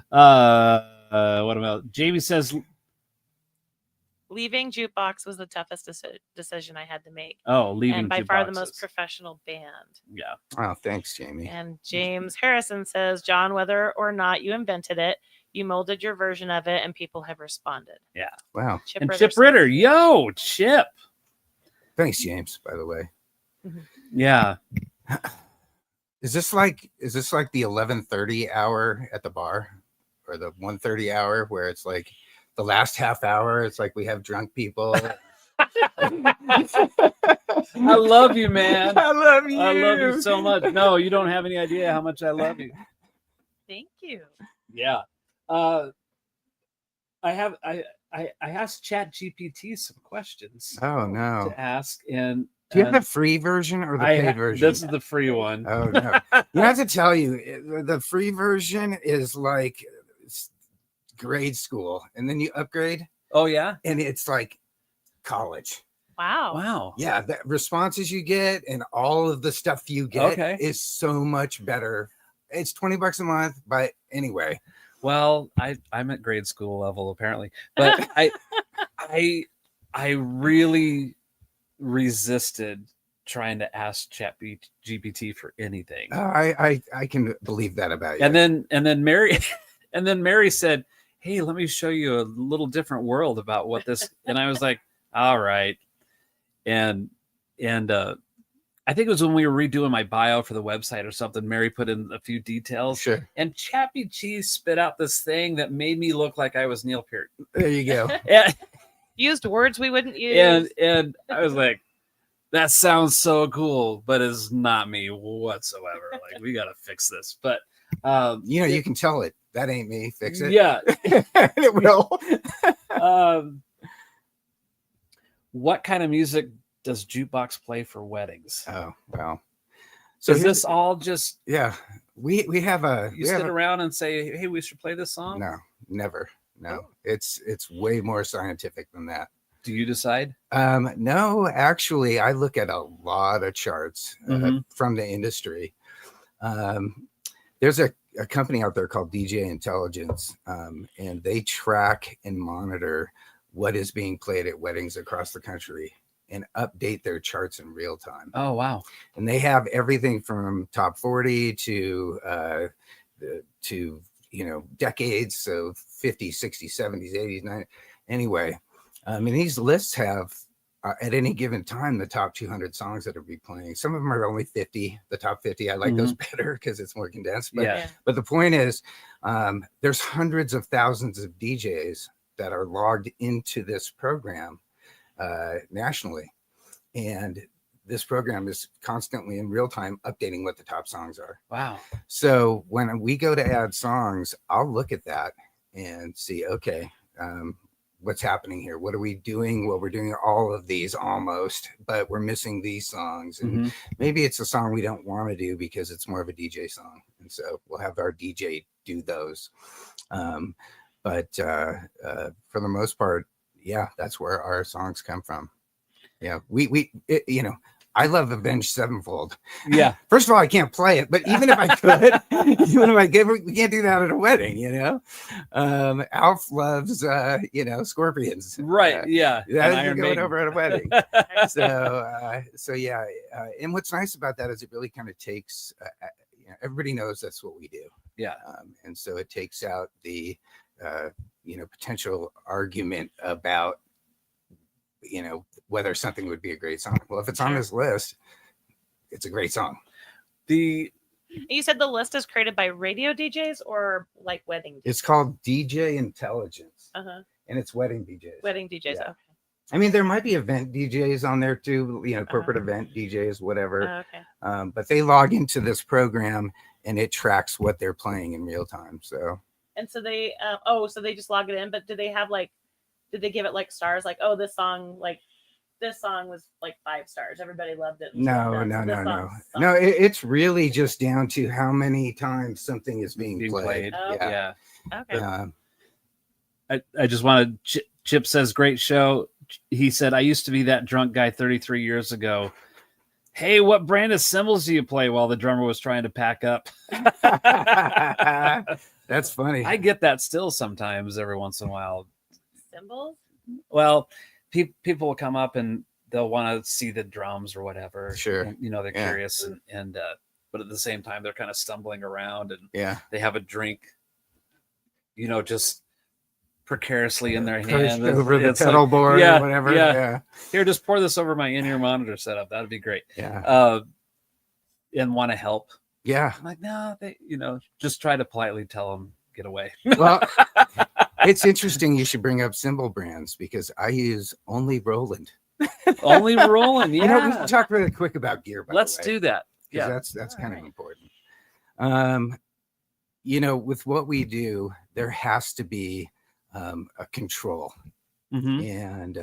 Speaker 1: What about Jamie says?
Speaker 3: Leaving Jukebox was the toughest decision I had to make.
Speaker 1: Oh, leaving
Speaker 3: and by far the
Speaker 1: jukeboxes.
Speaker 3: most professional band.
Speaker 1: Yeah.
Speaker 2: Oh, thanks, Jamie.
Speaker 3: And James Harrison says, John, whether or not you invented it, you molded your version of it and people have responded.
Speaker 1: Yeah.
Speaker 2: Wow.
Speaker 1: And
Speaker 3: Ritter
Speaker 1: Chip
Speaker 3: says-
Speaker 1: Ritter, yo, Chip.
Speaker 2: Thanks, James, by the way.
Speaker 1: Yeah.
Speaker 2: Is this like the 11:30 hour at the bar, or the 1:30 hour where it's like the last half hour? It's like we have drunk people.
Speaker 1: I love you, man.
Speaker 2: I love you.
Speaker 1: I love you so much. No, you don't have any idea how much I love you.
Speaker 3: Thank you.
Speaker 1: Yeah. I asked ChatGPT some questions
Speaker 2: Oh no.
Speaker 1: to ask, and
Speaker 2: Do you have the free version or the paid version?
Speaker 1: This is the free one.
Speaker 2: Oh no. You have to tell you, the free version is like grade school, and then you upgrade,
Speaker 1: Oh yeah.
Speaker 2: and it's like college.
Speaker 3: Wow.
Speaker 1: Wow.
Speaker 2: Yeah, the responses you get and all of the stuff you get
Speaker 1: Okay.
Speaker 2: is so much better. It's $20 a month, but anyway.
Speaker 1: Well, I'm at grade school level apparently, but I really resisted trying to ask ChatGPT for anything.
Speaker 2: I can believe that about you.
Speaker 1: And then Mary said, "Hey, let me show you a little different world about what this." And I was like, "All right." And I think it was when we were redoing my bio for the website or something. Mary put in a few details,
Speaker 2: Sure.
Speaker 1: and ChatGPT spit out this thing that made me look like I was Neil Peart.
Speaker 2: There you go.
Speaker 3: Used words we wouldn't use.
Speaker 1: And I was like, that sounds so cool, but it's not me whatsoever. Like, we got to fix this. But
Speaker 2: You can tell it. That ain't me. Fix it.
Speaker 1: Yeah.
Speaker 2: It will.
Speaker 1: What kind of music does Jukebox play for weddings?
Speaker 2: Oh, well.
Speaker 1: So is this all just
Speaker 2: we have a
Speaker 1: you sit around and say, hey, we should play this song?
Speaker 2: No, never. No. It's way more scientific than that.
Speaker 1: Do you decide?
Speaker 2: No, actually, I look at a lot of charts from the industry. There's a company out there called DJ Intelligence, and they track and monitor what is being played at weddings across the country and update their charts in real time.
Speaker 1: Oh, wow.
Speaker 2: And they have everything from top 40 to decades, so 50s, 60s, 70s, 80s, 90s. Anyway, and these lists have at any given time the top 200 songs that are be playing. Some of them are only 50. The top 50, I like those better because it's more condensed. But the point is, there's hundreds of thousands of DJs that are logged into this program nationally, and this program is constantly in real time updating what the top songs are.
Speaker 1: Wow.
Speaker 2: So when we go to add songs, I'll look at that and see, okay, what's happening here? What are we doing? Well, we're doing all of these almost, but we're missing these songs. And maybe it's a song we don't want to do because it's more of a DJ song. And so we'll have our DJ do those. But for the most part, that's where our songs come from. Yeah, I love Avenged Sevenfold. Yeah. First of all, I can't play it, but even if I could, we can't do that at a wedding, Alf loves, Scorpions.
Speaker 1: Right. Yeah.
Speaker 2: That's going over at a wedding. So yeah. And what's nice about that is it really kind of takes, everybody knows that's what we do.
Speaker 1: Yeah.
Speaker 2: And so it takes out the, potential argument about, whether something would be a great song. Well, if it's on this list, it's a great song.
Speaker 3: You said the list is created by radio DJs or like wedding DJs?
Speaker 2: It's called DJ Intelligence. And it's wedding DJs.
Speaker 3: Wedding DJs.
Speaker 2: Yeah.
Speaker 3: Okay.
Speaker 2: There might be event DJs on there too, corporate event DJs, whatever.
Speaker 3: Okay.
Speaker 2: But they log into this program and it tracks what they're playing in real time. So.
Speaker 3: And so they, so they just log it in, but do they have did they give it like stars? Like, oh, this song was like 5 stars. Everybody loved it.
Speaker 2: No. It's really just down to how many times something is being played.
Speaker 3: Oh,
Speaker 2: yeah.
Speaker 3: Okay.
Speaker 1: I just wanted, Chip says, great show. He said, I used to be that drunk guy 33 years ago. Hey, what brand of cymbals do you play while the drummer was trying to pack up?
Speaker 2: That's funny.
Speaker 1: I get that still sometimes every once in a while.
Speaker 3: Cymbals?
Speaker 1: Well, people will come up and they'll want to see the drums or whatever.
Speaker 2: Sure.
Speaker 1: And, they're curious and but at the same time they're kind of stumbling around and they have a drink, just precariously in their hand
Speaker 2: over the pedal board or whatever. Yeah.
Speaker 1: Here, just pour this over my in-ear monitor setup. That'd be great.
Speaker 2: Yeah.
Speaker 1: And want to help.
Speaker 2: Yeah.
Speaker 1: I'm like, no, they, just try to politely tell them get away.
Speaker 2: Well, it's interesting you should bring up cymbal brands because I use only Roland.
Speaker 1: Only Roland. Yeah.
Speaker 2: You know, we should talk really quick about gear. By
Speaker 1: Let's
Speaker 2: the way,
Speaker 1: do that.
Speaker 2: 'cause
Speaker 1: Yeah.
Speaker 2: that's kind of important. You know, with what we do, there has to be a control, and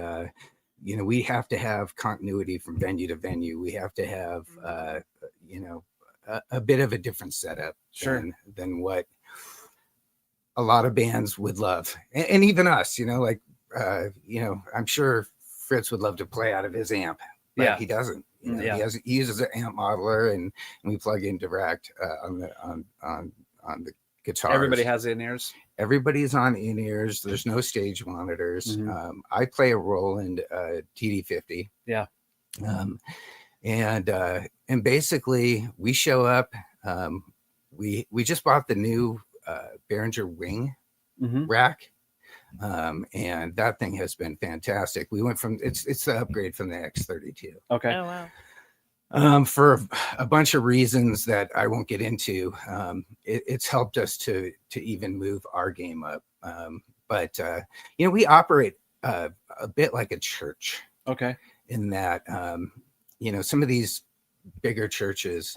Speaker 2: you know, we have to have continuity from venue to venue. We have to have you know, a bit of a different setup than what a lot of bands would love, and even us. You know, like you know, I'm sure Fritz would love to play out of his amp, but he doesn't. You know, he uses an amp modeler, and we plug in direct on the guitar.
Speaker 1: Everybody has in-ears.
Speaker 2: Everybody's on in-ears. There's no stage monitors. I play a Roland TD50.
Speaker 1: Yeah.
Speaker 2: And basically we show up. We just bought the new Behringer Wing rack. And that thing has been fantastic. We went from it's the upgrade from the X32.
Speaker 1: Okay.
Speaker 3: Oh wow.
Speaker 2: For a bunch of reasons that I won't get into, it's helped us to even move our game up. But you know, we operate a bit like a church.
Speaker 1: Okay.
Speaker 2: In that, you know, some of these bigger churches,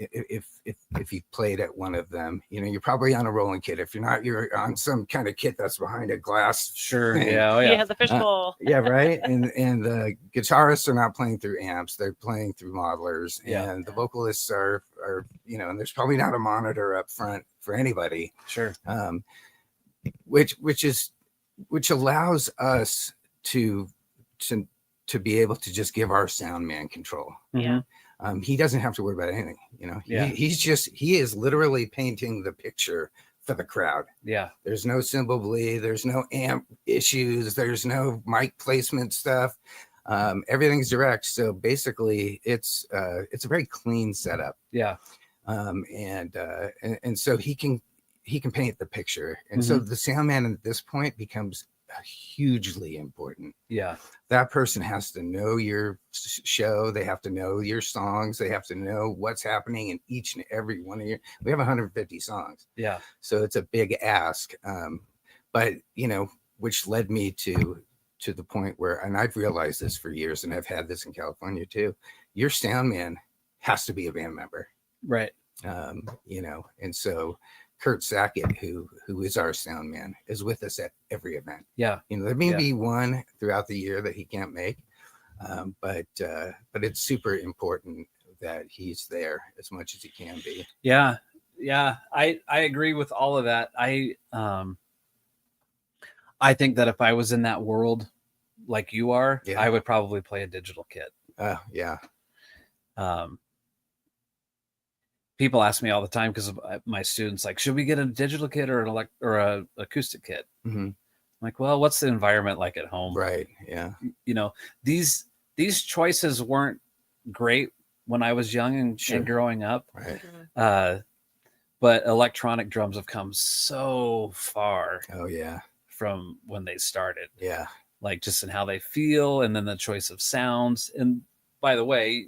Speaker 2: if you played at one of them, you know, you're probably on a rolling kit. If you're not, you're on some kind of kit that's behind a glass.
Speaker 1: Sure.
Speaker 2: thing.
Speaker 1: Yeah. Oh, yeah.
Speaker 3: Yeah, the fishbowl.
Speaker 2: Yeah, right. And the guitarists are not playing through amps; they're playing through modelers.
Speaker 1: Yeah.
Speaker 2: And the vocalists are you know, and there's probably not a monitor up front for anybody.
Speaker 1: Sure.
Speaker 2: Which allows us to be able to just give our sound man control.
Speaker 3: Yeah.
Speaker 2: He doesn't have to worry about anything, you know.
Speaker 1: Yeah.
Speaker 2: He is literally painting the picture for the crowd.
Speaker 1: Yeah.
Speaker 2: There's no cymbal bleed, there's no amp issues, there's no mic placement stuff. Everything's direct. So basically it's a very clean setup.
Speaker 1: Yeah.
Speaker 2: And so he can paint the picture. And so the sound man at this point becomes hugely important.
Speaker 1: Yeah.
Speaker 2: That person has to know your show. They have to know your songs. They have to know what's happening in each and every one of your. We have 150 songs.
Speaker 1: Yeah.
Speaker 2: So it's a big ask. But you know, which led me to the point where, and I've realized this for years, and I've had this in California too. Your sound man has to be a band member,
Speaker 1: right?
Speaker 2: You know, and so Kurt Sackett, who is our sound man, is with us at every event.
Speaker 1: Yeah.
Speaker 2: You know, there may be one throughout the year that he can't make, but it's super important that he's there as much as he can be.
Speaker 1: Yeah. Yeah. I agree with all of that. I think that if I was in that world like you are, I would probably play a digital kit.
Speaker 2: Yeah.
Speaker 1: People ask me all the time because of my students, like, should we get a digital kit or a acoustic kit? I'm like, well, what's the environment like at home?
Speaker 2: Right. Yeah.
Speaker 1: You know, these choices weren't great when I was young and growing up.
Speaker 2: Right.
Speaker 1: But electronic drums have come so far.
Speaker 2: Oh yeah.
Speaker 1: From when they started.
Speaker 2: Yeah.
Speaker 1: Like just in how they feel, and then the choice of sounds. And by the way,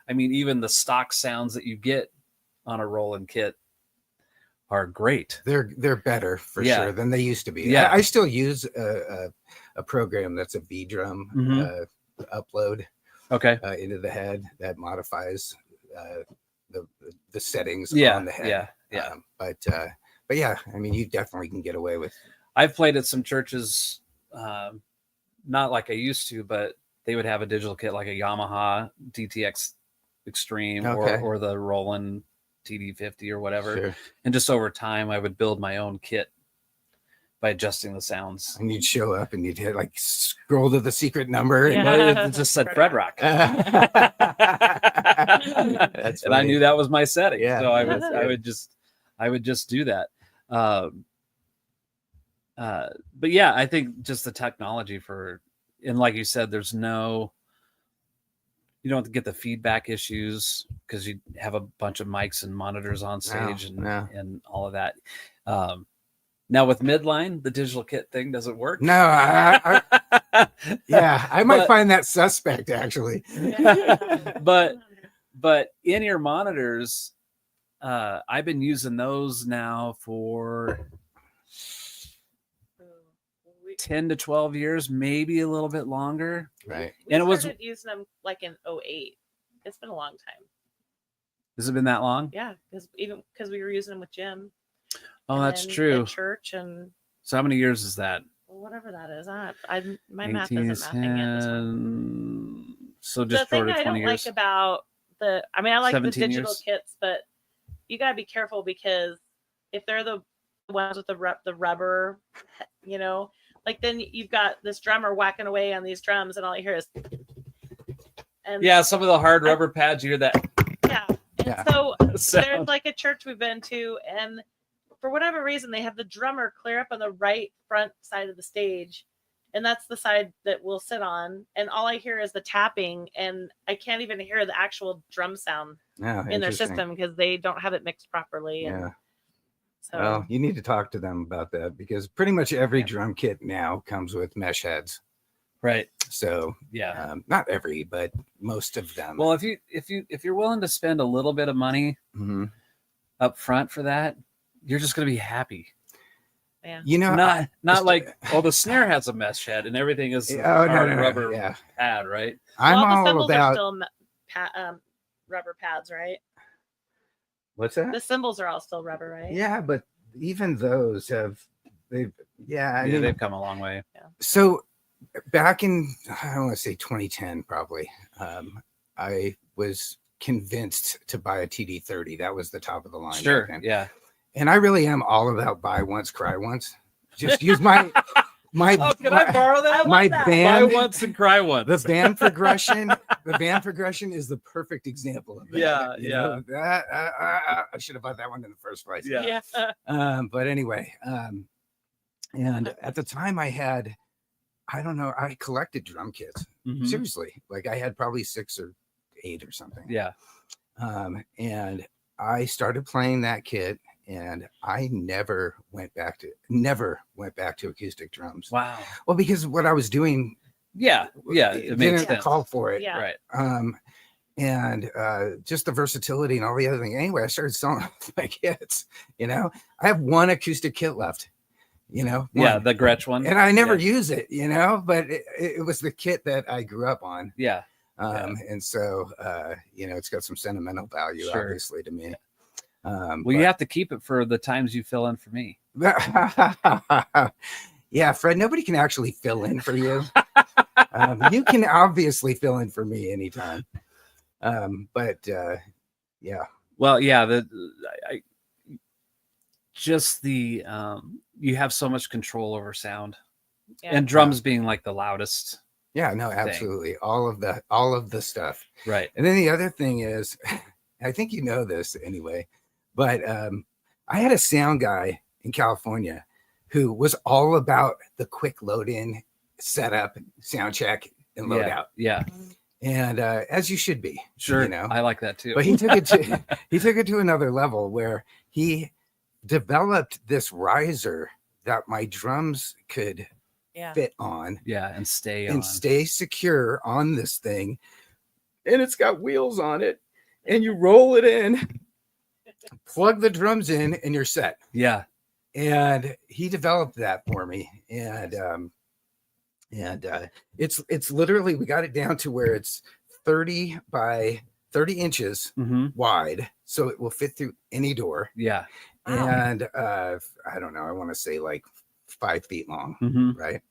Speaker 1: I mean, even the stock sounds that you get on a Roland kit are great.
Speaker 2: They're better for sure than they used to be.
Speaker 1: Yeah.
Speaker 2: I still use a program that's a V drum upload into the head that modifies the settings on the head.
Speaker 1: Yeah.
Speaker 2: But yeah, I mean, you definitely can get away with.
Speaker 1: I've played at some churches, not like I used to, but they would have a digital kit like a Yamaha DTX Extreme or the Roland TD50 or whatever.
Speaker 2: Sure.
Speaker 1: And just over time, I would build my own kit by adjusting the sounds.
Speaker 2: And you'd show up and you'd hit like scroll to the secret number.
Speaker 1: And it just said Fred Rock.
Speaker 2: That's
Speaker 1: and I knew that was my setting.
Speaker 2: Yeah.
Speaker 1: So I would just do that. But yeah, I think just the technology and like you said, you don't get the feedback issues because you have a bunch of mics and monitors on stage and all of that. Now with midline, the digital kit thing doesn't work.
Speaker 2: No, I might find that suspect actually.
Speaker 1: but in-ear monitors, I've been using those now for 10 to 12 years, maybe a little bit longer.
Speaker 2: Right.
Speaker 3: We
Speaker 1: And it was-
Speaker 3: started using them like in 08. It's been a long time.
Speaker 1: Has it been that long?
Speaker 3: Yeah, because we were using them with Jim.
Speaker 1: Oh,
Speaker 3: and
Speaker 1: that's
Speaker 3: then
Speaker 1: true.
Speaker 3: At church and
Speaker 1: So how many years is that?
Speaker 3: whatever that is. My math
Speaker 1: 18
Speaker 3: isn't
Speaker 1: is
Speaker 3: mathing it. This one.
Speaker 1: 10, so
Speaker 3: The
Speaker 1: just
Speaker 3: thing
Speaker 1: short of
Speaker 3: I
Speaker 1: 20
Speaker 3: don't
Speaker 1: years.
Speaker 3: like about I like the
Speaker 1: 17
Speaker 3: digital
Speaker 1: years.
Speaker 3: kits, but you gotta be careful because if they're the ones with the rubber, like then you've got this drummer whacking away on these drums, and all you hear is. And
Speaker 1: Yeah, some of the hard rubber pads, you hear that.
Speaker 3: yeah. And
Speaker 2: Yeah.
Speaker 3: so
Speaker 1: sound.
Speaker 3: there's like a church we've been to, and for whatever reason, they have the drummer clear up on the right front side of the stage. And that's the side that we'll sit on. And all I hear is the tapping, and I can't even hear the actual drum sound
Speaker 2: Yeah,
Speaker 3: in their system because they don't have it mixed properly. And
Speaker 2: Yeah.
Speaker 3: so
Speaker 2: Well, you need to talk to them about that because pretty much every drum kit now comes with mesh heads.
Speaker 1: Right.
Speaker 2: So
Speaker 1: Yeah.
Speaker 2: not every, but most of them.
Speaker 1: Well, if you're willing to spend a little bit of money
Speaker 2: Mhm.
Speaker 1: up front for that, you're just going to be happy.
Speaker 3: yeah.
Speaker 2: You know,
Speaker 1: Not
Speaker 2: just-
Speaker 1: like, oh, the snare has a mesh head and everything is
Speaker 2: Oh,
Speaker 1: hard
Speaker 2: no,
Speaker 1: rubber
Speaker 2: yeah.
Speaker 1: pad, right?
Speaker 2: I'm
Speaker 3: Well, the
Speaker 2: all
Speaker 3: cymbals are
Speaker 2: about
Speaker 3: still rubber pads, right?
Speaker 2: what's that?
Speaker 3: The cymbals are all still rubber, right?
Speaker 2: Yeah, but even those I mean,
Speaker 1: They've come a long way.
Speaker 2: so back in I don't want to say 2010 probably, I was convinced to buy a TD30. That was the top of the line. back
Speaker 1: Sure.
Speaker 2: then.
Speaker 1: Yeah.
Speaker 2: And I really am all about buy once, cry once. Just use my
Speaker 1: Oh, can I borrow that?
Speaker 3: I
Speaker 2: my
Speaker 3: love that.
Speaker 1: Buy
Speaker 2: band.
Speaker 1: once and cry once.
Speaker 2: The band progression. The band progression is the perfect example of that.
Speaker 1: Yeah,
Speaker 2: You know, that I should have bought that one in the first place.
Speaker 1: Yeah.
Speaker 2: But anyway, and at the time I had, I don't know, I collected drum kits.
Speaker 1: Mhm.
Speaker 2: Seriously, like I had probably 6 or 8 or something.
Speaker 1: Yeah.
Speaker 2: And I started playing that kit, and I never went back to acoustic drums.
Speaker 1: Wow.
Speaker 2: Well, because what I was doing,
Speaker 1: Yeah. Yeah. It makes
Speaker 2: didn't
Speaker 1: sense.
Speaker 2: call for it.
Speaker 3: Yeah.
Speaker 1: Right.
Speaker 2: And just the versatility and all the other things. Anyway, I started selling my kits. I have one acoustic kit left.
Speaker 1: Yeah.
Speaker 2: one.
Speaker 1: The Gretsch one.
Speaker 2: And I never
Speaker 1: Yeah.
Speaker 2: use it. But it was the kit that I grew up on.
Speaker 1: Yeah.
Speaker 2: And so it's got some sentimental value,
Speaker 1: Sure.
Speaker 2: obviously, to me.
Speaker 1: Well, you have to keep it for the times you fill in for me.
Speaker 2: Yeah, Fred, nobody can actually fill in for you. You can obviously fill in for me anytime. But yeah.
Speaker 1: Well, yeah. You have so much control over sound,
Speaker 3: Yeah.
Speaker 1: and drums being like the loudest.
Speaker 2: Yeah, no, absolutely. All of the stuff.
Speaker 1: Right.
Speaker 2: And then the other thing is, I think you know this anyway, but I had a sound guy in California who was all about the quick load in, setup, sound check, and load out.
Speaker 1: Yeah.
Speaker 2: And as you should be,
Speaker 1: Sure. I like that too.
Speaker 2: But he took it to another level where he developed this riser that my drums could
Speaker 3: Yeah.
Speaker 2: fit on
Speaker 1: yeah, and stay on.
Speaker 2: and stay secure on this thing. And it's got wheels on it. And you roll it in, plug the drums in, and you're set.
Speaker 1: Yeah.
Speaker 2: And he developed that for me. And it's literally, we got it down to where it's 30 by 30 inches
Speaker 1: Mm-hmm.
Speaker 2: wide, so it will fit through any door.
Speaker 1: Yeah.
Speaker 3: Wow.
Speaker 2: And I don't know, I want to say like 5 feet long,
Speaker 1: Mm-hmm.
Speaker 2: right?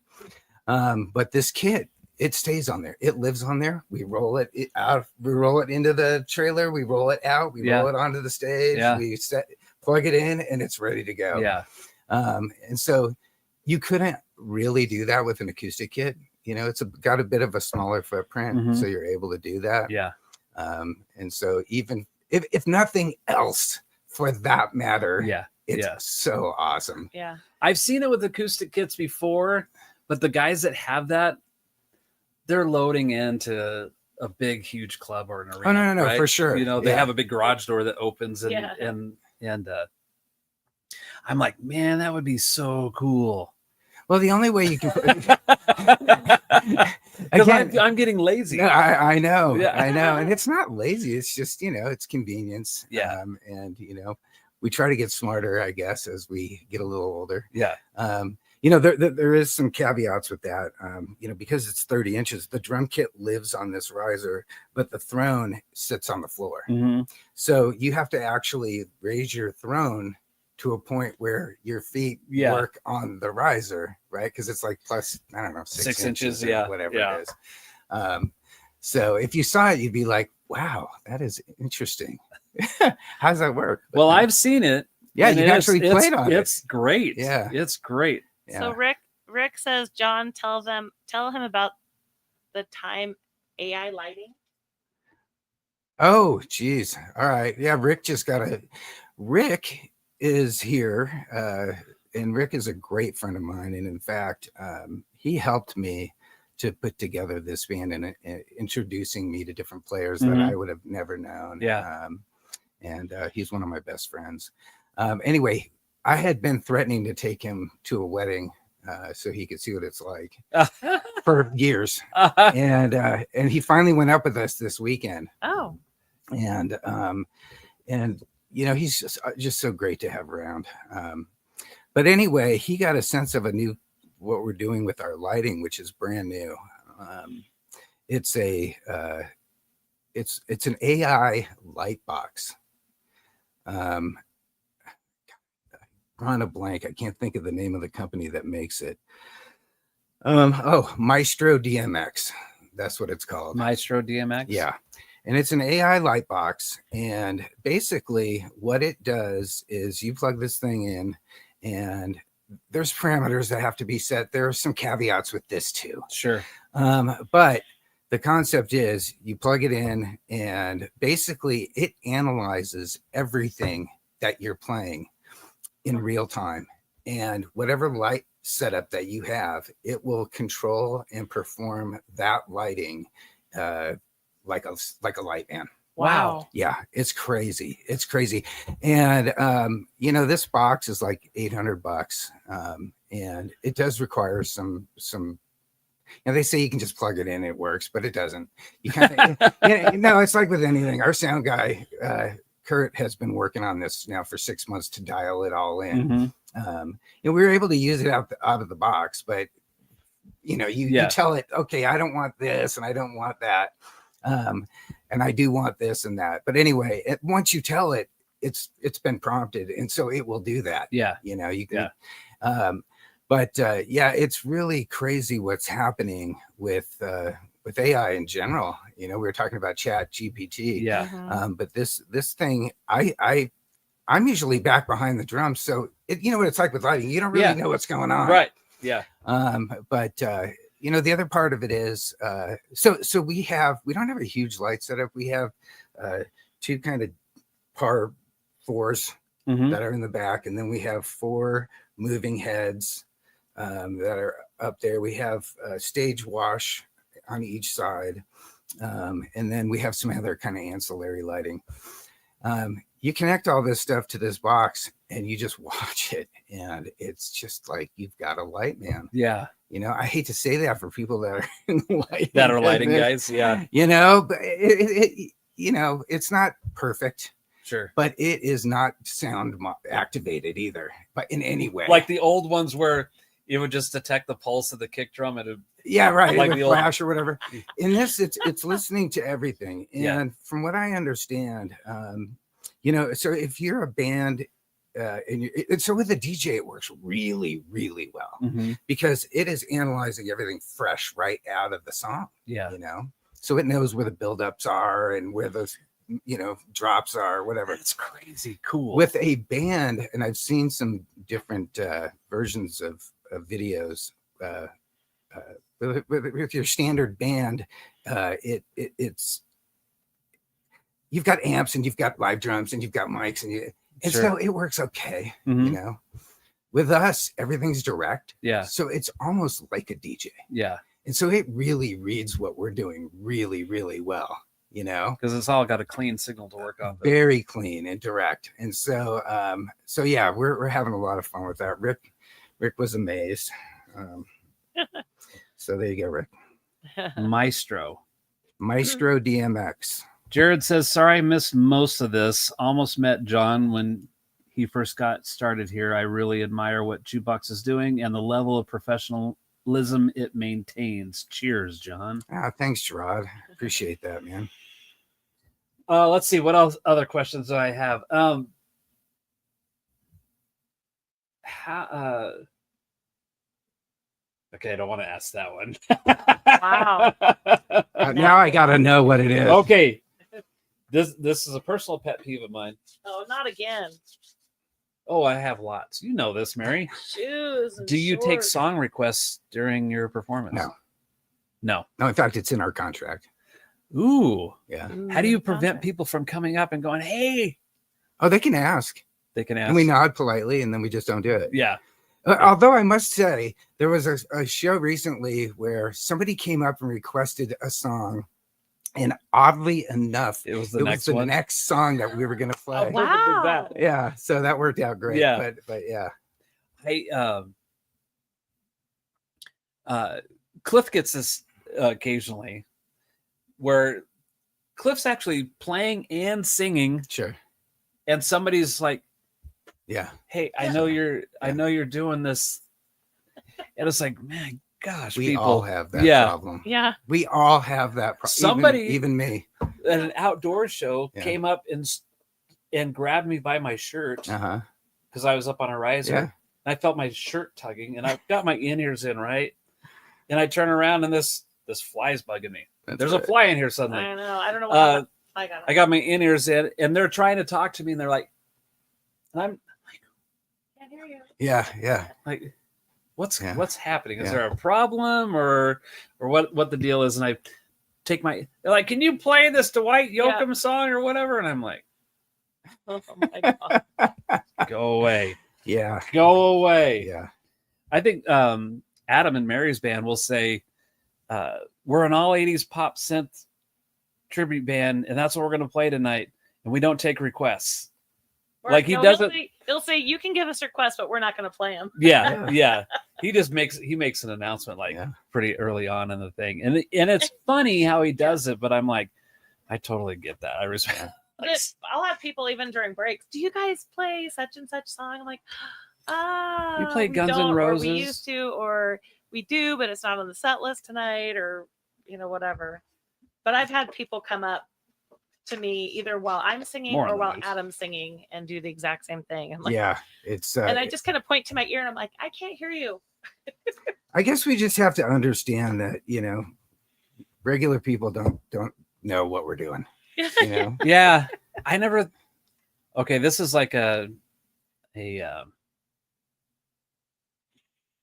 Speaker 2: But this kit, it stays on there. It lives on there. We roll it out. We roll it into the trailer. We roll it out. We roll it onto the stage.
Speaker 1: Yeah.
Speaker 2: We plug it in, and it's ready to go.
Speaker 1: Yeah.
Speaker 2: And so you couldn't really do that with an acoustic kit. It's got a bit of a smaller footprint,
Speaker 1: Mhm.
Speaker 2: so you're able to do that.
Speaker 1: Yeah.
Speaker 2: And so even if nothing else, for that matter,
Speaker 1: Yeah.
Speaker 2: it's
Speaker 1: yeah.
Speaker 2: so awesome.
Speaker 3: Yeah.
Speaker 1: I've seen it with acoustic kits before, but the guys that have that, they're loading into a big, huge club or an arena.
Speaker 2: Oh, no,
Speaker 1: right?
Speaker 2: for sure.
Speaker 1: They
Speaker 2: Yeah.
Speaker 1: have a big garage door that opens and
Speaker 3: Yeah.
Speaker 1: and I'm like, man, that would be so cool.
Speaker 2: Well, the only way you can
Speaker 1: Because
Speaker 2: Again,
Speaker 1: I'm getting lazy.
Speaker 2: no, I know,
Speaker 1: Yeah.
Speaker 2: I know, and it's not lazy. It's just it's convenience.
Speaker 1: Yeah.
Speaker 2: And we try to get smarter, I guess, as we get a little older.
Speaker 1: Yeah.
Speaker 2: There is some caveats with that. Because it's 30 inches, the drum kit lives on this riser, but the throne sits on the floor.
Speaker 1: Mm-hmm.
Speaker 2: So you have to actually raise your throne to a point where your feet work on the riser, right? Because it's like plus, I don't know, 6 inches or whatever it is. So if you saw it, you'd be like, wow, that is interesting. How does that work?
Speaker 1: Well, I've seen it.
Speaker 2: Yeah, you actually played on it.
Speaker 1: It's great.
Speaker 2: Yeah.
Speaker 1: It's great.
Speaker 2: Yeah.
Speaker 3: So Rick says, John, tell him about the time AI lighting.
Speaker 2: Oh, geez. All right. Yeah, Rick is here, and Rick is a great friend of mine. And in fact, he helped me to put together this band and introducing me to different players that I would have never known.
Speaker 1: Yeah.
Speaker 2: And he's one of my best friends. Anyway, I had been threatening to take him to a wedding so he could see what it's like for years. And he finally went up with us this weekend.
Speaker 3: Oh.
Speaker 2: And he's just so great to have around. But anyway, he got a sense of what we're doing with our lighting, which is brand new. It's an AI light box. On a blank. I can't think of the name of the company that makes it. Maestro DMX. That's what it's called.
Speaker 1: Maestro DMX.
Speaker 2: Yeah. And it's an AI light box. And basically what it does is you plug this thing in and there's parameters that have to be set. There are some caveats with this too.
Speaker 1: Sure.
Speaker 2: But the concept is you plug it in and basically it analyzes everything that you're playing in real time, and whatever light setup that you have, it will control and perform that lighting like a light man.
Speaker 3: Wow.
Speaker 2: Yeah, it's crazy. It's crazy. And this box is like $800, and it does require some. They say you can just plug it in, it works, but it doesn't. You kind of it's like with anything. Our sound guy Kurt has been working on this now for 6 months to dial it all in. We were able to use it out of the box, but you tell it, okay, I don't want this and I don't want that, and I do want this and that. But anyway, once you tell it, it's been prompted, and so it will do that. You can. It's really crazy what's happening with AI in general. We were talking about Chat GPT. But this thing, I'm usually back behind the drums, so what it's like with lighting. You don't really know what's going on,
Speaker 1: right? Yeah.
Speaker 2: The other part of it is, so we don't have a huge light setup. We have two kind of par fours that are in the back, and then we have 4 moving heads that are up there. We have stage wash on each side, and then we have some other kind of ancillary lighting. You connect all this stuff to this box and you just watch it, and it's just like you've got a light man.
Speaker 1: Yeah.
Speaker 2: I hate to say that for people that are in lighting,
Speaker 1: lighting guys. Yeah.
Speaker 2: But it's not perfect.
Speaker 1: Sure.
Speaker 2: But it is not sound activated either, but in any way.
Speaker 1: Like the old ones where it would just detect the pulse of the kick drum and
Speaker 2: like the flash or whatever. In this, it's listening to everything. And from what I understand, so if you're a band, so with a DJ, it works really, really well because it is analyzing everything fresh right out of the song. Yeah. So it knows where the buildups are and where those drops are, whatever.
Speaker 1: It's crazy cool.
Speaker 2: With a band, and I've seen some different versions of videos with your standard band, it's you've got amps and you've got live drums and you've got mics and so it works okay. With us, everything's direct, so it's almost like a DJ, and so it really reads what we're doing really, really well,
Speaker 1: because it's all got a clean signal to work off.
Speaker 2: Very clean and direct. And so we're having a lot of fun with that. Rick was amazed. So there you go, Rick.
Speaker 1: Maestro
Speaker 2: DMX.
Speaker 1: Jared says, sorry I missed most of this. Almost met John when he first got started here. I really admire what Jukebox is doing and the level of professionalism it maintains. Cheers, John.
Speaker 2: Thanks, Gerard. Appreciate that, man.
Speaker 1: Let's see what else. Other questions that I have. Okay, I don't want to ask that one.
Speaker 3: Wow.
Speaker 2: Now I gotta know what it is.
Speaker 1: Okay. This is a personal pet peeve of mine.
Speaker 3: Oh, not again.
Speaker 1: Oh, I have lots. You know this, Mary.
Speaker 3: Shoes. And
Speaker 1: Do you take
Speaker 3: shorts.
Speaker 1: song requests during your performance? No.
Speaker 2: No, in fact, it's in our contract.
Speaker 1: Ooh.
Speaker 2: Yeah.
Speaker 1: How do you
Speaker 3: Mm,
Speaker 1: prevent
Speaker 3: okay.
Speaker 1: people from coming up and going, hey?
Speaker 2: Oh, they can ask.
Speaker 1: They can ask.
Speaker 2: And we nod politely, and then we just don't do it.
Speaker 1: Yeah.
Speaker 2: Although I must say, there was a show recently where somebody came up and requested a song, and oddly enough,
Speaker 1: It was the
Speaker 2: it
Speaker 1: next
Speaker 2: was the
Speaker 1: one.
Speaker 2: next song that we were going to play.
Speaker 1: How perfect is
Speaker 3: Wow.
Speaker 1: that?
Speaker 2: Yeah, so that worked out great.
Speaker 1: Yeah.
Speaker 2: But yeah,
Speaker 1: Cliff gets this occasionally where Cliff's actually playing and singing,
Speaker 2: sure.
Speaker 1: and somebody's like,
Speaker 2: Yeah.
Speaker 1: hey, I know you're doing this. And it's like, man, gosh,
Speaker 2: We
Speaker 1: people
Speaker 2: all have that
Speaker 1: Yeah.
Speaker 2: problem.
Speaker 3: Yeah.
Speaker 2: We all have that problem.
Speaker 1: Somebody-
Speaker 2: even me.
Speaker 1: at an outdoor show
Speaker 2: Yeah.
Speaker 1: came up and grabbed me by my shirt
Speaker 2: Uh-huh.
Speaker 1: because I was up on a riser.
Speaker 2: Yeah.
Speaker 1: And I felt my shirt tugging, and I got my in-ears in, right? And I turn around, and this fly's bugging me.
Speaker 2: That's
Speaker 1: There's
Speaker 2: right.
Speaker 1: a fly in here suddenly.
Speaker 3: I know. I don't know what I got.
Speaker 1: I got my in-ears in, and they're trying to talk to me, and they're like, and I'm
Speaker 3: Can't hear you.
Speaker 2: Yeah.
Speaker 1: like, what's happening? Is
Speaker 2: Yeah.
Speaker 1: there a problem or what the deal is? And I take they're like, can you play this Dwight Yoakam song or whatever? And I'm like,
Speaker 3: Oh my God.
Speaker 1: go away.
Speaker 2: Yeah.
Speaker 1: Go away.
Speaker 2: Yeah.
Speaker 1: I think Adam and Mary's band will say, we're an all 80s pop synth tribute band, and that's what we're going to play tonight. And we don't take requests.
Speaker 3: Or,
Speaker 1: Like, he
Speaker 3: no,
Speaker 1: doesn't-
Speaker 3: He'll say you can give us requests, but we're not going to play them.
Speaker 1: Yeah. He just makes an announcement like
Speaker 2: Yeah.
Speaker 1: pretty early on in the thing. And it's funny how he does it, but I'm like, I totally get that. I respect.
Speaker 3: I'll have people even during breaks. Do you guys play such and such song? I'm like,
Speaker 1: You play
Speaker 3: we
Speaker 1: Guns N'
Speaker 3: don't, or
Speaker 1: Roses?
Speaker 3: we used to, or we do, but it's not on the set list tonight, or whatever. But I've had people come up to me either while I'm singing
Speaker 1: More
Speaker 3: or
Speaker 1: than
Speaker 3: while
Speaker 1: once.
Speaker 3: Adam's singing and do the exact same thing. I'm like,
Speaker 2: Yeah. It's
Speaker 3: and I just kind of point to my ear and I'm like, I can't hear you.
Speaker 2: I guess we just have to understand that, regular people don't know what we're doing.
Speaker 1: Yeah. I never. Okay. This is like a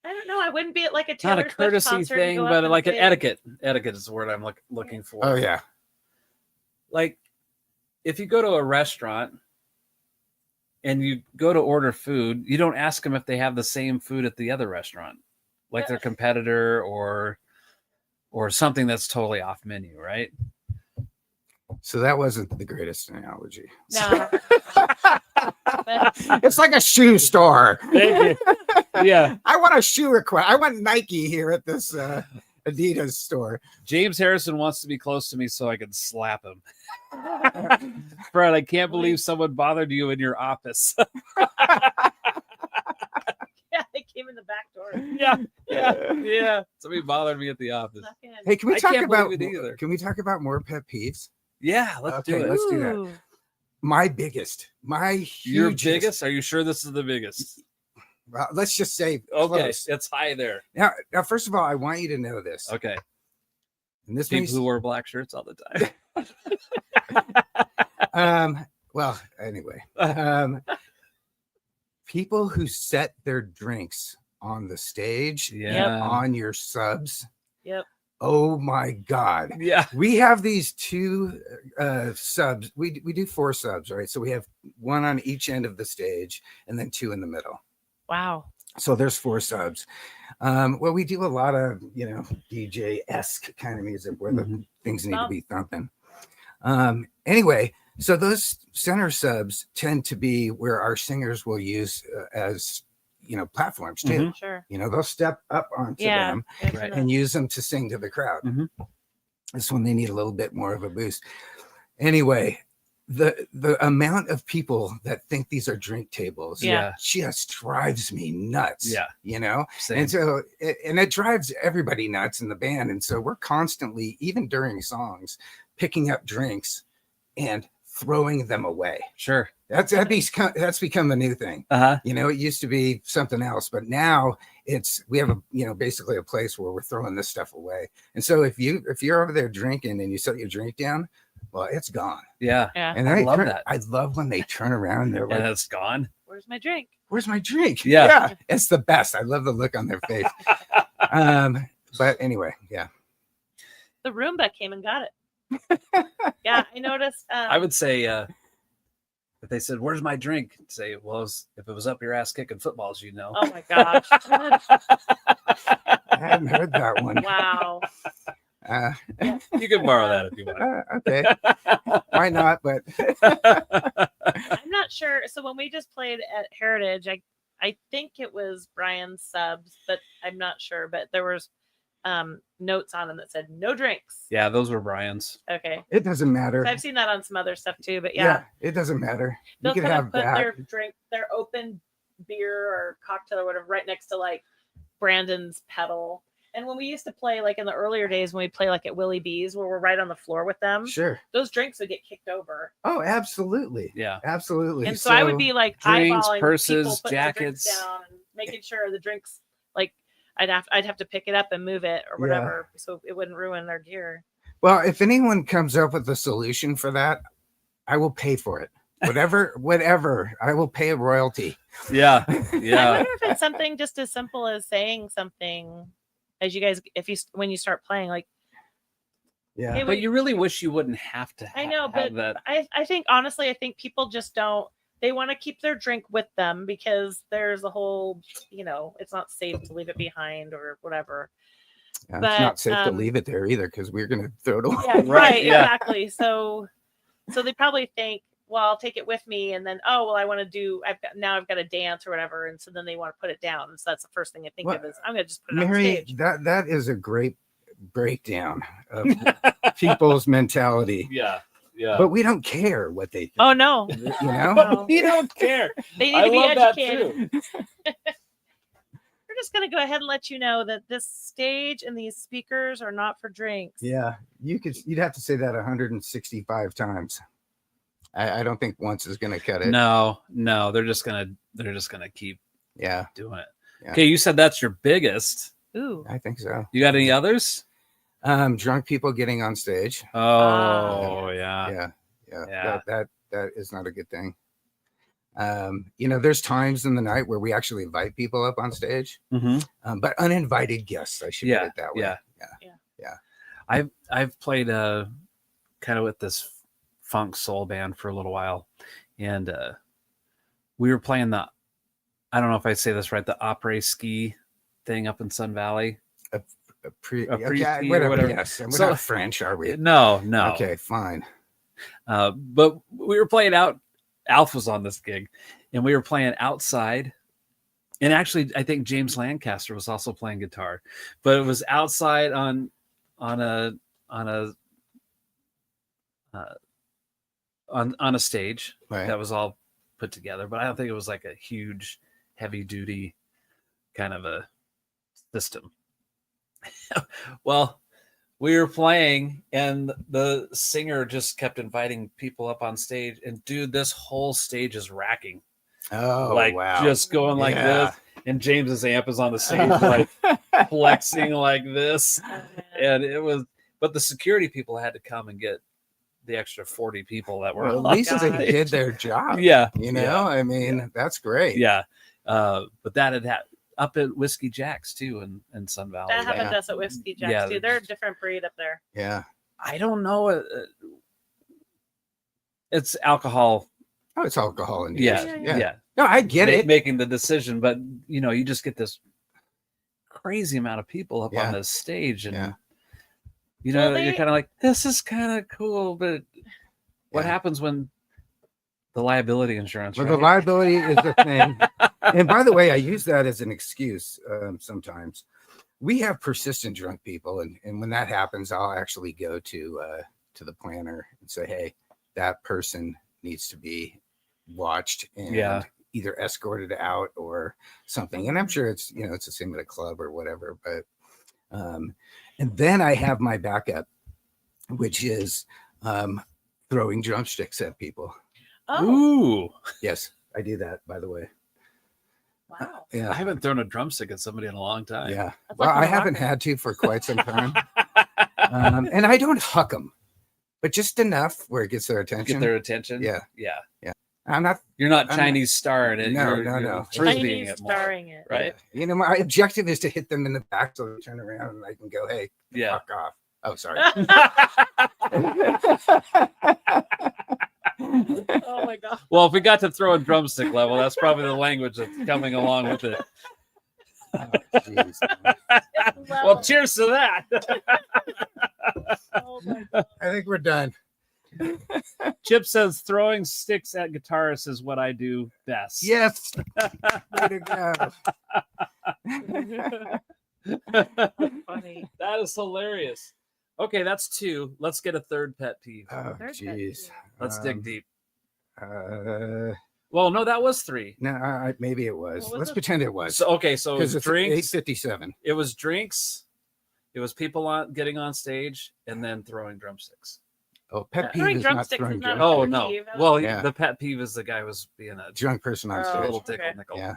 Speaker 3: I don't know. I wouldn't be at like a
Speaker 1: not
Speaker 3: Taylor
Speaker 1: a
Speaker 3: Swift
Speaker 1: courtesy
Speaker 3: concert and
Speaker 1: thing,
Speaker 3: go up
Speaker 1: but
Speaker 3: and
Speaker 1: like an
Speaker 3: say-
Speaker 1: etiquette. Etiquette is the word I'm looking for.
Speaker 2: Oh yeah.
Speaker 1: Like, if you go to a restaurant and you go to order food, you don't ask them if they have the same food at the other restaurant, like their competitor or something that's totally off menu, right?
Speaker 2: So that wasn't the greatest analogy.
Speaker 3: No.
Speaker 2: It's like a shoe store.
Speaker 1: Thank you. Yeah.
Speaker 2: I want a shoe request. I want Nike here at this Adidas store.
Speaker 1: James Harrison wants to be close to me so I can slap him. Fred, I can't believe someone bothered you in your office.
Speaker 3: Yeah, they came in the back door.
Speaker 1: Yeah. Somebody bothered me at the office.
Speaker 3: Snuck in.
Speaker 2: Hey, can we
Speaker 1: I
Speaker 2: talk
Speaker 1: can't
Speaker 2: about
Speaker 1: believe it either.
Speaker 2: Can we talk about more pet peeves?
Speaker 1: Yeah, let's do
Speaker 2: Okay,
Speaker 1: it.
Speaker 2: let's do that.
Speaker 3: Ooh.
Speaker 2: My biggest,
Speaker 1: Your
Speaker 2: hugest.
Speaker 1: biggest? Are you sure this is the biggest?
Speaker 2: Well, let's just say
Speaker 1: Okay,
Speaker 2: close.
Speaker 1: it's high there.
Speaker 2: Now, first of all, I want you to know this.
Speaker 1: Okay.
Speaker 2: And this
Speaker 1: People
Speaker 2: means,
Speaker 1: who wear black shirts all the time.
Speaker 2: well, anyway, people who set their drinks on the stage,
Speaker 1: Yeah.
Speaker 2: on your subs.
Speaker 3: Yep.
Speaker 2: Oh my God.
Speaker 1: Yeah.
Speaker 2: We have these two subs. We do 4 subs, right? So we have one on each end of the stage and then 2 in the middle.
Speaker 3: Wow.
Speaker 2: So there's 4 subs. Well, we do a lot of, DJ-esque kind of music where the things need to be thumping. Anyway, so those center subs tend to be where our singers will use as, platforms too.
Speaker 3: Sure.
Speaker 2: They'll step up onto
Speaker 3: Yeah.
Speaker 2: them
Speaker 1: Right.
Speaker 2: and use them to sing to the crowd.
Speaker 1: Mhm.
Speaker 2: That's when they need a little bit more of a boost. Anyway, the amount of people that think these are drink tables
Speaker 3: Yeah.
Speaker 2: just drives me nuts.
Speaker 1: Yeah.
Speaker 2: You know?
Speaker 1: Same.
Speaker 2: And so it drives everybody nuts in the band. And so we're constantly, even during songs, picking up drinks and throwing them away.
Speaker 1: Sure.
Speaker 2: That's become a new thing.
Speaker 1: Uh-huh.
Speaker 2: You know, it used to be something else, but now we have basically a place where we're throwing this stuff away. And so if you're over there drinking and you set your drink down, well, it's gone.
Speaker 1: Yeah.
Speaker 3: Yeah.
Speaker 2: And
Speaker 1: I love that.
Speaker 2: I love when they turn around and they're like,
Speaker 1: And it's gone.
Speaker 3: Where's my drink?
Speaker 2: "Where's my drink?"
Speaker 1: Yeah.
Speaker 2: It's the best. I love the look on their face. But anyway, yeah.
Speaker 3: The Roomba came and got it. Yeah, I noticed.
Speaker 1: I would say if they said, "Where's my drink?" say, "Well, if it was up your ass kicking footballs, you know."
Speaker 3: Oh my gosh!
Speaker 2: I hadn't heard that one.
Speaker 3: Wow.
Speaker 1: You can borrow that if you want.
Speaker 2: Okay. Why not? But
Speaker 3: I'm not sure. So when we just played at Heritage, I think it was Brian's subs, but I'm not sure. But there was notes on them that said no drinks.
Speaker 1: Yeah, those were Brian's.
Speaker 3: Okay.
Speaker 2: it doesn't matter.
Speaker 3: So I've seen that on some other stuff too. But yeah,
Speaker 2: It doesn't matter. You
Speaker 3: they'll
Speaker 2: could
Speaker 3: kind of
Speaker 2: have
Speaker 3: put
Speaker 2: that.
Speaker 3: their open beer or cocktail or whatever right next to like Brandon's pedal. And when we used to play, like in the earlier days, when we play like at Willie B's, where we're right on the floor with them,
Speaker 2: Sure.
Speaker 3: those drinks would get kicked over.
Speaker 2: Oh, absolutely.
Speaker 1: Yeah.
Speaker 2: Absolutely.
Speaker 3: And so I would be like
Speaker 1: drinks,
Speaker 3: eyeballing
Speaker 1: purses,
Speaker 3: people putting the drinks
Speaker 1: jackets.
Speaker 3: down and making sure the drinks, like I'd have to pick it up and move it or whatever, so it wouldn't ruin their gear.
Speaker 2: Well, if anyone comes up with a solution for that, I will pay for it. Whatever, I will pay a royalty.
Speaker 1: Yeah.
Speaker 3: I
Speaker 1: Yeah.
Speaker 3: wonder if it's something just as simple as saying something as you guys, when you start playing, like,
Speaker 2: Yeah.
Speaker 3: hey,
Speaker 1: But you really wish you wouldn't have to
Speaker 3: I know,
Speaker 1: have
Speaker 3: but
Speaker 1: that.
Speaker 3: I think honestly, I think people just don't. They want to keep their drink with them because there's a whole, it's not safe to leave it behind or whatever.
Speaker 2: Yeah,
Speaker 3: But,
Speaker 2: it's not safe to leave it there either because we're going to throw it away.
Speaker 3: Yeah, right,
Speaker 1: yeah.
Speaker 3: exactly. So they probably think, well, I'll take it with me, and then I've got to dance or whatever, and so then they want to put it down. And so that's the first thing I think of is I'm going to just put it on
Speaker 2: Mary,
Speaker 3: stage.
Speaker 2: that is a great breakdown of people's mentality.
Speaker 1: Yeah. Yeah.
Speaker 2: But we don't care what they think.
Speaker 3: Oh no,
Speaker 2: You know?
Speaker 3: No.
Speaker 1: We don't care.
Speaker 3: they need
Speaker 1: I
Speaker 3: to be
Speaker 1: love that
Speaker 3: educated.
Speaker 1: too.
Speaker 3: We're just going to go ahead and let you know that this stage and these speakers are not for drinks.
Speaker 2: Yeah, you'd have to say that 165 times. I don't think once is gonna cut it.
Speaker 1: No, they're just gonna keep
Speaker 2: Yeah,
Speaker 1: doing it.
Speaker 2: Yeah.
Speaker 1: Okay, you said that's your biggest.
Speaker 3: Ooh.
Speaker 2: I think so.
Speaker 1: You got any others?
Speaker 2: Drunk people getting on stage.
Speaker 1: Oh yeah.
Speaker 2: Yeah. That is not a good thing. There's times in the night where we actually invite people up on stage,
Speaker 1: Mm-hmm.
Speaker 2: but uninvited guests, I should put it that way.
Speaker 1: Yeah. I've played kind of with this funk soul band for a little while, and we were playing I don't know if I say this right, the après ski thing up in Sun Valley.
Speaker 2: Whatever.
Speaker 1: whatever.
Speaker 2: Yes, and we're
Speaker 1: So-
Speaker 2: not French, are we?
Speaker 1: No.
Speaker 2: Okay, fine.
Speaker 1: But we were playing out. Alf was on this gig, and we were playing outside. And actually, I think James Lancaster was also playing guitar, but it was outside on a stage
Speaker 2: Right.
Speaker 1: that was all put together. But I don't think it was like a huge, heavy duty kind of a system. Well, we were playing, and the singer just kept inviting people up on stage, and dude, this whole stage is racking.
Speaker 2: Oh,
Speaker 1: Like
Speaker 2: wow.
Speaker 1: just going like
Speaker 2: Yeah.
Speaker 1: this, and James's amp is on the stage like flexing like this,
Speaker 3: Oh, man.
Speaker 1: and it was. But the security people had to come and get the extra 40 people that were.
Speaker 2: Well,
Speaker 1: on
Speaker 2: at least they
Speaker 3: God.
Speaker 2: did their job.
Speaker 1: Yeah,
Speaker 2: I mean, that's great.
Speaker 1: yeah. But that had up at Whiskey Jack's too, in Sun Valley.
Speaker 3: That happened
Speaker 2: Yeah.
Speaker 3: to us at Whiskey Jack's
Speaker 1: Yeah.
Speaker 3: too. They're a different breed up there.
Speaker 2: Yeah.
Speaker 1: I don't know. It's alcohol.
Speaker 2: Oh, it's alcohol induced.
Speaker 1: Yeah.
Speaker 2: No, I get it.
Speaker 1: Making the decision, but you just get this crazy amount of people up
Speaker 2: Yeah.
Speaker 1: on this stage, and
Speaker 2: Yeah.
Speaker 3: Well,
Speaker 1: you're kind of like, this is kind of cool, but what
Speaker 2: Yeah.
Speaker 1: happens when the liability insurance?
Speaker 2: But
Speaker 1: right?
Speaker 2: the liability is the thing. And by the way, I use that as an excuse sometimes. We have persistent drunk people, and when that happens, I'll actually go to the planner and say, "Hey, that person needs to be watched and either escorted out or something. And I'm sure it's, you know, it's the same at a club or whatever, but and then I have my backup, which is throwing drumsticks at people.
Speaker 3: Oh,
Speaker 1: Ooh.
Speaker 2: Yes, I do that, by the way.
Speaker 3: wow.
Speaker 2: Yeah.
Speaker 1: I haven't thrown a drumstick at somebody in a long time.
Speaker 2: Yeah.
Speaker 3: That's
Speaker 2: Well,
Speaker 3: like
Speaker 2: I
Speaker 3: when
Speaker 2: haven't
Speaker 3: rocker-
Speaker 2: had to for quite some time. And I don't huck them, but just enough where it gets their attention.
Speaker 1: Get their attention.
Speaker 2: Yeah.
Speaker 1: Yeah.
Speaker 2: I'm not.
Speaker 1: You're not
Speaker 2: I'm
Speaker 1: Chinese starring it.
Speaker 2: No,
Speaker 1: you're,
Speaker 2: no,
Speaker 1: you're
Speaker 2: no.
Speaker 1: frisbeeing
Speaker 3: Chinese
Speaker 1: it more,
Speaker 3: starring it.
Speaker 1: right?
Speaker 2: You know, my objective is to hit them in the back so they turn around and I can go, hey,
Speaker 1: Yeah.
Speaker 2: fuck off. Oh, sorry.
Speaker 3: Oh my god.
Speaker 1: Well, if we got to throw a drumstick level, that's probably the language that's coming along with it.
Speaker 2: Oh, jeez.
Speaker 1: Well, cheers to that.
Speaker 3: Oh my god.
Speaker 2: I think we're done.
Speaker 1: Chip says throwing sticks at guitarists is what I do best.
Speaker 2: Yes. Way to go.
Speaker 3: That's funny.
Speaker 1: That is hilarious. Okay, that's 2. Let's get a third pet peeve.
Speaker 2: Oh,
Speaker 3: Third pet
Speaker 2: jeez.
Speaker 1: Let's dig deep.
Speaker 2: No,
Speaker 1: Well, no, that was 3.
Speaker 2: maybe it was.
Speaker 3: What was
Speaker 2: Let's
Speaker 3: it?
Speaker 2: pretend it was.
Speaker 1: So okay, so it
Speaker 2: Because
Speaker 1: was
Speaker 2: it's
Speaker 1: drinks.
Speaker 2: 8:57.
Speaker 1: It was drinks. It was people getting on stage and then throwing drumsticks.
Speaker 2: Oh, pet peeve
Speaker 3: Throwing
Speaker 2: is not
Speaker 3: drumsticks
Speaker 2: throwing
Speaker 3: is not
Speaker 2: drumsticks.
Speaker 1: Oh
Speaker 3: pet
Speaker 1: no!
Speaker 3: peeve.
Speaker 1: Well,
Speaker 2: Yeah.
Speaker 1: the pet peeve is the guy was being a
Speaker 2: Drunk person on
Speaker 3: Oh.
Speaker 2: stage.
Speaker 1: little
Speaker 3: okay.
Speaker 1: tickle nickel.
Speaker 2: Yeah.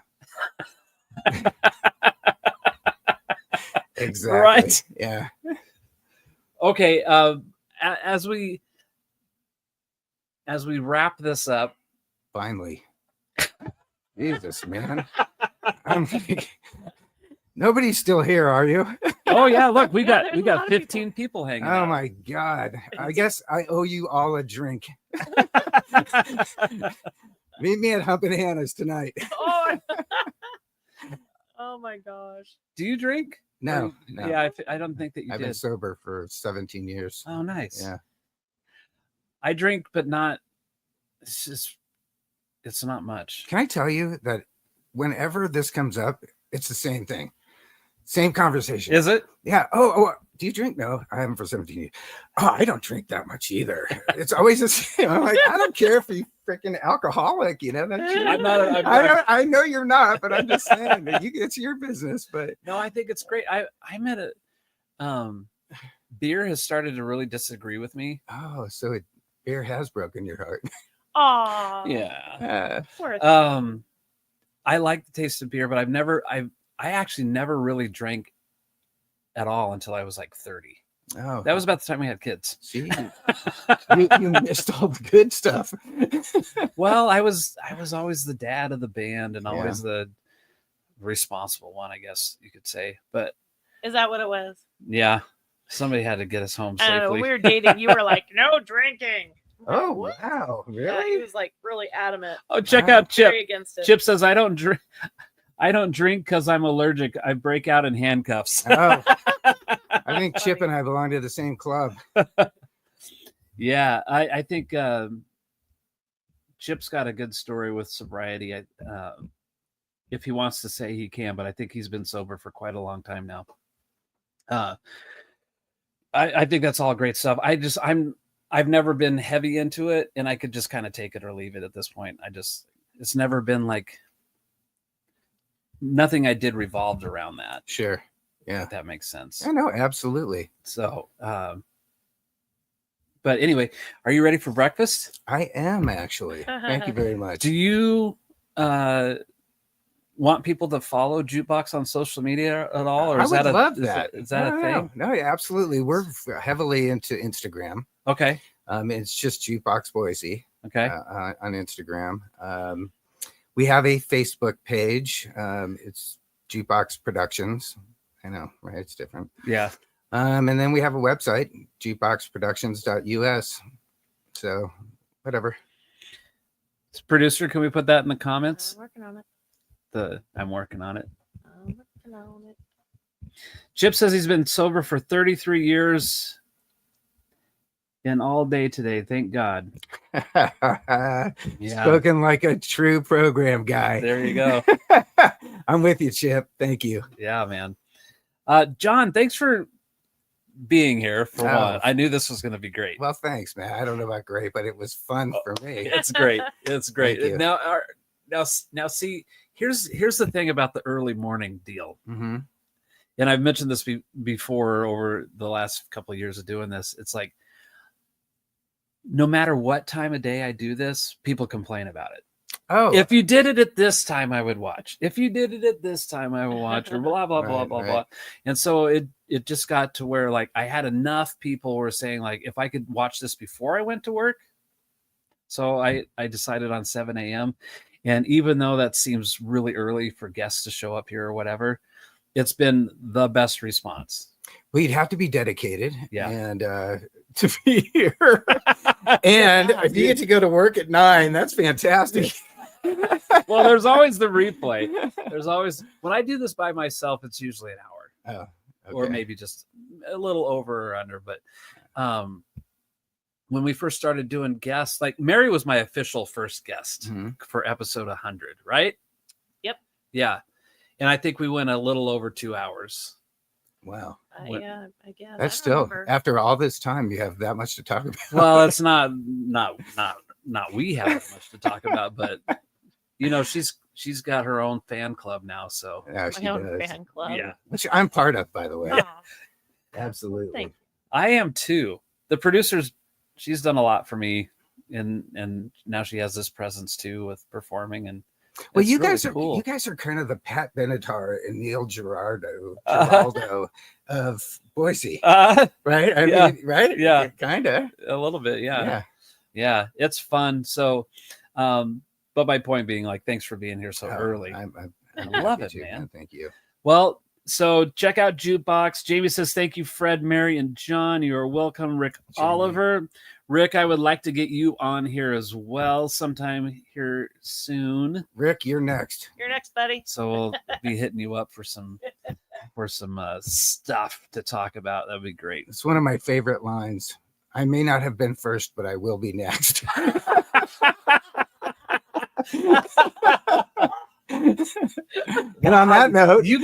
Speaker 2: Exactly.
Speaker 1: Right.
Speaker 2: Yeah.
Speaker 1: Okay. As we wrap this up,
Speaker 2: Finally. Jesus, man. I'm like, nobody's still here, are you?
Speaker 1: oh yeah, look, we
Speaker 3: Yeah,
Speaker 1: got
Speaker 3: there's a lot of
Speaker 1: 15 people hanging
Speaker 2: Oh
Speaker 1: out.
Speaker 2: my God. I guess I owe you all a drink. Meet me at Humpin' Hannah's tonight.
Speaker 3: Oh. Oh my gosh.
Speaker 1: Do you drink?
Speaker 2: No,
Speaker 1: Or-
Speaker 2: no.
Speaker 1: Yeah, I don't think that you
Speaker 2: I've
Speaker 1: did.
Speaker 2: been sober for 17 years.
Speaker 1: Oh, nice.
Speaker 2: Yeah.
Speaker 1: I drink, but not. It's not much.
Speaker 2: Can I tell you that whenever this comes up, it's the same thing. Same conversation.
Speaker 1: Is it?
Speaker 2: Yeah. Oh, do you drink? No, I haven't for 17 years. Oh, I don't drink that much either. It's always the same. I'm like, I don't care if you're freaking alcoholic, you know. That's your,
Speaker 1: I'm not.
Speaker 2: I know you're not, but I'm just saying that it's your business. But
Speaker 1: No, I think it's great. I met a beer has started to really disagree with me.
Speaker 2: oh, so beer has broken your heart.
Speaker 3: Oh.
Speaker 1: Yeah.
Speaker 3: Poor
Speaker 1: I like the taste of beer, but I actually never really drank at all until I was like 30.
Speaker 2: Oh,
Speaker 1: That was about the time we had kids.
Speaker 2: see, you missed all the good stuff.
Speaker 1: Well, I was always the dad of the band and
Speaker 2: Yeah.
Speaker 1: always the responsible one, I guess you could say. But
Speaker 3: Is that what it was?
Speaker 1: yeah, somebody had to get us home
Speaker 3: I don't know.
Speaker 1: safely.
Speaker 3: When we were dating, you were like, no drinking. I'm like,
Speaker 2: Oh,
Speaker 3: what?
Speaker 2: wow,
Speaker 3: Yeah, he
Speaker 2: really?
Speaker 3: was like really adamant.
Speaker 1: Oh, check out Chip.
Speaker 3: Very against it.
Speaker 1: Chip says I don't drink. I don't drink because I'm allergic. I break out in handcuffs.
Speaker 2: Oh, I think Chip and I belong to the same club.
Speaker 1: Yeah, I think Chip's got a good story with sobriety. If he wants to say he can, but I think he's been sober for quite a long time now. I think that's all great stuff. I've never been heavy into it, and I could just kind of take it or leave it at this point. It's never been like nothing I did revolved around that.
Speaker 2: Sure. Yeah.
Speaker 1: If that makes sense.
Speaker 2: I know, absolutely.
Speaker 1: So, but anyway, are you ready for breakfast?
Speaker 2: I am actually. Thank you very much.
Speaker 1: Do you want people to follow Jukebox on social media at all, or
Speaker 2: I
Speaker 1: is
Speaker 2: would
Speaker 1: that
Speaker 2: love that.
Speaker 1: Is that a
Speaker 2: No,
Speaker 1: thing?
Speaker 2: No, yeah, absolutely. We're heavily into Instagram.
Speaker 1: Okay.
Speaker 2: It's just Jukebox Boise
Speaker 1: Okay.
Speaker 2: on Instagram. We have a Facebook page. It's Jukebox Productions. I know, right? It's different.
Speaker 1: Yeah.
Speaker 2: And then we have a website, jukeboxproductions.us. So whatever.
Speaker 1: Producer, can we put that in the comments?
Speaker 3: I'm working on it.
Speaker 1: I'm working on it.
Speaker 3: I'm working on it.
Speaker 1: Chip says he's been sober for 33 years and all day today. Thank God. Yeah.
Speaker 2: Spoken like a true program guy.
Speaker 1: There you go.
Speaker 2: I'm with you, Chip. Thank you.
Speaker 1: Yeah, man. John, thanks for being here for
Speaker 2: Oh.
Speaker 1: one. I knew this was going to be great.
Speaker 2: Well, thanks, man. I don't know about great, but it was fun for me.
Speaker 1: It's great. It's great.
Speaker 2: Thank you.
Speaker 1: Now, see, here's the thing about the early morning deal.
Speaker 2: Mm-hmm.
Speaker 1: And I've mentioned this before over the last couple of years of doing this. It's like, no matter what time of day I do this, people complain about it.
Speaker 2: Oh,
Speaker 1: If you did it at this time, I would watch. If you did it at this time, I would watch. Or blah blah blah
Speaker 2: Right,
Speaker 1: blah
Speaker 2: right.
Speaker 1: blah. And so it just got to where like I had enough people were saying like if I could watch this before I went to work. So I decided on 7 a.m. And even though that seems really early for guests to show up here or whatever, it's been the best response.
Speaker 2: well, you'd have to be dedicated,
Speaker 1: Yeah.
Speaker 2: and to be here, and if you get to go to work at 9, that's fantastic.
Speaker 1: Well, there's always the replay. There's always when I do this by myself, it's usually an hour.
Speaker 2: Oh,
Speaker 1: Or
Speaker 2: okay.
Speaker 1: maybe just a little over or under. But when we first started doing guests, like Mary was my official first guest
Speaker 2: Mhm.
Speaker 1: for episode 100, right?
Speaker 3: Yep.
Speaker 1: Yeah. And I think we went a little over 2 hours.
Speaker 2: Wow,
Speaker 3: Yeah, I guess. I
Speaker 2: that's
Speaker 3: don't
Speaker 2: still
Speaker 3: remember.
Speaker 2: after all this time, you have that much to talk about.
Speaker 1: Well, it's not we have that much to talk about, but you know, she's got her own fan club now. So
Speaker 2: Yeah, she
Speaker 3: My own
Speaker 2: does.
Speaker 3: fan club.
Speaker 1: yeah,
Speaker 2: Which I'm part of, by the way.
Speaker 3: Aw,
Speaker 2: Absolutely.
Speaker 3: Thank
Speaker 1: I am too. The producers, she's done a lot for me. And now she has this presence too with performing and
Speaker 2: Well,
Speaker 1: it's
Speaker 2: you
Speaker 1: really
Speaker 2: guys are
Speaker 1: cool.
Speaker 2: you guys are kind of the Pat Benatar and Neil Giraldo of Boise, right? I
Speaker 1: Yeah.
Speaker 2: mean, right?
Speaker 1: Yeah.
Speaker 2: kind of.
Speaker 1: A little bit, yeah, it's fun. So but my point being like thanks for being here so early.
Speaker 2: I'm
Speaker 1: I love
Speaker 2: happy
Speaker 1: it,
Speaker 2: to,
Speaker 1: man.
Speaker 2: Thank you.
Speaker 1: Well, so check out Jukebox. Jamie says thank you, Fred, Mary, and John. You are welcome. Rick
Speaker 2: Jamie.
Speaker 1: Oliver, Rick, I would like to get you on here as well sometime here soon.
Speaker 2: Rick, you're next.
Speaker 3: You're next, buddy.
Speaker 1: So we'll be hitting you up for some stuff to talk about. That'd be great.
Speaker 2: It's one of my favorite lines. I may not have been first, but I will be next. And on that note,
Speaker 1: You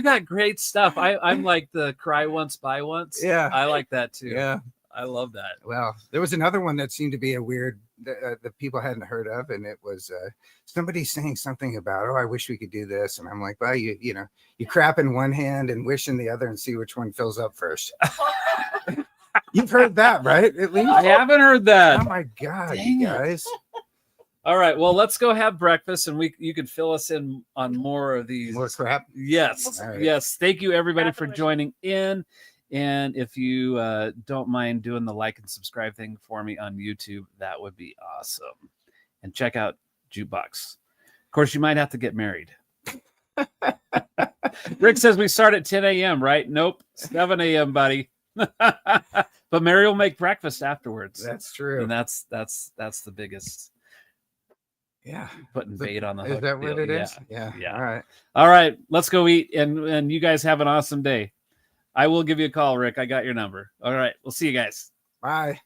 Speaker 1: got great stuff. I'm like the cry once, buy once.
Speaker 2: Yeah.
Speaker 1: I like that too.
Speaker 2: yeah.
Speaker 1: I love that.
Speaker 2: Well, there was another one that seemed to be a weird that people hadn't heard of, and it was somebody saying something about, "Oh, I wish we could do this," and I'm like, "Well, you know, you crap in one hand and wish in the other, and see which one fills up first." You've heard that, right? At least.
Speaker 1: I haven't heard that.
Speaker 2: Oh my God,
Speaker 1: Dang
Speaker 2: you
Speaker 1: it.
Speaker 2: guys!
Speaker 1: All right, well, let's go have breakfast, and you can fill us in on more of these.
Speaker 2: More crap.
Speaker 1: Yes,
Speaker 2: All right.
Speaker 1: yes. Thank you, everybody, for
Speaker 3: Congratulations.
Speaker 1: joining in. And if you don't mind doing the like and subscribe thing for me on YouTube, that would be awesome. And check out Jukebox. Of course, you might have to get married. Rick says we start at 10 a.m., right? Nope, 7 a.m., buddy. But Mary will make breakfast afterwards.
Speaker 2: That's true.
Speaker 1: And that's the biggest
Speaker 2: Yeah.
Speaker 1: putting bait on the hook.
Speaker 2: Is that what
Speaker 1: deal.
Speaker 2: it is?
Speaker 1: Yeah.
Speaker 2: Yeah. All right.
Speaker 1: All right, let's go eat, and you guys have an awesome day. I will give you a call, Rick. I got your number. All right, we'll see you guys.
Speaker 2: Bye.